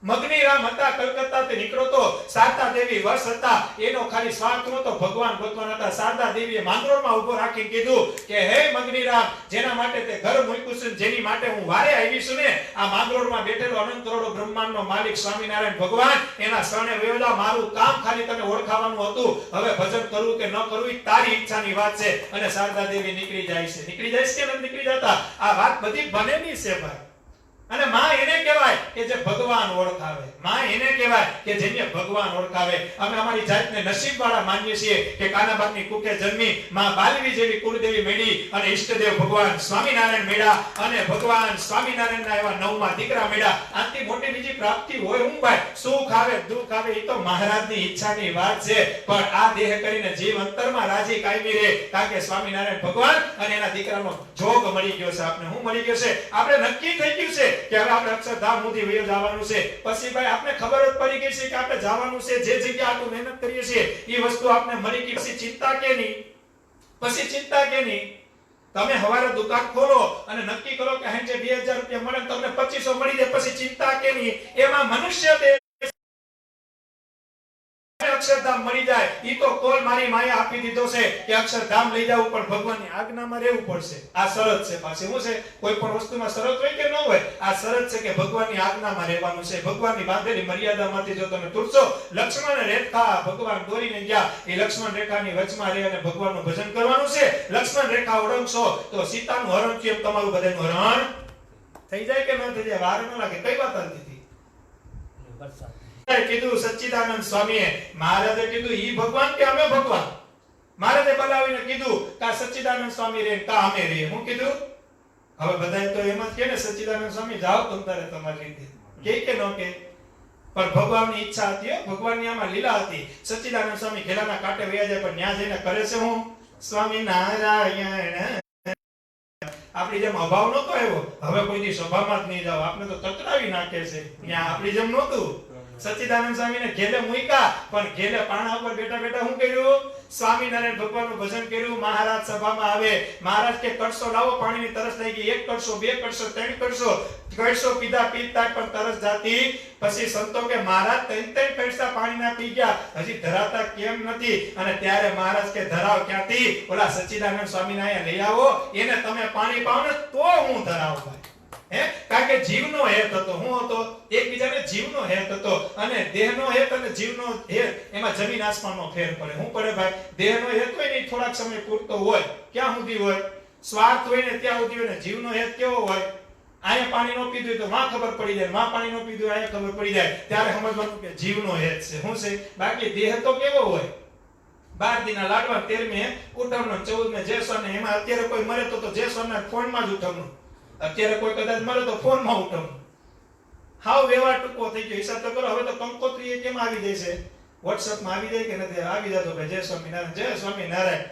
મગનીરામ હતા, કલકત્તાથી નીકળો તો શારદા દેવી વસ હતા. એનો ખાલી સ્વાર્થ નતો, ભગવાન ભગવાન હતા. શારદા દેવીએ માંગરોળમાં ઉભો રાખીને કીધું કે હે મગનીરામ, જેના માટે તે ઘર મૂક્યું છે, જેની માટે હું વારે આવી છું ને, આ માંગરોળમાં બેઠેલો અનંત કરોડો બ્રહ્માંડનો માલિક સ્વામિનારાયણ ભગવાન, એના શરણે વેવલા. મારું કામ ખાલી તને ઓળખાવાનું હતું. હવે ભજન કરવું કે ન કરવું એ તારી ઈચ્છાની વાત છે. અને શારદા દેવી નીકળી જાય છે. નીકળી જાય છે કે નથી નીકળી જતા? આ વાત બધી બનેલી છે ભાઈ. અને માં એને કહેવાય કે જે ભગવાન ઓળખાવે. માં એને કહેવાય કે જેને ભગવાન ઓળખાવે. અમે અમારી જાતને નસીબવાળા માનીએ છીએ કે કાનાબાની કુકે જન્મી માં બાલવી જેવી કુળદેવી મેળી અને ઈષ્ટદેવ ભગવાન સ્વામિનારાયણ મેળા અને ભગવાન સ્વામિનારાયણના એવા 9મા દીકરા મેળા. આથી મોટી બીજી પ્રાપ્તિ હોય હું ભાઈ? સુખ આવે દુઃખ આવે એ તો મહારાજની ઈચ્છાની વાત છે. પણ આ દેહ કરીને જીવ અંતરમાં રાજી કાયમી રહે. કારણ કે સ્વામિનારાયણ ભગવાન અને એના દીકરાનો જોગ મળી ગયો છે. આપણે શું મળી ગયો છે? આપણે નક્કી થઈ ગયું છે કે હવે આપણે અક્ષરધામ સુધી વયો જવાનું છે. પછી ભાઈ આપણે ખબર જ પડી ગઈ છે કે આપણે જવાનું છે. જે જગ્યા આપણે મહેનત કરીએ છીએ એ વસ્તુ આપણે મળી ગઈ, પછી ચિંતા કે નહીં? પછી ચિંતા કેની? તમે હવારે દુકાન ખોલો અને નક્કી કરો કે હાંજે 2000 રૂપિયા મળે, તમને 2500 મળી જાય, પછી ચિંતા કેની? એમાં મનુષ્ય દેહ અક્ષરધામ મળી જાય, ઈ તો કોલ મારી માએ આપી દીધો છે કે અક્ષરધામ લઈ જાવ, પણ ભગવાનની આજ્ઞામાં રહેવું પડશે. આ શરત છે. પાછી શું છે? કોઈ પણ વસ્તુમાં શરત હોય કે ન હોય, આ શરત છે કે ભગવાનની આજ્ઞામાં રહેવાનું છે. ભગવાનની બાંધેલી મર્યાદામાંથી જો તમે તૂટશો, લક્ષ્મણ રેખા ભગવાન દોરીને ગયા, એ લક્ષ્મણ રેખાની વચમાં રહી અને ભગવાનનું ભજન કરવાનું છે. લક્ષ્મણ રેખા ઓળંગશો તો સીતાનું હરણ થયું, એમ તમારું બધાનું હરણ થઈ જાય કે ન થઈ જાય? વાર ન લાગે. કઈ વાત આવી હતી? કીધું સચ્ચિદાનંદ સ્વામીએ, મહારાજે કીધું ઈ ભગવાન કે અમે ભગવાન? મહારાજે બોલાવીને કીધું કા સચ્ચિદાનંદ સ્વામી રે કા અમે રે. હું કીધું હવે બધાય તો એમ જ કે ને સચ્ચિદાનંદ સ્વામી જાઓ તમ તારે તમારી રીતે, કે ન કે? પણ ભગવાનની ઈચ્છા હતી, ભગવાનની આમાં લીલા હતી. સચ્ચિદાનંદ સ્વામી ઘેલાના કાંઠે વયા જાય, પણ ન્યા જઈને કરે છે હું સ્વામી નારાયણ. આપણી જેમ અભાવ નતો આવ્યો, હવે કોઈની સભામાં જ નહીં જાવ, આપણે તો તતરાવી નાખે છે. ત્યાં આપણી જેમ નહોતું. સચ્ચિદાનંદ સ્વામીને ઘેલે મૂક્યા, પણ ઘેલે પાણા ઉપર બેઠા બેઠા શું કર્યું? સ્વામિનારાયણ ભગવાનનું ભજન કર્યું. મહારાજ સભામાં આવે, મહારાજ કે કળશો લાવો, પાણીની તરસ લાગી, 1 કળશો 2 કળશો 3 કળશો કળશો પીધા પીતા પણ તરસ જાતી. પછી સંતો કે મહારાજ 3 કળશા પાણીના પી ગયા, હજી ધરાતા કેમ નથી? અને ત્યારે મહારાજ કે ધરાવ ક્યાંથી? ઓલા સચ્ચિદાનંદ સ્વામીને અહીંયા લઈ આવો, એને તમે પાણી પાઓ ને તો હું ધરાવ ભાઈ. કારણ કે જીવનો હેત હતો. હું હતો એકબીજાને જીવનો હેત હતો, અને દેહનો હેત અને જીવનો હેત એમાં જમીન આસમાનનો ફેર પડે. હું પડે ભાઈ? દેહનો હેત હોય ને થોડાક સમય પૂરતો હોય, ક્યાં સુધી હોય? સ્વાર્થ હોય ને ત્યાં સુધી હોય. ને જીવનો હેત કેવો હોય? અહીંયા પાણી નો પીધું તો માં ખબર પડી જાય, માં પાણી નો પીધું અહીંયા ખબર પડી જાય, ત્યારે સમજવાનું કે જીવનો હેત છે. શું છે? બાકી દેહ તો કેવો હોય? 12 દીના લાડવા, 13મે ઉઠમણું, 14મે જેસવને. એમાં અત્યારે કોઈ મરે તો જેસવના ફોનમાં જ ઉઠમણું. અત્યારે કોઈ કદાચ મરે તો ફોનમાં ઉઠમણું. હાવ વ્યવહાર ટૂંકો થઈ ગયો. હિસાબ તો કરો. હવે તો કંકોત્રી કેમ આવી જાય છે? WhatsApp માં આવી જાય કે નથી આવી જતો? ભાઈ જય સ્વામિનારાયણ, જય સ્વામિનારાયણ.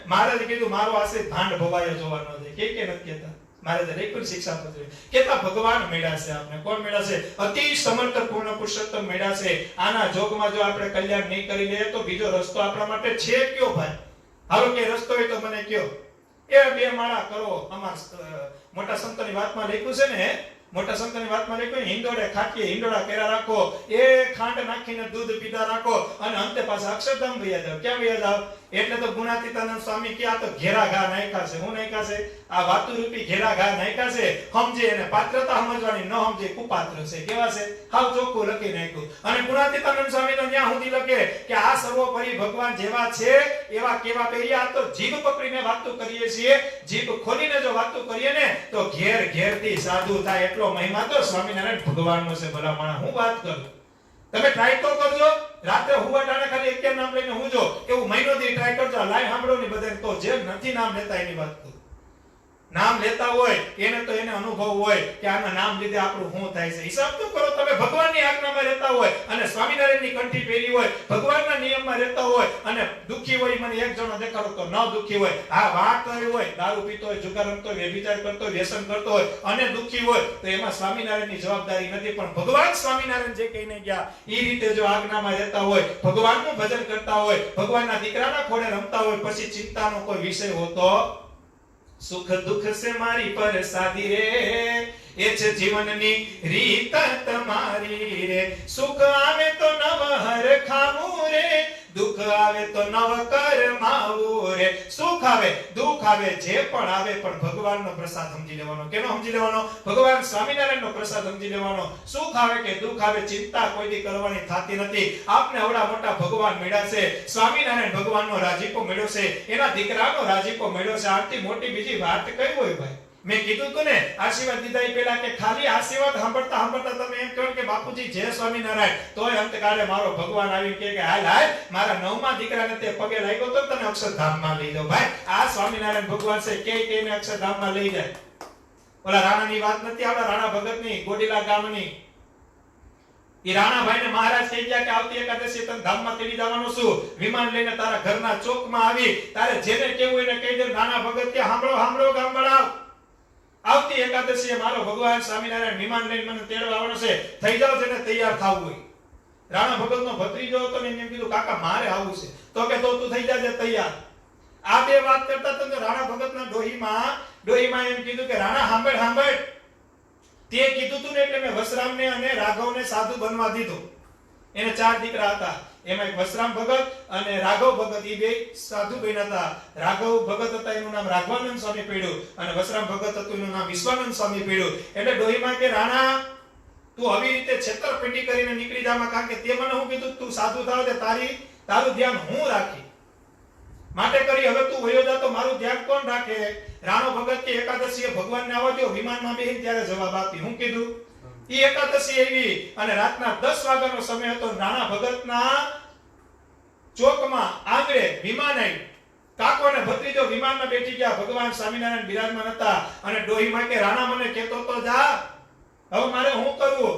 મહારાજે કીધું મારો આશ્રિત ભાંડ ભવાયો જોવા ન દે. કે નથી કહેતા? મહારાજે લખ્યું શિક્ષાપત્ર. કેતા ભગવાન મેળા છે આપણે. કોણ મેળા છે? અતિ સમર્થ પૂર્ણ પુરુષોત્તમ મેળા છે. આના જોગમાં જો આપણે કલ્યાણ નહીં કરી લઈએ તો બીજો રસ્તો આપણા માટે છે કયો ભાઈ? હાલો કે રસ્તો હોય તો મને કયો. એ 2 માળા કરો. અમાર મોટા સંતોની વાતમાં લખ્યું છે ને, મોટા સંતોની વાતમાં લખ્યું હિંડોળે ખાટીએ હિંડોળા કર્યા રાખો, એ ખાંડ નાખીને દૂધ પીધા રાખો, અને અંતે પાછા અક્ષરધામ વયા જાવ. ક્યાં વયા જાવ? એટલે તો ગુણાતીતાનંદ સ્વામી કે આ તો ઘેરા ઘા નાખ્યા છે. હું નાખ્યા છે? આ વાતુરૂપી ઘેરા ઘા નાખ્યા છે. સમજે એને પાત્રતા સમજવાની, ન સમજે કુપાત્ર છે. કેવા છે? હાવ ચોખ્ખું લખી નાખ્યું. અને ગુણાતીતાનંદ સ્વામી તો ત્યાં સુધી લખે કે આ સર્વોપરી ભગવાન જેવા છે એવા કેવા પહેર્યા. આ તો જીભ પકડીને વાતો કરીએ છીએ, જીભ ખોલીને જો વાતો કરીએ ને તો ઘેર ઘેરથી સાધુ થાય. એટલો મહિમા તો સ્વામિનારાયણ ભગવાનનો છે. ભલા માણસ હું વાત કરું, તમે ટ્રાય તો કરજો. રાત્રે હુવા ટાણે ખાલી એક નામ લઈને હુંજો, એવું મહિનો દી ટ્રાય કરજો. લાઈવ સાંભળો ની બધાને તો જે નથી નામ લેતા એની વાત કરું. નામ લેતા હોય એને તો એને અનુભવ હોય કે આના નામ લીધે આપણું શું થાય છે. હિસાબ તો કરો. તમે ભગવાનની આજ્ઞામાં રહેતા હોય અને સ્વામિનારાયણની કંઠી પહેરી હોય, ભગવાનના નિયમમાં રહેતા હોય, અને દુખી હોય મને એક જણો દેખાડો તો ન દુખી હોય, આ વાત કરી હોય, દારૂ પીતો હોય, જુગાર રમતો હોય, વ્યભિચાર કરતો હોય, વ્યસન કરતો હોય અને દુખી હોય, તો એમાં સ્વામિનારાયણની જવાબદારી નથી. પણ ભગવાન સ્વામિનારાયણ જે કહીને ગયા એ રીતે જો આજ્ઞામાં રહેતા હોય, ભગવાનનું ભજન કરતા હોય, ભગવાનના દીકરાના ખોળે રમતા હોય, પછી ચિંતાનો કોઈ વિષય હોતો. સુખ દુઃખ સે મારી પરસાદી રે, એ છે જીવનની રીત તમારી રે. સુખ આવે તો નવ હર ખાવું રે, દુઃખ આવે તો નવ કરમાવું રે. સુખ આવે દુઃખ આવે જે પણ આવે, પણ ભગવાનનો પ્રસાદ સમજી લેવાનો. કેનો સમજી લેવાનો? ભગવાન સ્વામિનારાયણનો પ્રસાદ સમજી લેવાનો. સુખ આવે કે દુઃખ આવે, ચિંતા કોઈથી કરવાની થતી નથી. આપને આવડા મોટા ભગવાન મળ્યા છે, સ્વામિનારાયણ ભગવાનનો રાજીપો મળ્યો છે, એના દીકરાનો રાજીપો મળ્યો છે. આથી મોટી બીજી વાત કઈ હોય ભાઈ? મેં કીધું તું ને આશીર્વાદ દીધા એ પહેલા કે ખાલી આશીર્વાદ સાંભળતા સાંભળતા તમે એમ કહો કે બાપુજી જય સ્વામિનારાયણ, તોય અંતકાળે મારો ભગવાન આવી કે હાલ હાલ મારા 9મા દીકરાને તે પગે લાગ્યો તો તને અક્ષરધામમાં લઈ જાવ. ભાઈ આ સ્વામિનારાયણ ભગવાન છે કે એને અક્ષરધામમાં લઈ જાય. ઓલા રાણાની વાત નથી, આપણા રાણા ભગતની, ગોડીલા ગામની. એ રાણાભાઈ ને મહારાજ કહી ગયા કે આવતી એકાદશી તને ધામમાં તેડી જવાનો છું. વિમાન લઈને તારા ઘરના ચોકમાં આવી, તારે જેને કેવું એને કહી દે. રાણા ભગત કે સાંભળો સાંભળો ગામવાળાઓ, આવતી એકાદશીએ મારો ભગવાન સ્વામિનારાયણ વિમાન લઈને મને તેડવા આવવાનો છે, થઈ જાવ જેને તૈયાર થવું હોય. રાણા ભગતનો ભત્રીજો હતો ને એમ કીધું કાકા મારે આવવું છે. તો કે તો તું થઈ જાજે તૈયાર. આ બે વાત કરતા હતા તો રાણા ભગતના ડોહીમાં એમ કીધું કે રાણા સાંભળ તે કીધું તું ને એટલે મેં વસરામને અને રાઘવને સાધુ બનવા દીધો. એને 4 દીકરા હતા, એમાં એક વસરામ ભગત અને રાઘવ ભગત, એ બે સાધુ બન્યા હતા. રાઘવ ભગત હતા એનું નામ રાઘવાનંદ સ્વામી પડ્યું અને વસરામ ભગત હતું એનું નામ વિશ્વાનંદ સ્વામી પડ્યું. એટલે ડોહીમાં કે રાણા તું આવી રીતે છેતરપિંડી કરીને નીકળી જામાં, કારણ કે તે મને હું કીધું તું સાધુ થાવ તે તારું ધ્યાન હું રાખી, માટે કરી હવે તું વયો જા તો મારું ધ્યાન કોણ રાખે? રાણો ભગત કે એકાદશીએ ભગવાનને આવવા દો, વિમાનમાં બેહીને ત્યારે જવાબ આપી. હું કીધું ઈ એકાદશી આવી અને રાતના 10 વાગ્યાનો સમય હતો. રાણા ભગતના ચોકમાં આંગળે વિમાન આવ્યું. કાકો અને ભત્રીજો વિમાનમાં બેઠી ગયા. ભગવાન સ્વામિનારાયણ બિરાજમાન હતા અને ડોહીમાં કે રાણા મને કહેતો તો જા, હવે મારે હું કરવું?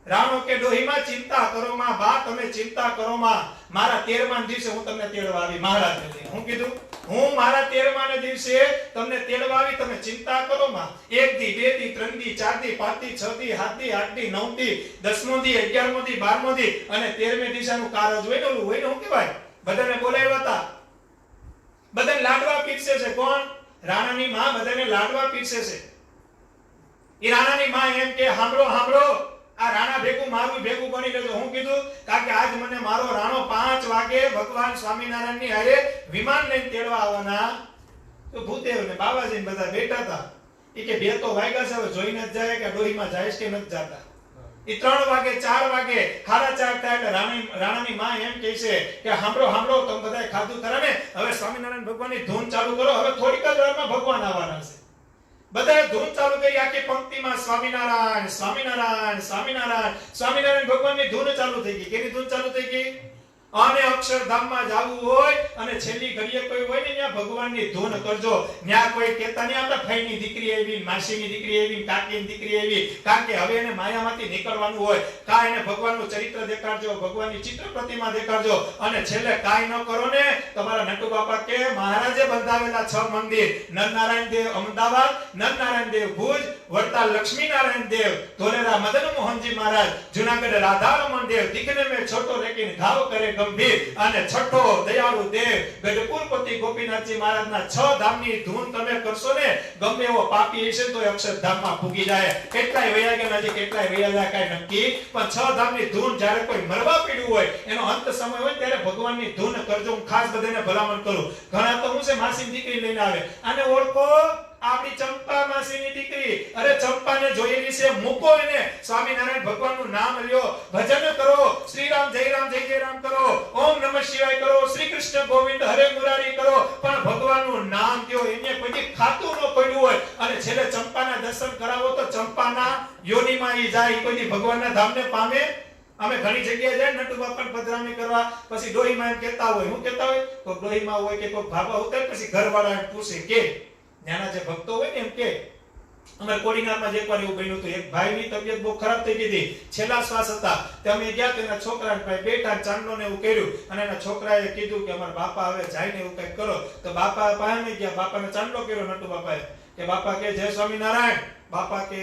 રાણો કે ડોહીમાં ચિંતા કરો માં, બા તમે ચિંતા કરો માં, મારા 13મા દિવસે હું તમને તેડવા આવી. મહારાજને હું કીધું હું મારા 13મા દિવસે તમને તેડવા આવી, તમે ચિંતા કરો માં. 1 દી 2 દી 3 દી 4 દી 5 દી 6 દી 7 દી 8 દી 9 દી 10મો દી 11મો દી 12મો દી અને 13મે દિવસનું કારજ હોય ને, ઓલું હોય ને શું કહેવાય, બધાને બોલાવ્યા હતા. બધાને લાડવા પીરસે છે. કોણ? રાણાની માં બધાને લાડવા પીરસે છે. એ રાણાની માં એમ કે સાંભળો આ રાણા ભેગું મારું ભેગું બની લેજો. હું કીધું કારણ કે આજ મને મારો રાણો 5 વાગે ભગવાન સ્વામિનારાયણની હારે વિમાન લઈને તેડવા આવવાના. તો ભૂદેવ ને બાબાજી બધા બેઠા હતા. એ કે 2 તો વાગ્યા છે, હવે જોઈને જ જાય કે ડોહીમાં જાય કે નથી જાતા. એ 3 વાગે 4 વાગે 4:30 થાય એટલે રાણાની માં એમ કહે છે કે સાંભળો તમે બધાએ ખાધું ખરા ને, હવે સ્વામિનારાયણ ભગવાનની ધૂન ચાલુ કરો, હવે થોડીક જ વારમાં ભગવાન આવવાના છે. બધાએ ધૂન ચાલુ કરી. આખી પંક્તિમાં સ્વામિનારાયણ સ્વામિનારાયણ સ્વામિનારાયણ સ્વામિનારાયણ ભગવાનની ધૂન ચાલુ થઈ ગઈ. કેની ધૂન ચાલુ થઈ ગઈ? અને અક્ષરધામમાં જાવું હોય અને છેલ્લી ઘડીએ કોઈ હોય ને ત્યાં ભગવાનની ધૂન કરજો. ત્યાં કોઈ કહેતા નહીં આપણા ફઈની દીકરી આવી, માસીની દીકરી આવી, કાકીની દીકરી આવી, કારણ કે હવે એને માયામાંથી નીકળવાનું હોય. કા એને ભગવાનનું ચરિત્ર દેખાડજો, ભગવાનની ચિત્ર પ્રતિમા દેખાડજો અને છેલ્લે કાઈ ન કરો ને, તમારા નટુ બાપા કે મહારાજે બંધાવેલા 6 મંદિર, નરનારાયણ દેવ અમદાવાદ, નરનારાયણ દેવ ભુજ, વડતાલ લક્ષ્મીનારાયણ દેવ, ધોલેરા મદન મોહનજી મહારાજ, જૂનાગઢ રાધારમણ દેવ, દીકને મેં છોટો લેકિન ધાવ કરે ગંભીર, અને છઠ્ઠો દયાળુ દેવ ગઢપુરપતિ ગોપીનાથજી મહારાજના 6 ધામની ધૂન તમે કરશો ને, ગમે એવો પાપી હશે તો અક્ષરધામમાં ફૂગી જાય. કેટલાય વયા ગયા નથી, કેટલાય વયા ગયા કાઈ નક્કી, પણ 6 ધામની ધૂન જ્યારે કોઈ મરવા પીડ્યું હોય, એનો અંત સમય હોય ત્યારે ભગવાનની ધૂન કરજો. હું ખાસ બધાને ભલામણ કરું. ઘણા તો હું છે માસીની દીકરી લઈને આવે, આને ઓળખો, આપણી ચંપા માસીની દીકરી. અરે ચંપાને જોયેલી છે, મૂકો એને. સ્વામિનારાયણ ભગવાનનું નામ લ્યો, ભજન કરો, શ્રી રામ જય રામ કરો, ઓમ નમઃ શિવાય કરો, શ્રી કૃષ્ણ ગોવિંદ હરે મુરારી કરો, પણ ભગવાનનું નામ કયો. એને કોઈ ખાતું ન પડ્યું હોય અને છેલ્લે ચંપાના દર્શન કરાવો તો ચંપાના યોનિમાં ઈ જાય, કોઈ ભગવાનના ધામને પામે. અમે ઘણી જગ્યાએ જાય નટુ બાપાને પધરામણી કરવા, પછી ડોહીમાં એમ કહેતા હોય, હું કહેતા હોય કોઈ ડોહીમાં હોય કે કોઈ ભાભા હોતા, પછી ઘરવાળા પૂછે કે ત્યાંના જે ભક્તો હોય ને એમ કે અમારે કોડીનારમાં એકવાર એવું બન્યું હતું. એક ભાઈની તબિયત બહુ ખરાબ થઈ ગઈ હતી, છેલ્લા શ્વાસ હતા. તમે ગયા તો એના છોકરાને પાસે બેઠા ચાંદલોને એવું કર્યું અને એના છોકરાએ કીધું કે અમારા બાપા હવે જાય ને એવું કંઈક કરો. તો બાપા પાસે ગયા, બાપાને ચાંદલો કર્યો નટુ બાપાએ કે બાપા કે જય સ્વામિનારાયણ. બાપા કે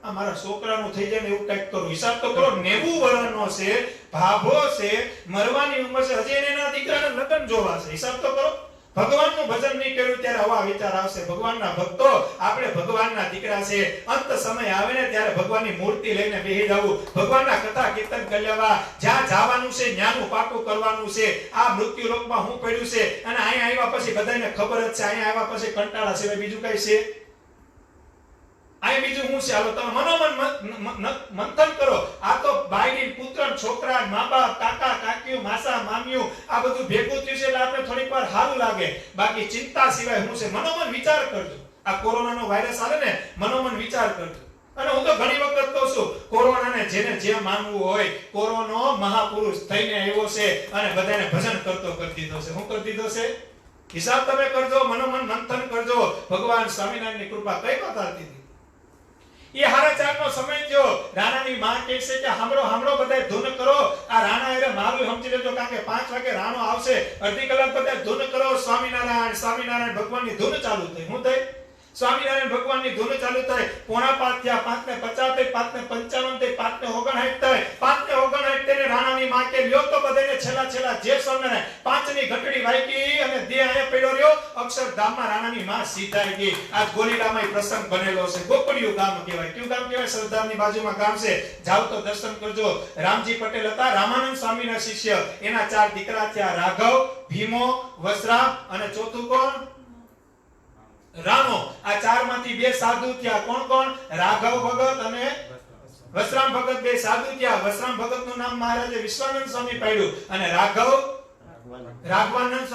આ મારા છોકરાનું થઈ જાય ને એવું કંઈક કરો. હિસાબ તો કરો, 90 વર્ષનો છે, ભાભો છે, મરવાની ઉંમર છે, હજી એના દીકરાના લગ્ન જોવા છે. હિસાબ તો કરો. ભગવાનનું ભજન નહીં કર્યું ત્યારે આવા વિચાર આવશે. ભગવાનના ભક્તો, આપણે ભગવાનના દીકરા છે. અંત સમય આવે ને ત્યારે ભગવાનની મૂર્તિ લઈને બેહી જવું, ભગવાનના કથા કીર્તન કરી લેવા. જ્યાં જવાનું છે ન્યાનું પાકું કરવાનું છે. આ મૃત્યુ લોકમાં હું પડ્યું છે અને અહીંયા આવ્યા પછી બધાને ખબર જ છે, અહીંયા આવ્યા પછી કંટાળા સિવાય બીજું કઈ છે? અહીં બીજું શું છે? હાલો તમે મનોમન મંથન કરો. આ તો બાયડી, પુત્ર, છોકરા, મા બાપ, કાકા કાકીઓ, માસા મામીઓ, આ બધું ભેગું થયું છે એટલે આપણે થોડીક વાર સારું લાગે. બાકી ચિંતા સિવાય શું છે? મનોમન વિચાર કરજો. આ કોરોનાનો વાયરસ આવે ને, મનોમન વિચાર કરજો. અને હું તો ઘણી વખત કહું છું, કોરોનાને જેને જે માનવું હોય, કોરોનો મહાપુરુષ થઈને આવ્યો છે અને બધાને ભજન કરતો કરી દીધો છે. શું કરી દીધો છે? હિસાબ તમે કરજો, મનોમન મંથન કરજો. ભગવાન સ્વામિનારાયણની કૃપા કઈ વાત આવતી હતી? એ 4:30 નો સમય થયો. રાણાની માં કહે છે કે સાંભળો બધાય ધૂન કરો. આ રાણા એટલે મારું સમજી લેજો, કારણ કે 5 વાગે રાણો આવશે, અડધી કલાક બધાય ધૂન કરો. સ્વામિનારાયણ સ્વામિનારાયણ ભગવાનની ધૂન ચાલુ થઈ. હું થઈ સ્વામિનારાયણ ભગવાનની ધૂન ચાલુ થાય, 4:45 થયા, 5:50 થઈ, 5:55 થઈ, 5:59 તેને રાણાની માં કે લ્યો તો બધાને છેલ્લા જે સ્વામિનારાયણ 5ની ઘંટડી વાગી અને દેહ અહીંયા પડ્યો રહ્યો, અક્ષરધામમાં રાણાની માં સીધાઈ ગઈ. આ ગોલીલામાં પ્રસંગ બનેલો છે. ગોપડિયું ગામ કહેવાય. કયું ગામ કહેવાય? સરદારની બાજુમાં ગામ છે. જાવ તો દર્શન કરજો. રામજી પટેલ હતા રામાનંદ સ્વામીના શિષ્ય. એના 4 દીકરા થયા, રાઘવ, ભીમો, વસરામ અને ચોથું કોણ? રામો. આ 4 માંથી 2 સાધુ થયા. કોણ? રાઘવ ભગત અને વસરામ ભગત. 2 સાધુ થયા. વસરામ ભગતનું નામ મહારાજે વિશ્વાનંદ સ્વામી પાડ્યું અને રાઘવાનંદ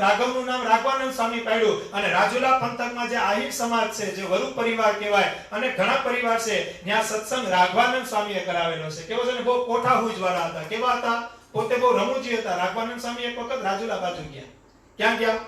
રાઘવનું નામ રાઘવાનંદ સ્વામી પાડ્યું. અને રાજુલા પંથકમાં જે આહિર સમાજ છે, જે વરુ પરિવાર કહેવાય અને ઘણા પરિવાર છે, ત્યાં સત્સંગ રાઘવાનંદ સ્વામીએ કરાવેલો છે. કેવો છે ને? બહુ કોઠા હુજ વાળા હતા. કેવા હતા? પોતે બહુ રમૂજી હતા. રાઘવાનંદ સ્વામી એક વખત રાજુલા બાજુ ગયા. ક્યાં ગયા?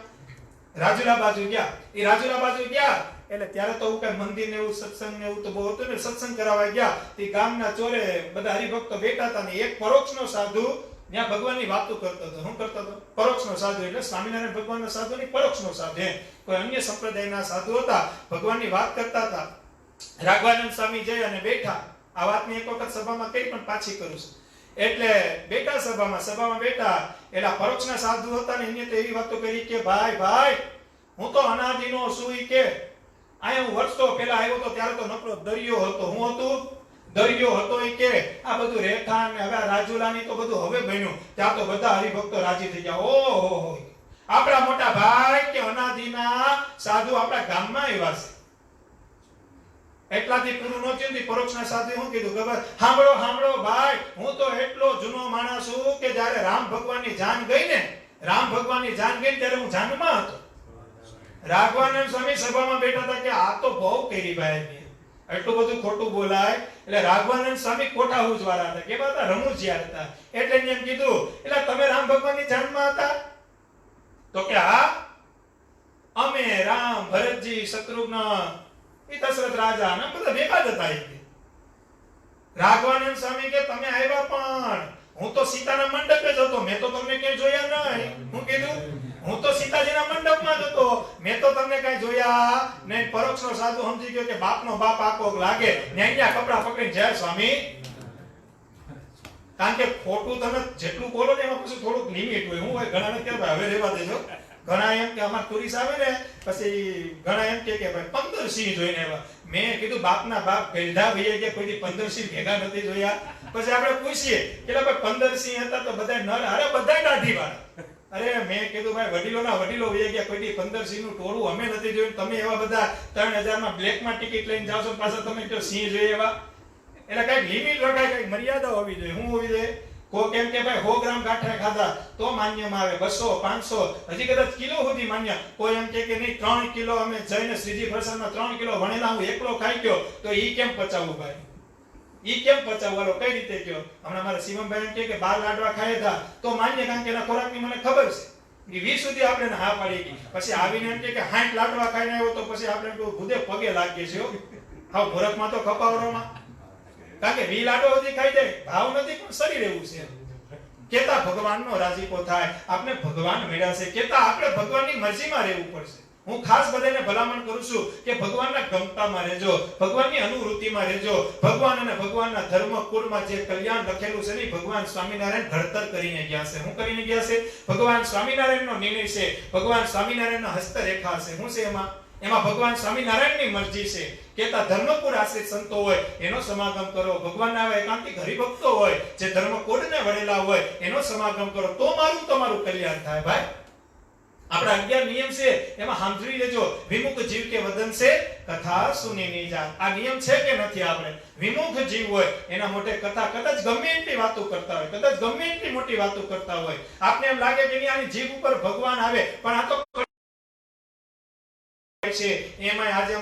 રાજુલા બાજુ ગયા. એ રાજુલા બાજુ ગયા એટલે ત્યારે તો કઈ મંદિર ને એવું સત્સંગ ને એવું તો બહુ હતું ને. સત્સંગ કરાવવા ગયા. તે ગામના ચોરે બધા હરિભક્તો બેઠા હતા ને એક પરોક્ષનો સાધુ ત્યાં ભગવાનની વાતો કરતો હતો. શું કરતો હતો? પરોક્ષનો સાધુ એટલે સ્વામિનારાયણ ભગવાનનો સાધુ નહીં, પરોક્ષનો સાધુ. કોઈ અન્ય સંપ્રદાયના સાધુ હતા, ભગવાનની વાત કરતા હતા. રાઘવાનંદ સ્વામી જઈ અને બેઠા. આ વાતની એક વખત સભામાં કરી પણ પાછી કરું છું. એટલે બેઠા સભામાં બેઠા એટલે પરોક્ષના સાધુ હતા ને એને તો એવી વાતો કરી કે ભાઈ હું તો અનાદિનો છું ઈ કે આયા હું વર્ષો પહેલા આવ્યો તો ત્યારે તો નકરો દરિયો હતો. હું હતું? દરિયો હતો ઈ કે આ બધું રહેઠાણ ને હવે રાજુલાની તો બધું હવે બન્યું. ત્યાં તો બધા હરિભક્તો રાજી થઈ ગયા. ઓહો, આપણા મોટા ભાઈ કે અનાદિના સાધુ આપણા ગામમાં આવ્યા છે. એટલાથી પૂરું ન થયું. પરોક્ષના સાધુએ શું કીધું ખબર? સાંભળો ભાઈ, હું તો એટલો જૂનો માણસ છું કે જ્યારે રામ ભગવાનની જાન ગઈ ને ત્યારે હું જાનમાં હતો. રાઘવાનંદ સ્વામી સભામાં બેઠા હતા કે આ તો બહુ કરી ભાઈ, એટલું બધું ખોટું બોલાય. એટલે રાઘવાનંદ સ્વામી કોઠા હુજ વાળા હતા. કેવા હતા? રમૂજિયા હતા. એટલે એમ કીધું, એટલે તમે રામ ભગવાનની જાનમાં હતા? તો કે હા, અમે રામ, ભરતજી, શત્રુઘ્ન, એ દશરથ રાજા ને બધા ભેગા જ હતા. રાઘવાનંદ સ્વામી કે તમે આવ્યા પણ હું તો સીતાના મંડપે જ હતો. મેં તો તમને ક્યાંય જોયા નહીં. હું કીધું? હું તો સીતાજીના મંડપમાં જ હતો. મેં તો તમને કઈ જોયા નહીં. પરોક્ષનો સાધુ સમજી ગયો કે બાપનો બાપ આકો લાગે. ન્યા કપડા પકડીને જય સ્વામી. કારણ કે ખોટું તમે જેટલું બોલો ને એમાં પછી થોડુંક લિમિટ હોય. હું હોય ઘણાને કે હવે રહેવા દેજો. ઘણા એમ કે અમાર ટુરિસ્ટ આવે ને પછી ઘણા એમ કે ભાઈ 15 સિંહ જોઈને આવ્યા. મેં કીધું બાપના બાપ ગઈઢા ભઈએ કે કોઈ 15 સિંહ ભેગા નથી જોયા. પછી આપણે પૂછીએ કે ભાઈ 15 સિંહ હતા તો બધા નર, અરે બધા દાઢી વાળા. અરે મેં કીધું ભાઈ વડીલોના વડીલો વહી ગયા, કોઈ 15 સિંહ નું ટોળું અમે નથી જોયું. તમે એવા બધા 3000 માં બ્લેકમાં ટિકિટ લઈને જાવ છો, પાછા તમે કહો સિંહ જોઈએ એવા. એટલે કઈક લિમિટ રખાય, કઈક મર્યાદા હોવી જોઈએ. શું હોવી જોઈએ? કોઈ કેમ કે ભાઈ 100 ગ્રામ ગાંઠા ખાધા તો માન્યમાં આવે, 200, 500, હજી કદાચ કિલો સુધી માન્ય. કોઈ એમ કે નહીં 3 કિલો અમે જઈને શ્રીજી પ્રસાદમાં 3 કિલો વણેલા હું એકલો ખાઈ ગયો તો ઈ કેમ પચાવવું ભાઈ? ઈ કેમ પચાવવાનો? કઈ રીતે કયો? હમણાં મારા શિવમભાઈ એમ કે 12 લાડવા ખાયા હતા તો માન્ય, કારણ કે એના ખોરાકની મને ખબર છે. 20 સુધી આપણે હા પાડી ગઈ. પછી આવીને એમ કે 60 લાડવા ખાઈને આવ્યો તો પછી આપણે ભૂદે પગે લાગીએ છીએ. હા, મૂરખમાં તો ખપાવરોમાં. કારણ કે 20 લાડવા સુધી ખાઈ જાય, ભાવ નથી પણ શરીર એવું છે. કેતા ભગવાનનો રાજીપો થાય, આપણે ભગવાન મળ્યા છે. કેતા આપણે ભગવાનની મરજીમાં રહેવું પડશે. હું ખાસ બધાને ભલામણ કરું છું કે ભગવાનના ગમતામાં રહેજો, ભગવાનની અનુવૃત્તિમાં રહેજો. ભગવાન અને ભગવાનના ધર્મ કુળમાં જે કલ્યાણ લખેલું છે ને ભગવાન સ્વામિનારાયણ ઘડતર કરીને ગયા છે. શું કરીને ગયા છે? ભગવાન સ્વામિનારાયણનો નિર્ણય છે, ભગવાન સ્વામિનારાયણના હસ્તરેખા છે. શું છે એમાં ભગવાન સ્વામિનારાયણની મરજી છે. કેતા ધર્મકુળ આશ્રિત સંતો હોય એનો સમાગમ કરો, ભગવાનના આવા એકાંતિક હરિભક્તો હોય જે ધર્મકુળને વળેલા હોય એનો સમાગમ કરો, તો તમારું કલ્યાણ થાય ભાઈ. આપણા 11 નિયમ છે એમાં સાંભળી લેજો. વિમુખ જીવ કે વદન છે કથા સુની ની જાત. આ નિયમ છે કે નથી? આપણે વિમુખ જીવ હોય એના મોટે કથા કદાચ ગમે એટલી વાતો કરતા હોય, કદાચ ગમે એટલી મોટી વાતો કરતા હોય, આપને એમ લાગે કે આની જીભ ઉપર ભગવાન આવે, પણ આ તો છે. એમાં આજે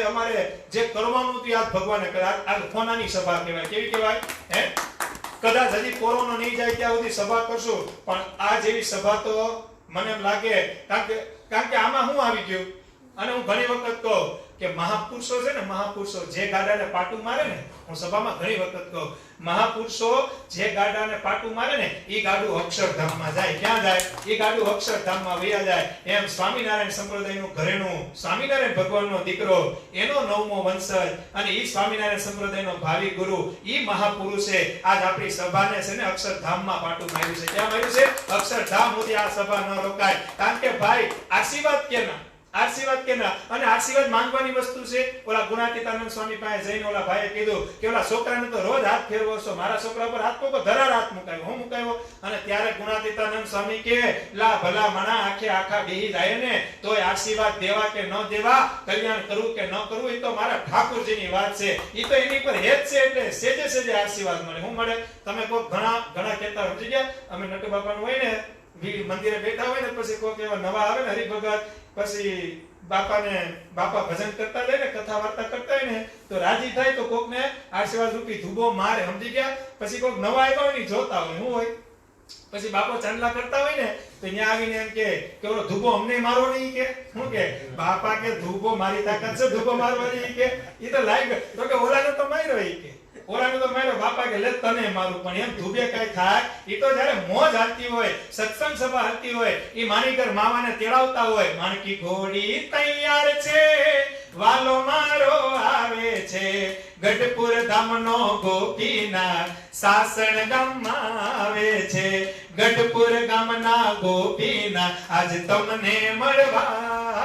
અમારે જે કરવાનું હતું આજ ભગવાને કર્યું. આ ફોનાની સભા કહેવાય. કેવી કહેવાય? કદાચ હજી કોરોના નહીં જાય ત્યાં સુધી સભા કરશું, પણ આ જેવી સભા તો મને એમ લાગે, કારણ કે આમાં શું આવી ગયું અને હું ઘણી વખત કહું કે મહાપુરુષો છે ને, મહાપુરુષો જે ગાડાને પાટું મારે ને, હું સભામાં ઘણી વખત કહું, મહાપુરુષો જે ગાડાને પાટું મારે ને, એ ગાડું અક્ષરધામમાં જાય. ક્યાં જાય? એ ગાડું અક્ષરધામમાં વયા જાય. એમ સ્વામિનારાયણ સંપ્રદાયનું ઘરેણું, સ્વામિનારાયણ ભગવાનનો દીકરો, એનો 9મો વંશજ, અને ઈ સ્વામિનારાયણ સંપ્રદાયનો ભાવિ ગુરુ, ઈ મહાપુરુષે આજ આપણી સભાને છે ને અક્ષરધામમાં પાટું માર્યું છે. ક્યાં માર્યું છે? અક્ષરધામ સુધી આ સભા ન રોકાય. કારણ કે ભાઈ આશીર્વાદ કેના? આશીર્વાદ કેના? અને આશીર્વાદ માંગવાની વસ્તુ છે. ઓલા ગુણાતીતાનંદ સ્વામી પાસે જઈને ઓલા ભાઈએ કીધું કે ઓલા છોકરાને તો રોજ હાથ ફેરવો છો, મારા છોકરા પર હાથ મૂકો, ધરાર હાથ મુકાયો. હું મુકાયો? અને ત્યારે ગુણાતીતાનંદ સ્વામી કે લા ભલા મણા આખે આખા બેહી જાય ને તોય આશીર્વાદ દેવા કે ન દેવા, કલ્યાણ કરવું કે ન કરવું, એ તો મારા ઠાકોરજીની વાત છે. એ તો એની પર હેત છે, એટલે સેજે સેજે આશીર્વાદ મળે. હું મળે? તમે કોઈ ઘણા કહેતા સમજી ગયા, અમે નટુ બાપાનું હોય ને મંદિરે બેઠા હોય ને, પછી કોઈક એવા નવા આવે ને હરિભગત, પછી બાપા ભજન કરતા જાય ને, કથા વાર્તા કરતા હોય ને, તો રાજી થાય તો કોકને આશીર્વાદ રૂપી ધુબો મારે. સમજી ગયા? પછી કોક નવા આવ્યા હોય ને જોતા હોય, શું હોય, પછી બાપો ચાંદલા કરતા હોય ને તો ત્યાં આવીને એમ કે ઓલો ધુબો અમને મારો નહીં, કે શું કે બાપા કે ધુબો મારી તાકાત છે ધુબો મારવાની, કે ઈ તો લાઈ તો કે ઓલાને તો માર્યો, ઈ કે ઓલાને તો માર્યો. બાપા કે લે તને મારું. પણ એમ ધુબે કઈ થાય? ઈ તો જ્યારે મોજ હાલતી હોય, સત્સંગ સભા હાલતી હોય, ઈ માનીકર મામાને તેડાવતા હોય, માણકી ઘોડી તૈયાર છે, વાલો મારો આવે છે, ગઢપુર ધામનો ગોપીનાથ સાસણ ગામમાં આવે છે, ગઢપુર ગામના ગોપીનાથ આજ તમને મળવા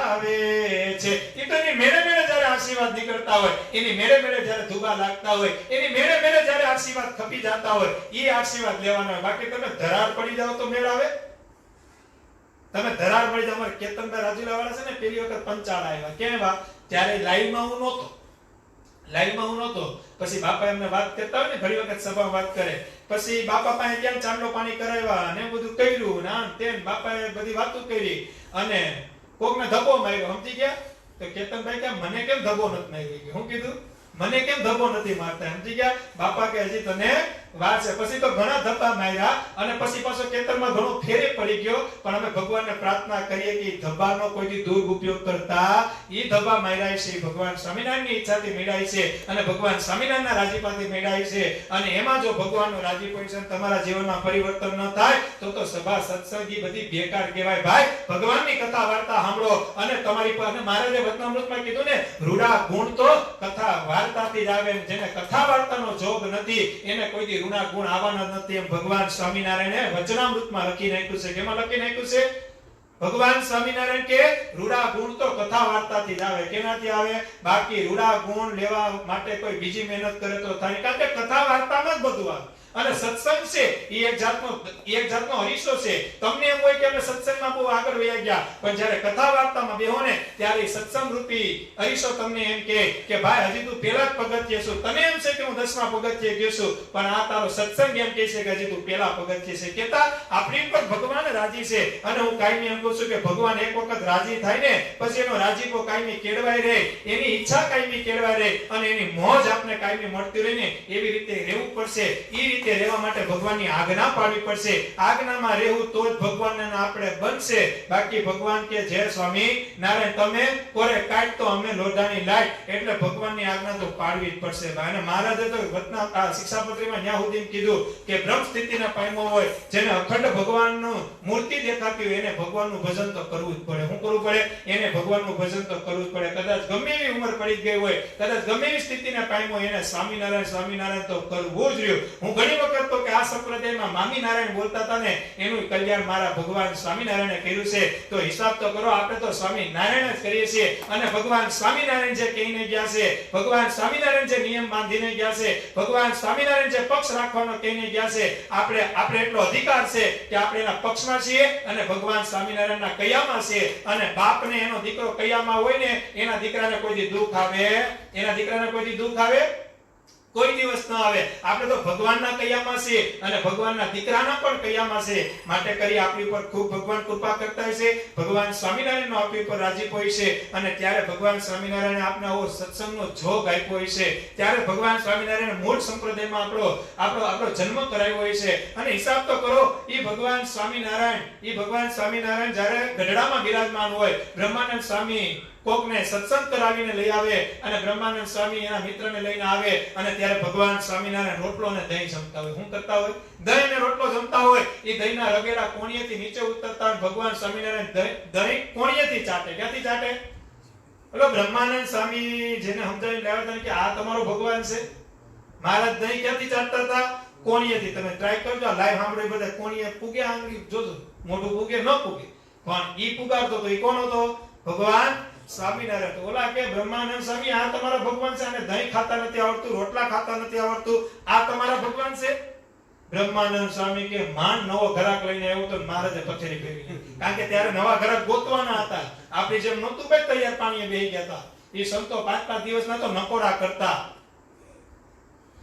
આવે છે. ઈ તો એની મેળે મેળે જ્યારે આશીર્વાદ નીકળતા હોય, એની મેળે મેળે જ્યારે ધુબા લાગતા હોય, એની મેળે મેળે જ્યારે આશીર્વાદ ખપી જતા હોય, ઈ આશીર્વાદ લેવાના હોય. બાકી તમે ધરાર પડી જાવ તો મેળ આવે? તમે ધરાર પડી જાવ. અમારે કેતનભાઈ રાજુલા વાળા છે ને, પેલી વખત પંચાળ આવ્યા. કેમ આવ્યા? ત્યારે લાઈવમાં હું નહોતો. પછી બાપા એમને વાત કરતા હોય ને, ઘણી વખત સભામાં વાત કરે, પછી બાપા પાસે કેમ ચાંદલો પાણી કરાવ્યા અને બધું કર્યું ને તેમ બાપાએ બધી વાતો કરી, અને કોકને ધબ્બો માર્યો. સમજી ગયા? તો કેતનભાઈ કે મને કેમ ધબ્બો નથી માર્યો? હું કીધું મને કેમ ધબ્બો નથી મારતા? સમજી ગયા? બાપા કે હજી તને વાર છે. પછી તો ઘણા ધબ્બા માર્યા, અને પછી પાછો કેતનમાં ઘણો ફેરે પડી ગયો. પણ અમે ભગવાનને પ્રાર્થના કરીએ કે ધબ્બાનો કોઈથી દુરુપયોગ કરતા, ઈ ધબ્બા માર્યા છે ભગવાન સ્વામિનારાયણની ઈચ્છાથી મેળાય છે, અને ભગવાન સ્વામિનારાયણના રાજીપાથી મેળાય છે. અને એમાં જો ભગવાનનો રાજીપો છે તમારા જીવનમાં પરિવર્તન ન થાય તો સભા સત્સંગી બધી બેકાર કહેવાય. ભાઈ ભગવાનની કથા વાર્તા સાંભળો, અને તમારી પાસે મહારાજે વચનામૃતમાં કીધું ને, રૂડા ગુણ તો કથા વાર્તાથી જ આવે. જેને કથા વાર્તાનો જોગ નથી એને કોઈ ઋણા ગુણ આવવાના નથી. એમ ભગવાન સ્વામિનારાયણે વચનામૃતમાં લખી નાખ્યું છે. કેમાં લખી નાખ્યું છે? ભગવાન સ્વામિનારાયણ કે રૂડા ગુણ તો કથા વાર્તાથી જ આવે. કેનાથી આવે? બાકી રૂડા ગુણ લેવા માટે કોઈ બીજી મહેનત કરે તો થાય, કારણ કે કથા વાર્તામાં જ બધું આવે. અને સત્સંગ છે એ એક જાતનો હરીશો છે. તમને એમ હોય કે અમે સત્સંગમાં બહુ આગળ વયા ગયા, પણ જ્યારે કથા વાર્તામાં બેહો ને ત્યારે સત્સંગ રૂપી હરીશો તમને એમ કે ભાઈ હજી તું પેલા જ પગથિયે છું. તને એમ છે કે હું 10મા પગથિયે ગયો છું, પણ આ તારો સત્સંગ એમ કહે છે કે હજી તું પેલા પગથિયે છે. કેતા આપણી પર ભગવાન રાજી છે. અને હું કાયમી એમ કહું છું કે ભગવાન એક વખત રાજી થાય ને પછી એનો રાજીપો કાયમી કેળવાઈ રહે, એની ઈચ્છા કાયમી કેળવાઈ રહે, અને એની મોજ આપણે કાયમી મળતી રહે ને એવી રીતે રહેવું પડશે. એ રહેવા માટે ભગવાનની આજ્ઞા પાડવી પડશે. આજ્ઞામાં રહેવું તો જ ભગવાનને આપણે બનશે. બાકી ભગવાન કે જય સ્વામી નારાયણ, તમે કોરે કાટ તો અમે લોઢાની લાઈટ, એટલે ભગવાનની આજ્ઞા તો પાડવી જ પડશે. અને મહારાજે તો વચના શિક્ષાપત્રીમાં ન્યા સુધી કીધું કે બ્રહ્મ સ્થિતિના પામ્યો હોય, જેને અખંડ ભગવાનનું મૂર્તિ દેખાતી હોય, એને ભગવાનનું ભજન તો કરવું જ પડે. શું કરવું પડે? એને ભગવાનનું ભજન તો કરવું જ પડે. કદાચ ગમે એવી ઉંમર પડી ગઈ હોય, કદાચ ગમે એવી સ્થિતિના પામ્યો, એને સ્વામિનારાયણ તો કરવું જ રહ્યું. હું ઘણી વખત તો કે આ સંપ્રદાયમાં મામી નારાયણ બોલતા હતા ને, એનું કલ્યાણ મારા ભગવાન સ્વામિનારાયણે કર્યું છે. તો હિસાબ તો કરો, આપણે તો સ્વામિનારાયણ જ કરીએ છીએ. અને ભગવાન સ્વામિનારાયણ જે કહીને ગયા છે, ભગવાન સ્વામિનારાયણ જે નિયમ બાંધીને ગયા છે, ભગવાન સ્વામિનારાયણ જે પક્ષ રાખવાનો કહીને ગયા છે, આપણે એટલો અધિકાર છે કે આપણે એના પક્ષમાં છીએ અને ભગવાન સ્વામિનારાયણના કયામાં છે. અને બાપને એનો દીકરો કયામાં હોય ને, એના દીકરાને કોઈ દુઃખ આવે? કોઈ દિવસ ન આવે. આપણે તો ભગવાનના કયામાં છે અને ભગવાનના દીકરાના પણ કયામાં છે. માટે કરી આપણી ઉપર ખૂબ ભગવાન કૃપા કરતા હોય છે. ભગવાન સ્વામિનારાયણનો આપણી ઉપર રાજીપો હોય છે. અને ત્યારે ભગવાન સ્વામિનારાયણે આપને આવો સત્સંગનો જોગ આપ્યો હોય છે. ત્યારે ભગવાન સ્વામિનારાયણ મૂળ સંપ્રદાયમાં આપણો જન્મ કરાવ્યો હોય છે. અને હિસાબ તો કરો, ઈ ભગવાન સ્વામિનારાયણ જ્યારે ગઢડામાં બિરાજમાન હોય, બ્રહ્માનંદ સ્વામી કોકને સત્સંગ કરાવીને લઈ આવે અને બ્રહ્માનંદ સ્વામી એના મિત્રને લઈને આવે અને ત્યારે ભગવાન સ્વામિનારાયણ રોટલો અને દહીં જમતા હોય. શું કરતા હોય? દહીં અને રોટલો જમતા હોય. એ દહીંના રગેડા કોણીએથી નીચે ઉતરતા હોય. ભગવાન સ્વામિનારાયણ દહીં કોણીએથી ચાટે. ક્યાંથી ચાટે? ઓલો બ્રહ્માનંદ સ્વામી જેને સમજાવીને લાવ્યા હતા કે આ તમારો ભગવાન છે. મહારાજ દહીં ક્યાંથી ચાટતા હતા? કોણીએથી. તમે ટ્રાય કરજો, લાઈવ સાંભળો. બધા કોણીએ પૂગે આંગળી જોજો, મોઢું પૂગે ન પૂગે, પણ ઈ પુગારતો તો ઈ કોણ હતો? ભગવાન સ્વામિનારાયણ. તો ઓલા કે બ્રહ્માનંદ સ્વામી આ તમારા ભગવાન છે, અને દહીં ખાતા નથી આવડતું, રોટલા ખાતા નથી આવડતું, આ તમારા ભગવાન છે? બ્રહ્માનંદ સ્વામી કે માંડ નવો ઘરાક લઈને આવ્યો તો મહારાજે પથેરી ફેરવી. કારણ કે ત્યારે નવા ઘરાક ગોતવાના હતા. આપણી જેમ નહોતું ભાઈ તૈયાર પાણીએ બેહી ગયા હતા. એ સંતો 5-5 દિવસના તો નકોડા કરતા.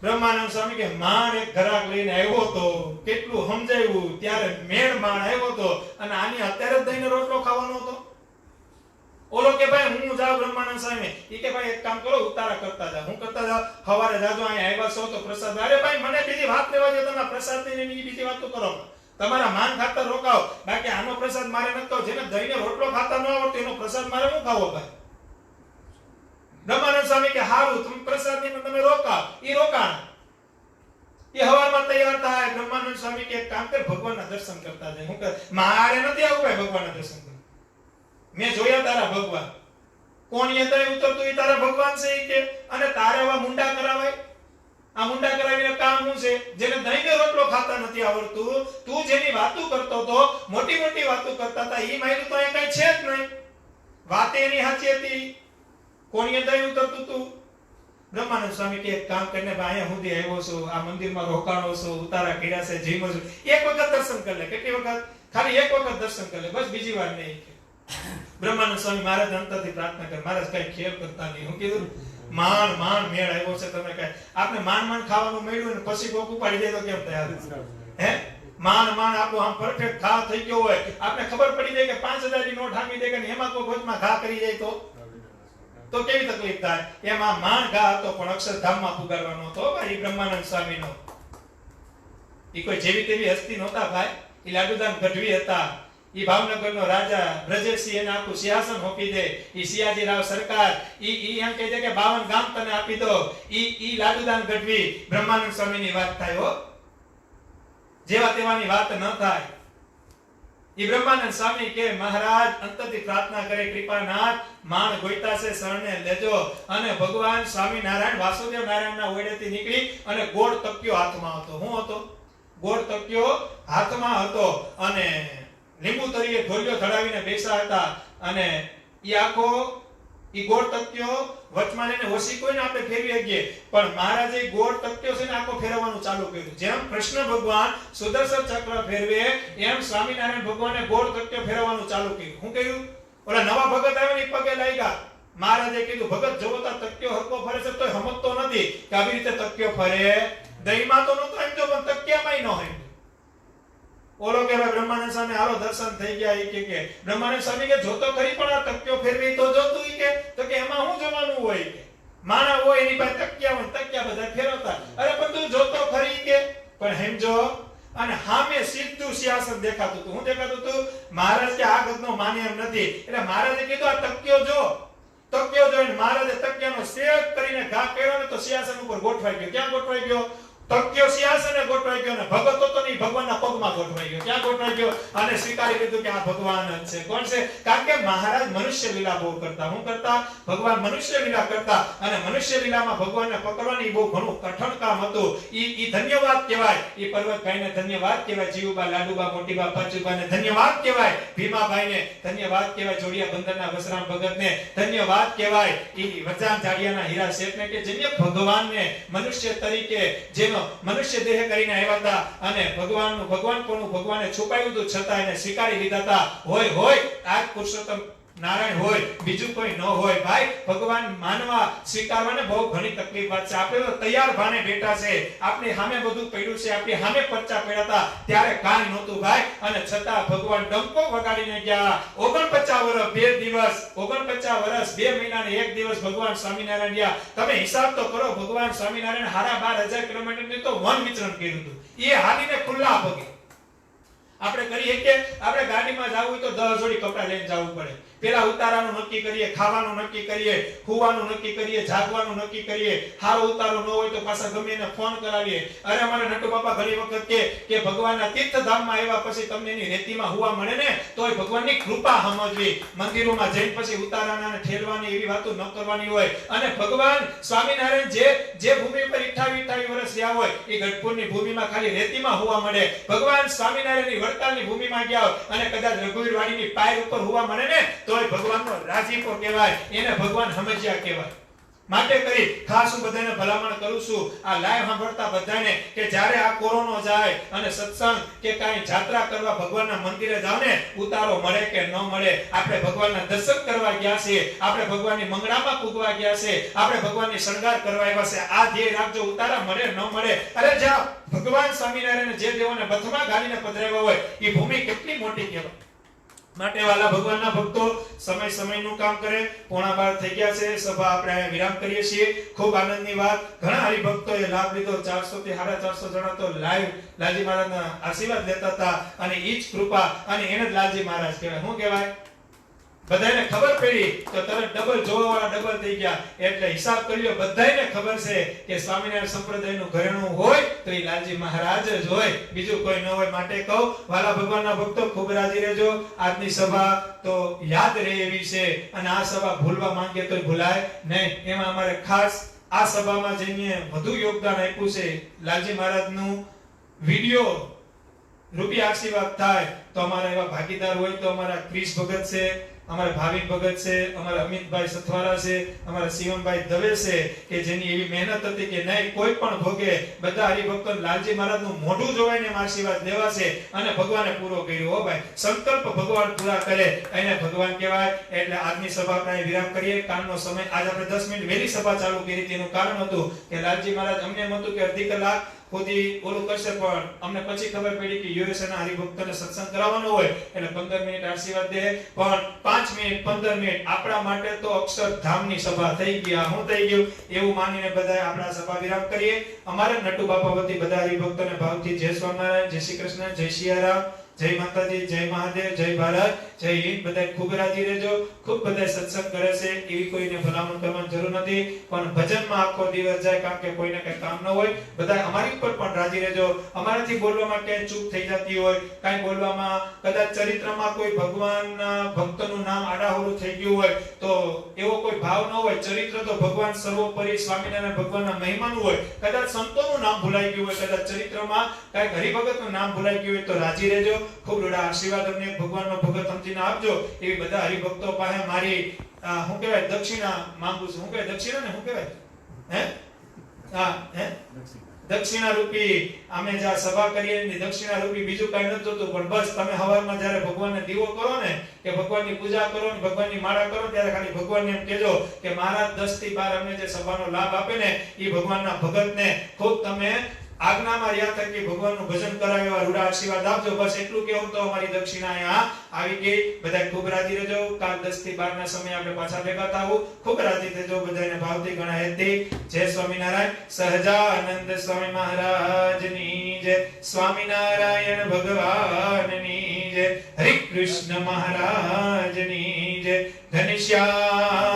બ્રહ્માનંદ સ્વામી કે માંડ એક ઘરાક લઈને આવ્યો તો, કેટલું સમજાવ્યું ત્યારે મેળ માંડ આવ્યો તો, અને આની અત્યારે જ દહીંનો રોટલો ખાવાનો હતો. ઓલો કે ભાઈ હું જાઉં બ્રહ્માનંદ સ્વામી. ઈ કે ભાઈ એક કામ કરો, ઉતારા કરતા જાઓ. હું કરતા જાવ? સવારે જાજો અહીંયા આવ્યા છો તો પ્રસાદ. અરે ભાઈ મને બીજી વાત લેવા દો, તમે પ્રસાદ ની બીજી વાતો કરો. તમારા માન ખાતર રોકાવ, બાકી આનો પ્રસાદ મારે નથી ખાવો. જેને દહીંનો રોટલો ખાતા ન આવડતો એનો પ્રસાદ મારે શું ખાવો ભાઈ? બ્રહ્માનંદ સ્વામી કે હારું તમે પ્રસાદ ની તમે રોકાવ. ઈ રોકાણ. ઈ હવારમાં તૈયાર થાય. બ્રહ્માનંદ સ્વામી કે એક કામ કર, ભગવાનના દર્શન કરતા જાય. હું કર મારે નથી આવું ભાઈ ભગવાનના દર્શન કરવા. મેં જોયા તારા ભગવાન. કોણીએ દહીં ઉતરતું ઈ તારા ભગવાન છે ઈ કે, અને તારે આવા મુંડા કરાવાય? આ મુંડા કરાવીને કામ શું છે? જેને દહીંનો રોટલો ખાતા નથી આવડતું, તું જેની વાતો કરતો તો, મોટી મોટી વાતો કરતા હતા, ઈ માયલું તો એ કઈ છે જ નહીં. વાતે એની સાચી હતી. કોણીએ દહીં ઉતરતું તું. બ્રહ્માનંદ સ્વામી કે એક કામ કરીને ભાઈ અહીંયા સુધી આવ્યો છું, આ મંદિરમાં રોકાણો છું, ઉતારા કર્યા છે, જીમો છું, એક વખત દર્શન કરી લે. કેટલી વખત? ખાલી એક વખત દર્શન કરી લે, બસ બીજી વાર નહીં. બ્રહ્માનંદ સ્વામી મહારાજ અંતરથી પ્રાર્થના કરે, મહારાજ કઈ ખેલ કરતા નહીં. હું કીધું માંડ મેળ આવ્યો છે. તમે કઈ આપણે માંડ ખાવાનું મળ્યું ને પછી કોક ઉપાડી દે તો કેમ તૈયાર? હે માંડ આપણું આમ પરફેક્ટ ઘા થઈ ગયો હોય, આપણે ખબર પડી જાય કે 5000 ની નોટ હામી દે કે એમાં કોઈ ગોચમાં ઘા કરી જાય તો કેવી તકલીફ થાય? એમાં માંડ ઘા હતો પણ અક્ષરધામમાં પુગારવાનો હતો ભાઈ બ્રહ્માનંદ સ્વામીનો. ઈ કોઈ જેવી તેવી હસ્તી નહોતા ભાઈ. ઈ લાડુદાન ગઢવી હતા. ઈ ભાવનગરનો રાજા બ્રજેશસિંહ એને આખું સિંહાસન આપી દે. ઈ સિયાજીરાવ સરકાર ઈ એમ કહે છે કે 52 ગામ તને આપી દો. ઈ લાડુદાન ગઢવી. બ્રહ્માનંદ સ્વામીની વાત થાય હો, જેવા તેવાની વાત ન થાય. ઈ બ્રહ્માનંદ સ્વામી કે મહારાજ અંતરથી પ્રાર્થના કરે, કૃપાનાથ માણ ગોઈતા છે શરણે લેજો. અને ભગવાન સ્વામિનારાયણ વાસુદેવ નારાયણના ઓરડેથી નીકળી અને ગોળ તક્યો હાથમાં હતો. શું હતો? ગોળ તક્યો હાથમાં હતો અને લીંબુ તરીકે ઢોલિયો ધડાવીને બેસા હતા. અને ઈ આખો ઈ ગોળ તક્યો વચમાં લઈને વસી કોઈને આપણે ફેરવી શકીએ, પણ મહારાજે ગોળ તક્યો છે ને આખો ફેરવવાનું ચાલુ કર્યું. જેમ કૃષ્ણ ભગવાન સુદર્શન ચક્ર ફેરવે એમ સ્વામિનારાયણ ભગવાને ગોળ તક્યો ફેરવવાનું ચાલુ કર્યું. શું કર્યું? ઓલા નવા ભગત આવ્યા ને પગે લાગ્યા. મહારાજે કીધું ભગત જોવો તો તક્યો હરકો ફરે છે તોય સમજતો નથી કે આવી રીતે તક્યો ફરે. દહીંમાં તો નતો સમજો પણ તક્યામાંય ન સમજો. ઓલો કે બ્રહ્માનંદ સ્વામી હાલો દર્શન થઈ ગયા. ઈ કે બ્રહ્માનંદ સ્વામી કે જોતો ખરી પણ આ તક્યો ફેરવી તો જોતું. ઈ કે તો કે એમાં શું જોવાનું હોય? કે માણા હોય એની પાસે તક્યા હોય, તક્યા બધા ફેરવતા. અરે પણ તું જોતો ખરી કે પણ હેમજો. અને સામે સીધું સિંહાસન દેખાતું હતું. હું દેખાતું હતું? મહારાજ કે આ ગદનો માને એમ નથી. એટલે મહારાજે કીધું આ તક્યો જો. તક્યો જોઈને મહારાજે તક્યાનો શેક કરીને ઘા કર્યો ને તો સિંહાસન ઉપર ગોઠવાઈ ગયો. ક્યાં ગોઠવાઈ ગયો? તક્યો સિંહાસને ગોઠવાઈ ગયો ને ભગત તો નહીં ભગવાનના પગમાં ગોઠવાઈ ગયો. ક્યાં ગોઠવાઈ ગયો? અને સ્વીકારી લીધું કે આ ભગવાન જ છે. કોણ છે? કારણ કે મહારાજ મનુષ્ય લીલા બહુ કરતા. શું કરતા? ભગવાન મનુષ્ય લીલા કરતા. અને મનુષ્ય લીલામાં ભગવાનને પકડવાની બહુ ઘણું કઠણ કામ હતું. ઈ ધન્યવાદ કહેવાય. ઈ પર્વતભાઈને ધન્યવાદ કહેવાય. જીવુબા, લાડુબા, મોટીબા, પાચુબાને ધન્યવાદ કહેવાય. ભીમાભાઈને ધન્યવાદ કહેવાય. જોડિયા બંદરના વસરામ ભગતને ધન્યવાદ કહેવાય. ઈ વજાન જાડિયાના હીરા શેઠને કે જેને ભગવાનને મનુષ્ય તરીકે જેનો મનુષ્ય દેહ કરીને આવ્યા હતા અને ભગવાનપણું ભગવાને છુપાવ્યું હતું છતાં એને સ્વીકારી લીધા હતા. હોય આ પુરુષોત્તમ નારાયણ હોય, બીજું કોઈ ન હોય. ભાઈ ભગવાન માનવા સ્વીકારવાને બહુ ઘણી તકલીફ વાત છે. આપણે તો તૈયાર ભાને બેઠા છે, આપણી સામે બધું પડ્યું છે, આપણી સામે પરચા પડ્યા હતા ત્યારે કાંઈ નહોતું ભાઈ. અને છતાં ભગવાન ડંકો વગાડીને ગયા. 49 વર્ષ 2 દિવસ, 49 વર્ષ 2 મહિના ને 1 દિવસ ભગવાન સ્વામિનારાયણ ગયા. તમે હિસાબ તો કરો. ભગવાન સ્વામિનારાયણ 12,500 કિલોમીટર ની તો વન વિચરણ કર્યું હતું. એ હાલીને ખુલ્લા પગે આપણે કરીએ કે આપણે ગાડીમાં જવું હોય તો 10 જોડી કપડાં લઈને જવું પડે. પેલા ઉતારાનું નક્કી કરીએ, ખાવાનું નક્કી કરીએ, હુવાનું નક્કી કરીએ, જાગવાનું નક્કી કરીએ. હારો ઉતારો ન હોય તો પાછા ગમે એને ફોન કરાવીએ. અરે અમારે નટુ બાપા ઘણી વખત કે ભગવાનના તીર્થધામમાં આવ્યા પછી તમને એની રેતીમાં હુવા મળે ને તોય ભગવાનની કૃપા સમજવી. મંદિરોમાં જઈને પછી ઉતારાના ને ઠેલવાની એવી વાતો ન કરવાની હોય. અને ભગવાન સ્વામિનારાયણ જે ભૂમિ પર 28 વર્ષ રહ્યા હોય એ ગઢપુરની ભૂમિમાં ખાલી રેતીમાં હુવા મળે. ભગવાન સ્વામિનારાયણની વડતાલની ભૂમિમાં ગયા હોય અને કદાચ રઘુવીરવાડીની પાયર ઉપર હુવા મળે ને તોય ભગવાનનો રાજીપો કહેવાય. એને ભગવાન સમજ્યા કહેવાય. માટે કરી ખાસ હું બધાને ભલામણ કરું છું આ લાઈવ સાંભળતા બધાને કે જ્યારે આ કોરોનો જાય અને સત્સંગ કે કાંઈ જાત્રા કરવા ભગવાનના મંદિરે જાવ ને ઉતારો મળે કે ન મળે, આપણે ભગવાનના દર્શન કરવા ગયા છીએ, આપણે ભગવાનની મંગળામાં પૂગવા ગયા છે, આપણે ભગવાનની શણગાર કરવા આવ્યા છે. આ ધ્યેય રાખજો, ઉતારા મળે ન મળે. અરે જા ભગવાન સ્વામિનારાયણ જે દેવોને બથમાં ગાલીને પધરાવ્યા હોય એ ભૂમિ કેટલી મોટી કહેવાય. માટે વાલા ભગવાનના ભક્તો સમયનું કામ કરે. 11:15 થઈ ગયા છે. સભા આપણે અહીંયા વિરામ કરીએ છીએ. ખૂબ આનંદની વાત, ઘણા હરિભક્તોએ લાભ લીધો. 400 થી 450 જણા તો લાઈવ લાલજી મહારાજના આશીર્વાદ લેતા હતા અને ઈ જ કૃપા અને એને જ લાલજી મહારાજ કહેવાય. શું કહેવાય? બધાને ખબર પડી તો તરત ડબલ જોવાવાળા ડબલ થઈ ગયા. એટલે હિસાબ કર્યો, બધાને ખબર છે કે સ્વામિનારાયણ સંપ્રદાયનું ઘરેણું હોય તો એ લાલજી મહારાજ જ હોય, બીજું કોઈ ન હોય. માટે કહું વાલા ભગવાનના ભક્તો ખૂબ રાજી રહેજો. આજની સભા તો યાદ રહે એવી છે અને આ સભા ભૂલવા માંગે તો ભૂલાય નહીં. એમાં અમારે ખાસ આ સભામાં જેને વધુ યોગદાન આપ્યું છે લાલજી મહારાજનું વિડિયો રૂપી આશીર્વાદ થાય તો અમારા એવા ભાગીદાર હોય તો અમારા ક્રિશ ભગત છે, અમારા ભાવિક ભગત છે, અમારા અમિતભાઈ સથવારા છે, અમારા શિવમભાઈ દવે છે કે જેની એવી મહેનત હતી કે નહીં કોઈ પણ ભોગે બધા હરિભક્તો લાલજી મહારાજનું મોઢું જોવાઈને એમ આશીર્વાદ લેવા છે અને ભગવાને પૂરો કર્યો. હો ભાઈ, સંકલ્પ ભગવાન પૂરા કરે એને ભગવાન કહેવાય. એટલે આજની સભા આપણે વિરામ કરીએ. કાલનો સમય આજ આપણે 10 મિનિટ વહેલી સભા ચાલુ કરી હતી. એનું કારણ હતું કે લાલજી મહારાજ અમને એમ હતું કે અડધી કલાક ખુદી ઓલું કરશે પણ અમને પછી ખબર પડી કે યુએસએ ના હરિભક્તોને સત્સંગ કરાવવાનો હોય એટલે 15 મિનિટ આશીર્વાદ દે. પણ 5 મિનિટ 15 મિનિટ આપણા માટે તો અક્ષરધામની સભા થઈ ગયા. હું થઈ ગયું એવું માનીને બધા આપણા સભા વિરામ કરીએ. અમારે નટુ બાપા વતી બધા હરિભક્તોને ભાવથી જય સ્વામિનારાયણ, જય શ્રી કૃષ્ણ, જય સિયારામ, જય માતાજી, જય મહાદેવ, જય ભારત, જય હિન્દ. બધા ખૂબ રાજી રહેજો. ખૂબ બધા સત્સંગ કરે છે એવી કોઈને ભલામણ કરવાની જરૂર નથી, પણ ભજનમાં આખો દિવસ જાય કારણ કે કોઈને કઈ કામ ન હોય. બધા અમારી ઉપર પણ રાજી રહેજો. અમારાથી બોલવામાં ક્યાંય ચૂક થઈ જતી હોય, કાંઈ બોલવામાં કદાચ ચરિત્રમાં કોઈ ભગવાનના ભક્તનું નામ આડાહોરું થઈ ગયું હોય તો એવો કોઈ ભાવ ન હોય. ચરિત્ર તો ભગવાન સર્વોપરી સ્વામિનારાયણ ભગવાનના મહિમાનું હોય. કદાચ સંતોનું નામ ભૂલાઈ ગયું હોય, કદાચ ચરિત્રમાં કાંઈક હરિભગતનું નામ ભૂલાઈ ગયું હોય તો રાજી રહેજો. ખૂબ રૂડા આશીર્વાદ અમને ભગવાનનો ભગત સમજીને આપજો. એવી બધા હરિભક્તો પાસે મારી શું કહેવાય દક્ષિણા માંગુ છું. શું કહેવાય દક્ષિણા ને? શું કહેવાય? હે? હા, હે? દક્ષિણા રૂપી અમે જ્યાં સભા કરીએ એની દક્ષિણા રૂપી બીજું કાંઈ નથી જોતું. પણ બસ તમે સવારમાં જ્યારે ભગવાનને દીવો કરો ને કે ભગવાનની પૂજા કરો ને ભગવાનની માળા કરો ત્યારે ખાલી ભગવાનને એમ કહેજો કે મહારાજ 10 થી 12 અમને જે સભાનો લાભ આપે ને એ ભગવાનના ભગતને ખૂબ તમે આજ્ઞામાં રહ્યા થકી ભગવાનનું ભજન કરાવે એવા રૂડા આશીર્વાદ આપજો. બસ એટલું કહેવું તો અમારી દક્ષિણા અહીંયા આવી ગઈ. બધા ખૂબ રાજી રહેજો. કાલ 10 થી 12 ના સમયે આપણે પાછા ભેગા થાવું. ખૂબ રાજી થજો. બધાને ભાવથી ગણાયતી જય સ્વામિનારાયણ. સહજાનંદ સ્વામી મહારાજની જય. સ્વામિનારાયણ ભગવાનની જય. હરિ કૃષ્ણ મહારાજની જય. ઘનશ્યામ